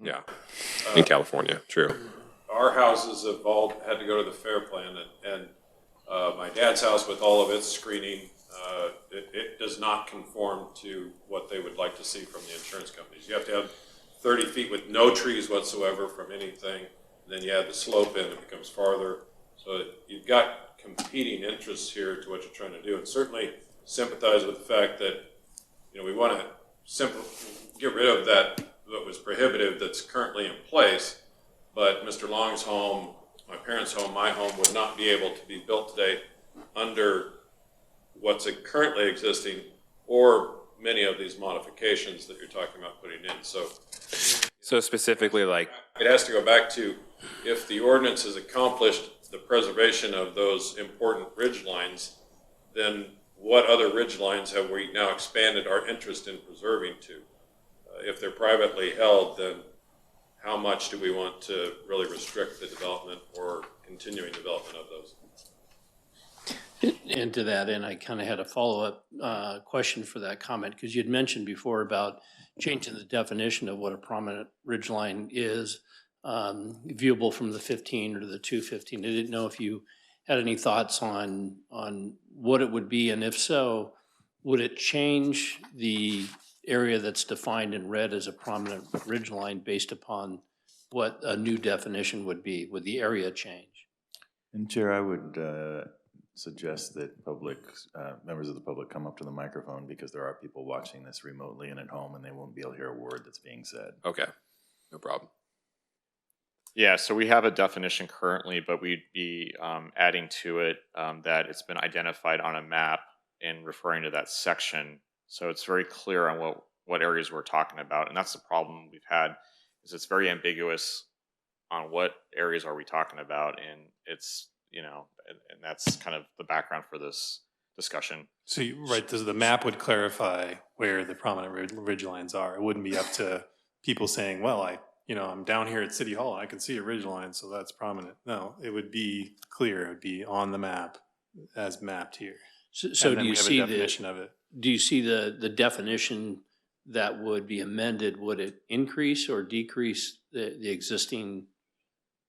Yeah, in California, true. Our houses have all had to go to the fair plan, and my dad's house with all of its screening, it does not conform to what they would like to see from the insurance companies. You have to have 30 feet with no trees whatsoever from anything. And then you add the slope in, it becomes farther. So you've got competing interests here to what you're trying to do, and certainly sympathize with the fact that we want to get rid of that what was prohibitive that's currently in place. But Mr. Long's home, my parents' home, my home would not be able to be built today under what's currently existing or many of these modifications that you're talking about putting in. So specifically, like, it has to go back to if the ordinance has accomplished the preservation of those important ridge lines, then what other ridge lines have we now expanded our interest in preserving to? If they're privately held, then how much do we want to really restrict the development or continuing development of those? And to that end, I kind of had a follow-up question for that comment, because you'd mentioned before about changing the definition of what a prominent ridgeline is, viewable from the 15 or the 215. I didn't know if you had any thoughts on what it would be, and if so, would it change the area that's defined in red as a prominent ridgeline based upon what a new definition would be? Would the area change? And Chair, I would suggest that members of the public come up to the microphone, because there are people watching this remotely and at home, and they won't be able to hear a word that's being said. Okay, no problem. Yeah, so we have a definition currently, but we'd be adding to it that it's been identified on a map and referring to that section. So it's very clear on what areas we're talking about. And that's the problem we've had, is it's very ambiguous on what areas are we talking about. And it's, and that's kind of the background for this discussion. So, the map would clarify where the prominent ridge lines are. It wouldn't be up to people saying, well, I'm down here at City Hall and I can see a ridge line, so that's prominent. No, it would be clear. It would be on the map as mapped here. So do you see the definition of it? Do you see the definition that would be amended? Would it increase or decrease the existing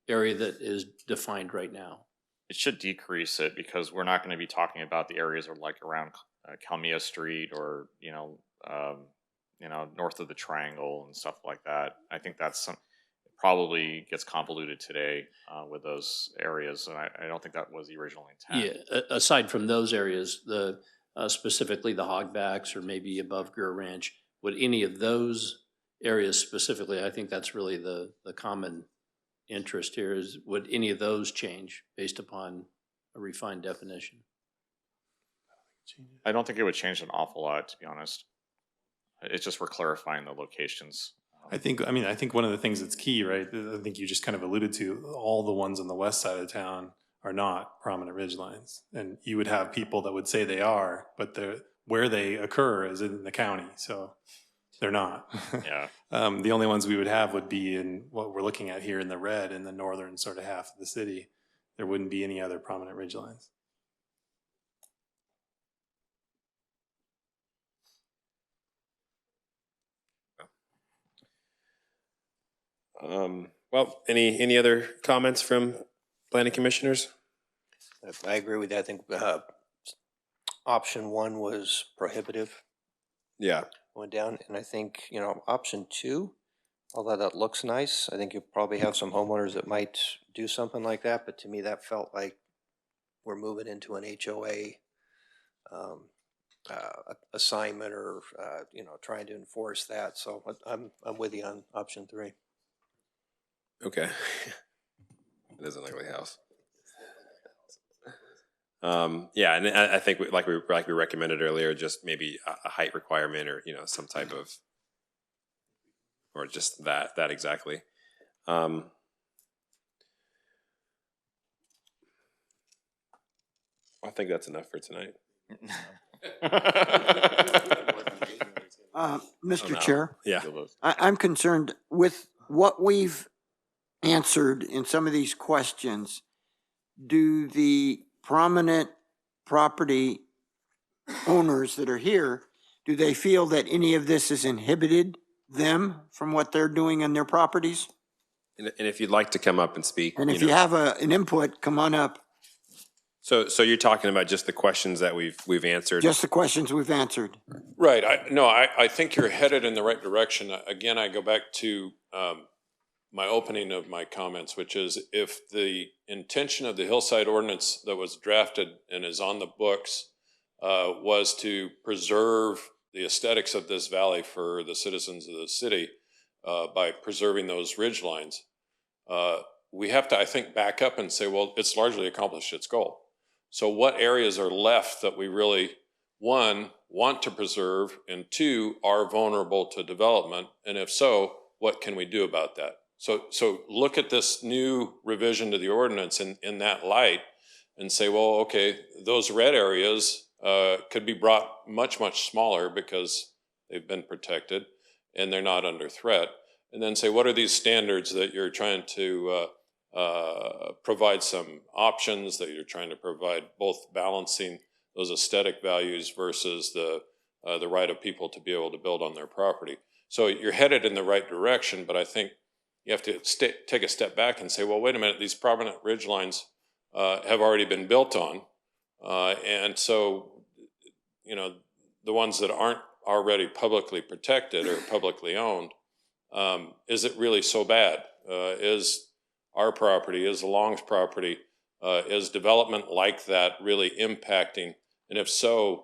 area that is defined right now? It should decrease it, because we're not going to be talking about the areas like around Calmia Street or north of the Triangle and stuff like that. I think that's probably gets convoluted today with those areas, and I don't think that was the original intent. Yeah. Aside from those areas, specifically the hogbacks or maybe above Greer Ranch, would any of those areas specifically? I think that's really the common interest here. Is would any of those change based upon a refined definition? I don't think it would change an awful lot, to be honest. It's just we're clarifying the locations. I think one of the things that's key, right? I think you just kind of alluded to, all the ones on the west side of town are not prominent ridge lines. And you would have people that would say they are, but where they occur is in the county. So they're not. Yeah. The only ones we would have would be in what we're looking at here in the red, in the northern sort of half of the city. There wouldn't be any other prominent ridge lines. Well, any other comments from planning commissioners? I agree with that. I think option one was prohibitive. Yeah. Went down, and I think, option two, although that looks nice, I think you probably have some homeowners that might do something like that, but to me that felt like we're moving into an HOA assignment, or trying to enforce that. So I'm with you on option three. Okay. It is an ugly house. Yeah, and I think like we recommended earlier, just maybe a height requirement, or some type of, or just that exactly. I think that's enough for tonight. Mr. no. Chair, Yeah. I'm concerned with what we've answered in some of these questions. Do the prominent property owners that are here, do they feel that any of this has inhibited them from what they're doing on their properties? And if you'd like to come up and speak. And if you have an input, come on up. So you're talking about just the questions that we've answered? Just the questions we've answered. Right. I think you're headed in the right direction. Again, I go back to my opening of my comments, which is if the intention of the hillside ordinance that was drafted and is on the books was to preserve the aesthetics of this valley for the citizens of the city by preserving those ridge lines, we have to, I think, back up and say, well, it's largely accomplished its goal. So what areas are left that we really, one, want to preserve, and two, are vulnerable to development? And if so, what can we do about that? So look at this new revision to the ordinance in that light and say, well, okay, those red areas could be brought much, much smaller because they've been protected and they're not under threat. And then say, what are these standards that you're trying to provide some options, that you're trying to provide both balancing those aesthetic values versus the right of people to be able to build on their property. So you're headed in the right direction, but I think you have to take a step back and say, well, wait a minute, these prominent ridge lines have already been built on. And so, the ones that aren't already publicly protected or publicly owned, is it really so bad? Is our property, is the Long's property, is development like that really impacting? And if so,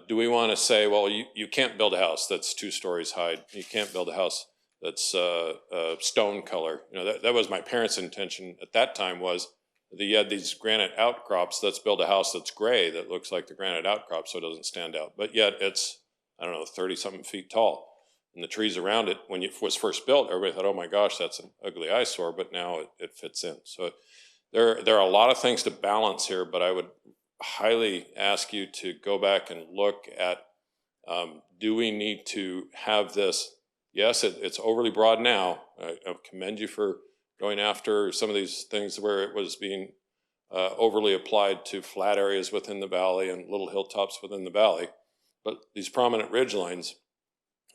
do we want to say, well, you can't build a house that's 2 stories high. You can't build a house that's stone color. That was my parents' intention at that time, was that you had these granite outcrops. Let's build a house that's gray that looks like the granite outcrop so it doesn't stand out. But yet it's, 30-something feet tall. And the trees around it, when it was first built, everybody thought, oh my gosh, that's an ugly eyesore, but now it fits in. So there are a lot of things to balance here, but I would highly ask you to go back and look at, do we need to have this? Yes, it's overly broad now. I commend you for going after some of these things where it was being overly applied to flat areas within the valley and little hilltops within the valley. But these prominent ridge lines,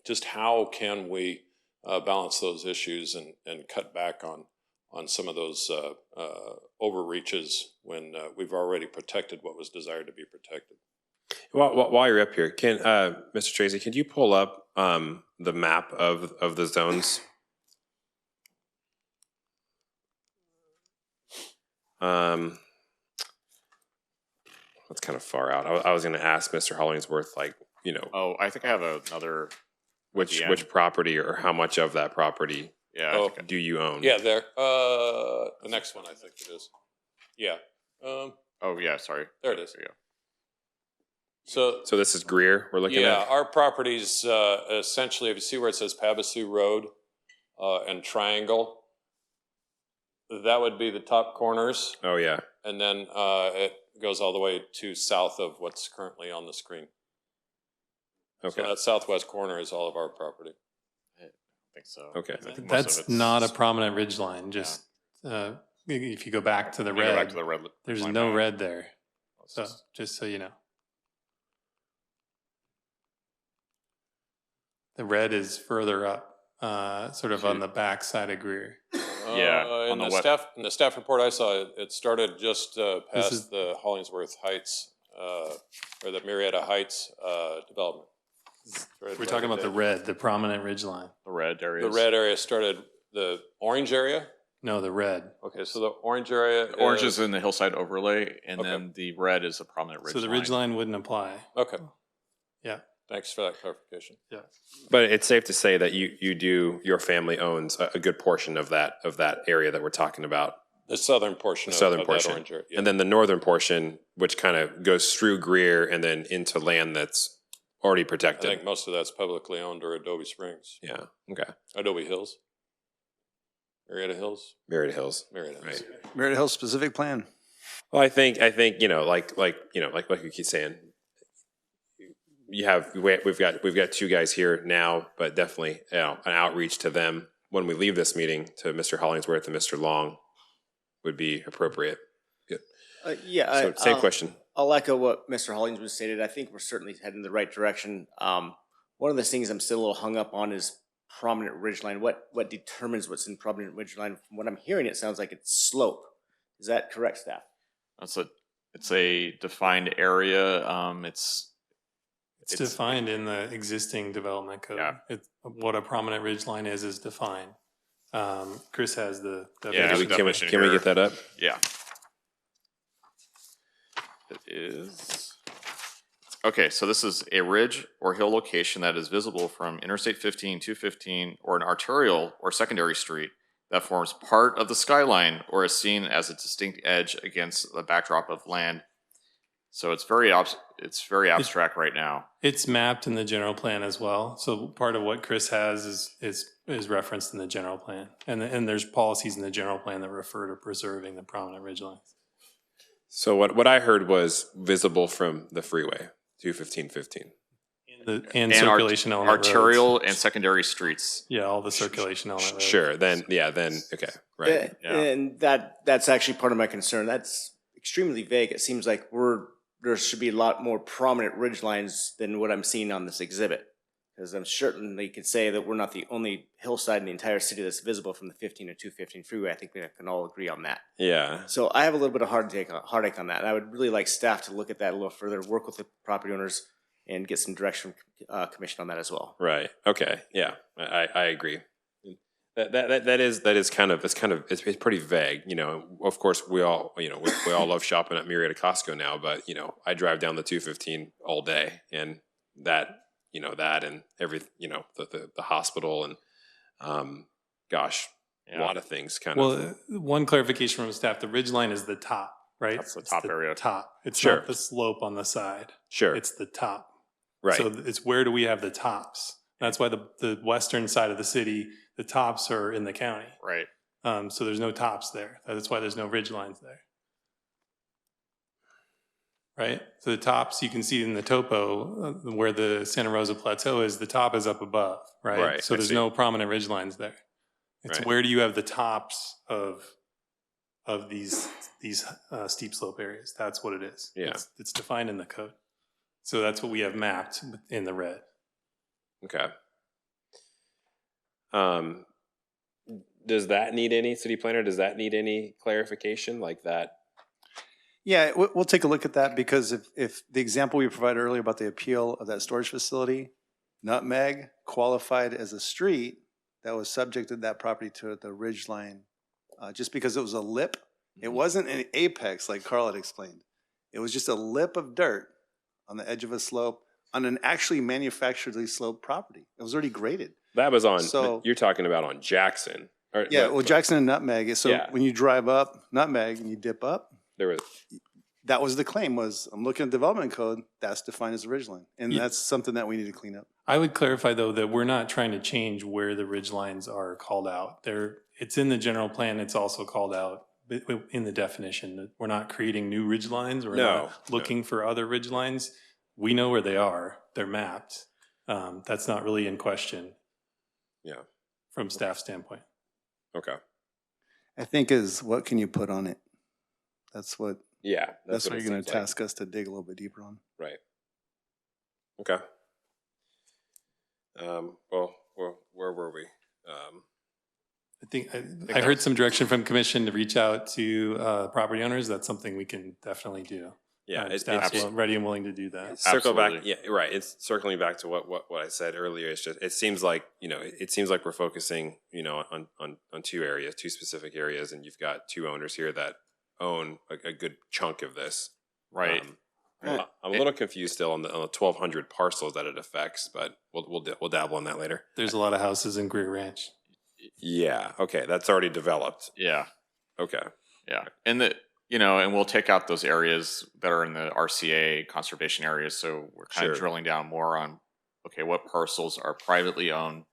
just how can we balance those issues and cut back on some of those overreaches when we've already protected what was desired to be protected? While you're up here, Mr. Tracy, can you pull up the map of the zones? That's kind of far out. I was going to ask Mr. Hollingsworth, Oh, I think I have another. Which property or how much of that property do you own? Yeah, there. The next one, I think it is. Yeah. Oh, yeah, sorry. There it is. There you go. So this is Greer we're looking at? Yeah, our properties, essentially, if you see where it says Havasu Road and Triangle, that would be the top corners. Oh, yeah. And then it goes all the way to south of what's currently on the screen. Okay. So that southwest corner is all of our property. I think so. Okay. I think most of That's it's- not a prominent ridge line. Just if you go back to the Go red, back to the red there's line no map. red there. So just so you know, the red is further up, sort of on the back side of Greer. Yeah, In the staff report I saw, it started just past the Hollingsworth Heights or the Murrieta Heights development. We're talking about the red, the prominent ridge line. The red area. The red area started, the orange area? No, the red. Okay, so the orange area. Orange is in the hillside overlay, and then the red is a prominent ridge So the ridge line wouldn't apply. Okay. Yeah. Thanks for that clarification. Yeah. But it's safe to say that your family owns a good portion of that area that we're talking about. The southern portion of that orange area. Yeah. And then the northern portion, which kind of goes through Greer and then into land that's already I protected. think most of that's publicly owned or Adobe Springs. Yeah, okay. Adobe Hills. Murrieta Hills? Murrieta Hills. Murrieta Hills. Right. Murrieta Hills specific plan. Well, I think like you keep saying, we've got two guys here now, but definitely an outreach to them when we leave this meeting to Mr. Hollingsworth and Mr. Long would be appropriate. So same question. I'll echo what Mr. Hollingsworth stated. I think we're certainly heading in the right direction. One of the things I'm still a little hung up on is prominent ridgeline. What determines what's in prominent ridgeline? From what I'm hearing, it sounds like it's slope. Is that correct, staff? It's a defined area. It's defined in the existing development code. Yeah. What a prominent ridgeline is defined. Chris has the Yeah, definition. Can we get that up? Yeah. It is. Okay, so this is a ridge or hill location that is visible from Interstate 15, 215, or an arterial or secondary street that forms part of the skyline or is seen as a distinct edge against the backdrop of land. So it's very abstract right now. It's mapped in the general plan as well. So part of what Chris has is referenced in the general plan, and there's policies in the general plan that refer to preserving the prominent ridgelines. So what I heard was visible from the freeway, 215-15. And circulation element arterial roads. And secondary streets. Yeah, all the circulation element roads. Sure. Then okay, right. And that's actually part of my concern. That's extremely vague. It seems like there should be a lot more prominent ridge lines than what I'm seeing on this exhibit. Because I'm certainly could say that we're not the only hillside in the entire city that's visible from the 15 or 215 freeway. I think we can all agree on that. Yeah. So I have a little bit of heartache on that. And I would really like staff to look at that a little further, work with the property owners, and get some direction from commission on that as well. Right. Okay. Yeah. I agree. That is kind of it's pretty vague. Of course we all we all love shopping at Murrieta Costco now, but I drive down the 215 all day, and that and every the hospital and a lot of things kind of. Well, one clarification from staff: the ridge line is the top, right? That's the top area. Top. It's Sure. not the slope on the side. Sure. It's the top. Right. So it's where do we have the tops? That's why the western side of the city, the tops are in the county. Right. So there's no tops there. That's why there's no ridge lines there. Right? So the tops, you can see in the topo where the Santa Rosa Plateau is, the top is up above, right? Right, So there's no prominent ridge lines there. It's Right. where do you have the tops of these steep slope areas? That's what it is. Yeah. It's defined in the code. So that's what we have mapped in the red. Okay. Does that need any city planner? Does that need any clarification like that? Yeah, we'll take a look at that, because if the example we provided earlier about the appeal of that storage facility, Nutmeg qualified as a street that was subjected that property to the ridge line, just because it was a lip. It wasn't an apex like Carl had explained. It was just a lip of dirt on the edge of a slope on an actually manufacturedly sloped property. It was already graded. That was on. So- you're talking about on Jackson. Yeah, well, Jackson and Nutmeg. So Yeah. when you drive up Nutmeg and you dip up, There was. that was the claim, was I'm looking at development code, that's defined as a ridge line. And Yeah. that's something that we need to clean up. I would clarify, though, that we're not trying to change where the ridge lines are called out. It's in the general plan. It's also called out in the definition that we're not creating new ridge lines. We're not looking for other ridge lines. We know where they are. They're mapped. That's not really in question. Yeah. From staff standpoint. Okay. I think is what can you put on it? That's what. Yeah. That's what it you're going seems to like. task us to dig a little bit deeper on. Right. Okay. Well, where were we? I heard some direction from commission to reach out to property owners. That's something we can definitely do. Yeah, Staff's ready and willing to do that. Circle back. Absolutely. Yeah, right. It's circling back to what I said earlier. It's just it seems like we're focusing on two specific areas, and you've got two owners here that own a good chunk of this. Right. I'm a little confused still on the 1,200 parcels that it affects, but we'll dabble on that later. There's a lot of houses in Greer Ranch. Yeah. Okay. That's already developed. Yeah. Okay. Yeah. And and we'll take out those areas that are in the RCA conservation areas. So we're kind Sure. of drilling down more on, okay, what parcels are privately owned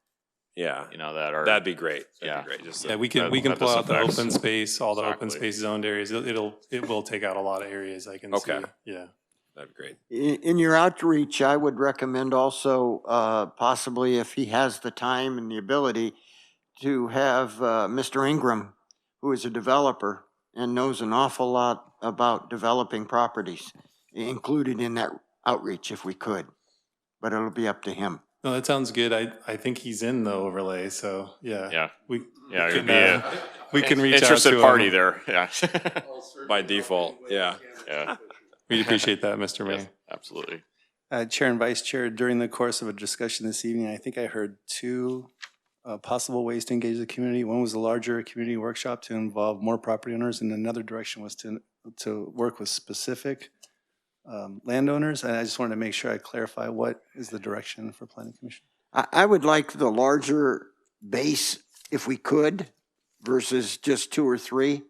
Yeah, that are. that'd be great. That'd Yeah. be great. Just Yeah, we can have pull those out the effects. open space, all the open Exactly. space zoned areas. It will take out a lot of areas, I can Okay. see. Yeah. That'd be great. In your outreach, I would recommend also, possibly if he has the time and the ability, to have Mr. Ingram, who is a developer and knows an awful lot about developing properties, included in that outreach if we could. But it'll be up to him. No, that sounds good. I think he's in the overlay, so yeah. Yeah. We Yeah, can, it'd be a we can reach out interested to party him. there. Yeah. By default, yeah. Yeah. We'd appreciate that, Mr. Mayor. Yes, absolutely. Chair and Vice Chair, during the course of a discussion this evening, I think I heard two possible ways to engage the community. One was a larger community workshop to involve more property owners, and another direction was to work with specific landowners. And I just wanted to make sure I clarify what is the direction for Planning Commission. I would like the larger base if we could versus just 2 or 3,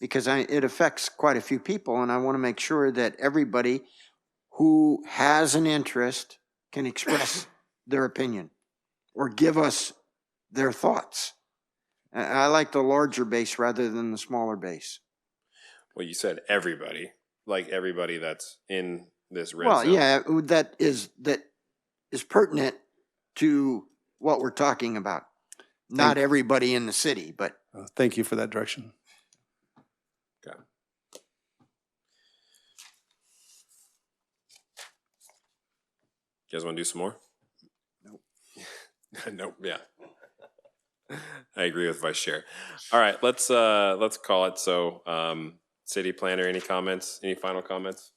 because it affects quite a few people, and I want to make sure that everybody who has an interest can express their opinion or give us their thoughts. I like the larger base rather than the smaller base. Well, you said everybody, like everybody that's in this red Well, zone. yeah, that is pertinent to what we're talking about. Not everybody in the city, but. Thank you for that direction. Okay. You guys want to do some more? Nope. Nope. Yeah. I agree with Vice Chair. All right, let's call it. So, City Planner, any comments? Any final comments?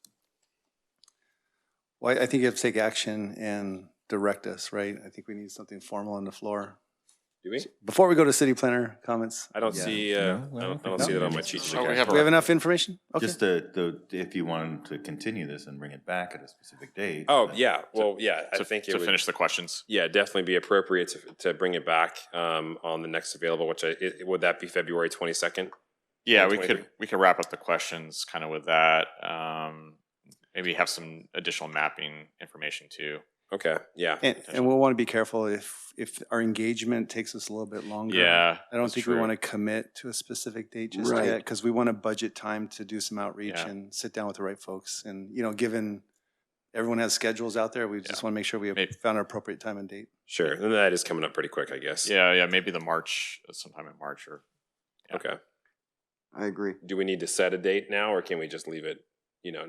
Well, I think you have to take action and direct us, right? I think we need something formal on the floor. Do we? Before we go to City Planner comments. I don't see. I don't see that on my cheat sheet. So we guys. have Do we have enough information? Okay. Just if you wanted to continue this and bring it back at a specific date. Oh yeah. Well, yeah. I To, think it to would. finish the questions. Yeah, definitely be appropriate to bring it back on the next available. Which would that be February 22nd? Yeah, we 2023? could wrap up the questions kind of with that. Maybe have some additional mapping information too. Okay. Yeah. And we'll want to be careful if our engagement takes us a little bit longer. Yeah, I don't that's think true. we want to commit to a specific date just Right. yet, because we want to budget time to do some outreach Yeah. and sit down with the right folks. And, given everyone has schedules out there, we just want to make sure we have Maybe. found an appropriate time and date. Sure. And that is coming up pretty quick, I guess. Yeah, maybe sometime in March or. Yeah. Okay. I agree. Do we need to set a date now, or can we just leave it?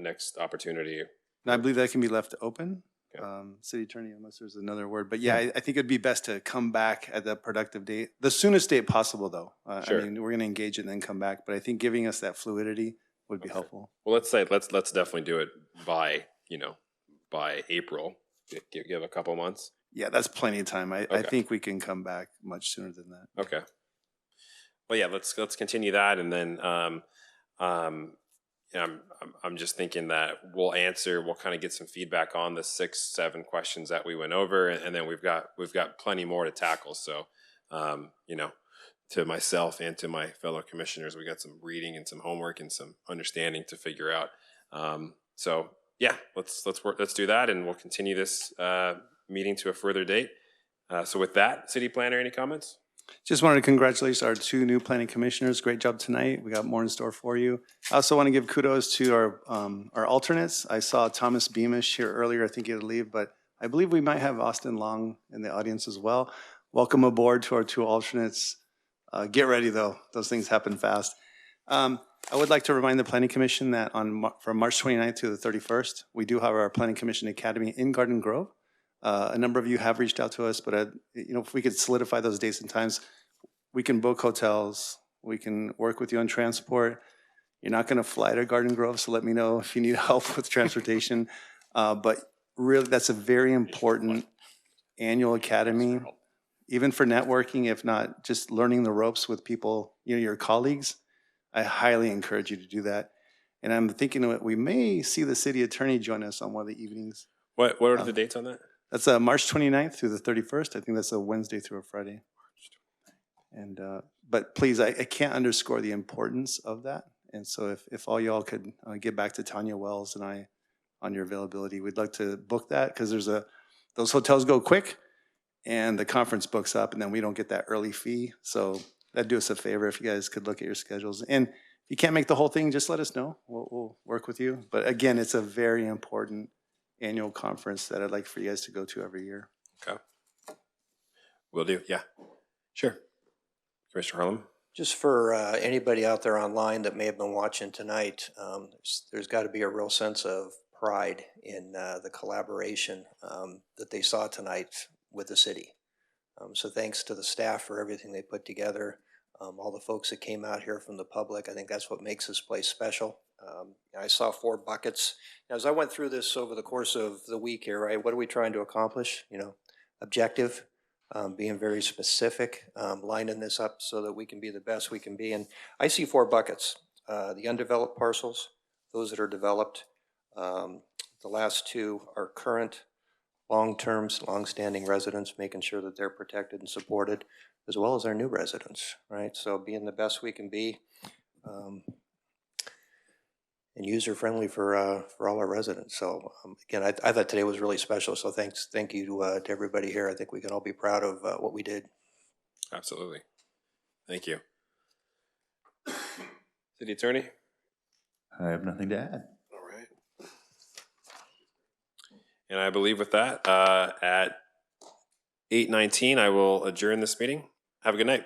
Next opportunity. And I believe that can be left open. Okay. City Attorney, unless there's another word. But yeah, I think it'd be best to come back at the productive date, the soonest date possible, though. Sure. I mean, we're going to engage it and then come back. But I think giving us that fluidity would be helpful. Well, let's definitely do it by April. Give a couple months. Yeah, that's plenty of time. I Okay. think we can come back much sooner than that. Okay. Well, yeah. Let's continue that, and then I'm just thinking that we'll kind of get some feedback on the 6-7 questions that we went over, and then we've got plenty more to tackle. So, to myself and to my fellow commissioners, we got some reading and some homework and some understanding to figure out. So yeah, let's do that, and we'll continue this meeting to a further date. So with that, City Planner, any comments? Just wanted to congratulate our 2 new planning commissioners. Great job tonight. We got more in store for you. I also want to give kudos to our alternates. I saw Thomas Beamish here earlier. I think he had to leave, but I believe we might have Austin Long in the audience as well. Welcome aboard to our 2 alternates. Get ready, though. Those things happen fast. I would like to remind the Planning Commission that from March 29th to the 31st, we do have our Planning Commission Academy in Garden Grove. A number of you have reached out to us, but if we could solidify those dates and times, we can book hotels. We can work with you on transport. You're not going to fly to Garden Grove, so let me know if you need help with transportation. But really, that's a very important annual academy, even for networking, if not just learning the ropes with people, your colleagues. I highly encourage you to do that. And I'm thinking that we may see the city attorney join us on one of the evenings. What are the dates on that? That's March 29th through the 31st. I think that's a Wednesday through a Friday. And but please, I can't underscore the importance of that. And so if all y'all could get back to Tanya Wells and I on your availability, we'd like to book that, because those hotels go quick, and the conference books up, and then we don't get that early fee. So that'd do us a favor if you guys could look at your schedules. And if you can't make the whole thing, just let us know. We'll work with you. But again, it's a very important annual conference that I'd like for you guys to go to every year. Okay. Will do. Yeah. Sure. Commissioner Harlem. Just for anybody out there online that may have been watching tonight, there's got to be a real sense of pride in the collaboration that they saw tonight with the city. So thanks to the staff for everything they put together, all the folks that came out here from the public. I think that's what makes this place special. I saw 4 buckets. Now, as I went through this over the course of the week here, right, what are we trying to accomplish? You know, objective, being very specific, lining this up so that we can be the best we can be. And I see 4 buckets, the undeveloped parcels, those that are developed. The last 2 are current, long-term, long-standing residents, making sure that they're protected and supported, as well as our new residents, right? So being the best we can be, and user-friendly for all our residents. So again, I thought today was really special. So thank you to everybody here. I think we can all be proud of what we did. Absolutely. Thank you. City Attorney? I have nothing to add. All right. And I believe with that, at 8:19, I will adjourn this meeting. Have a good night.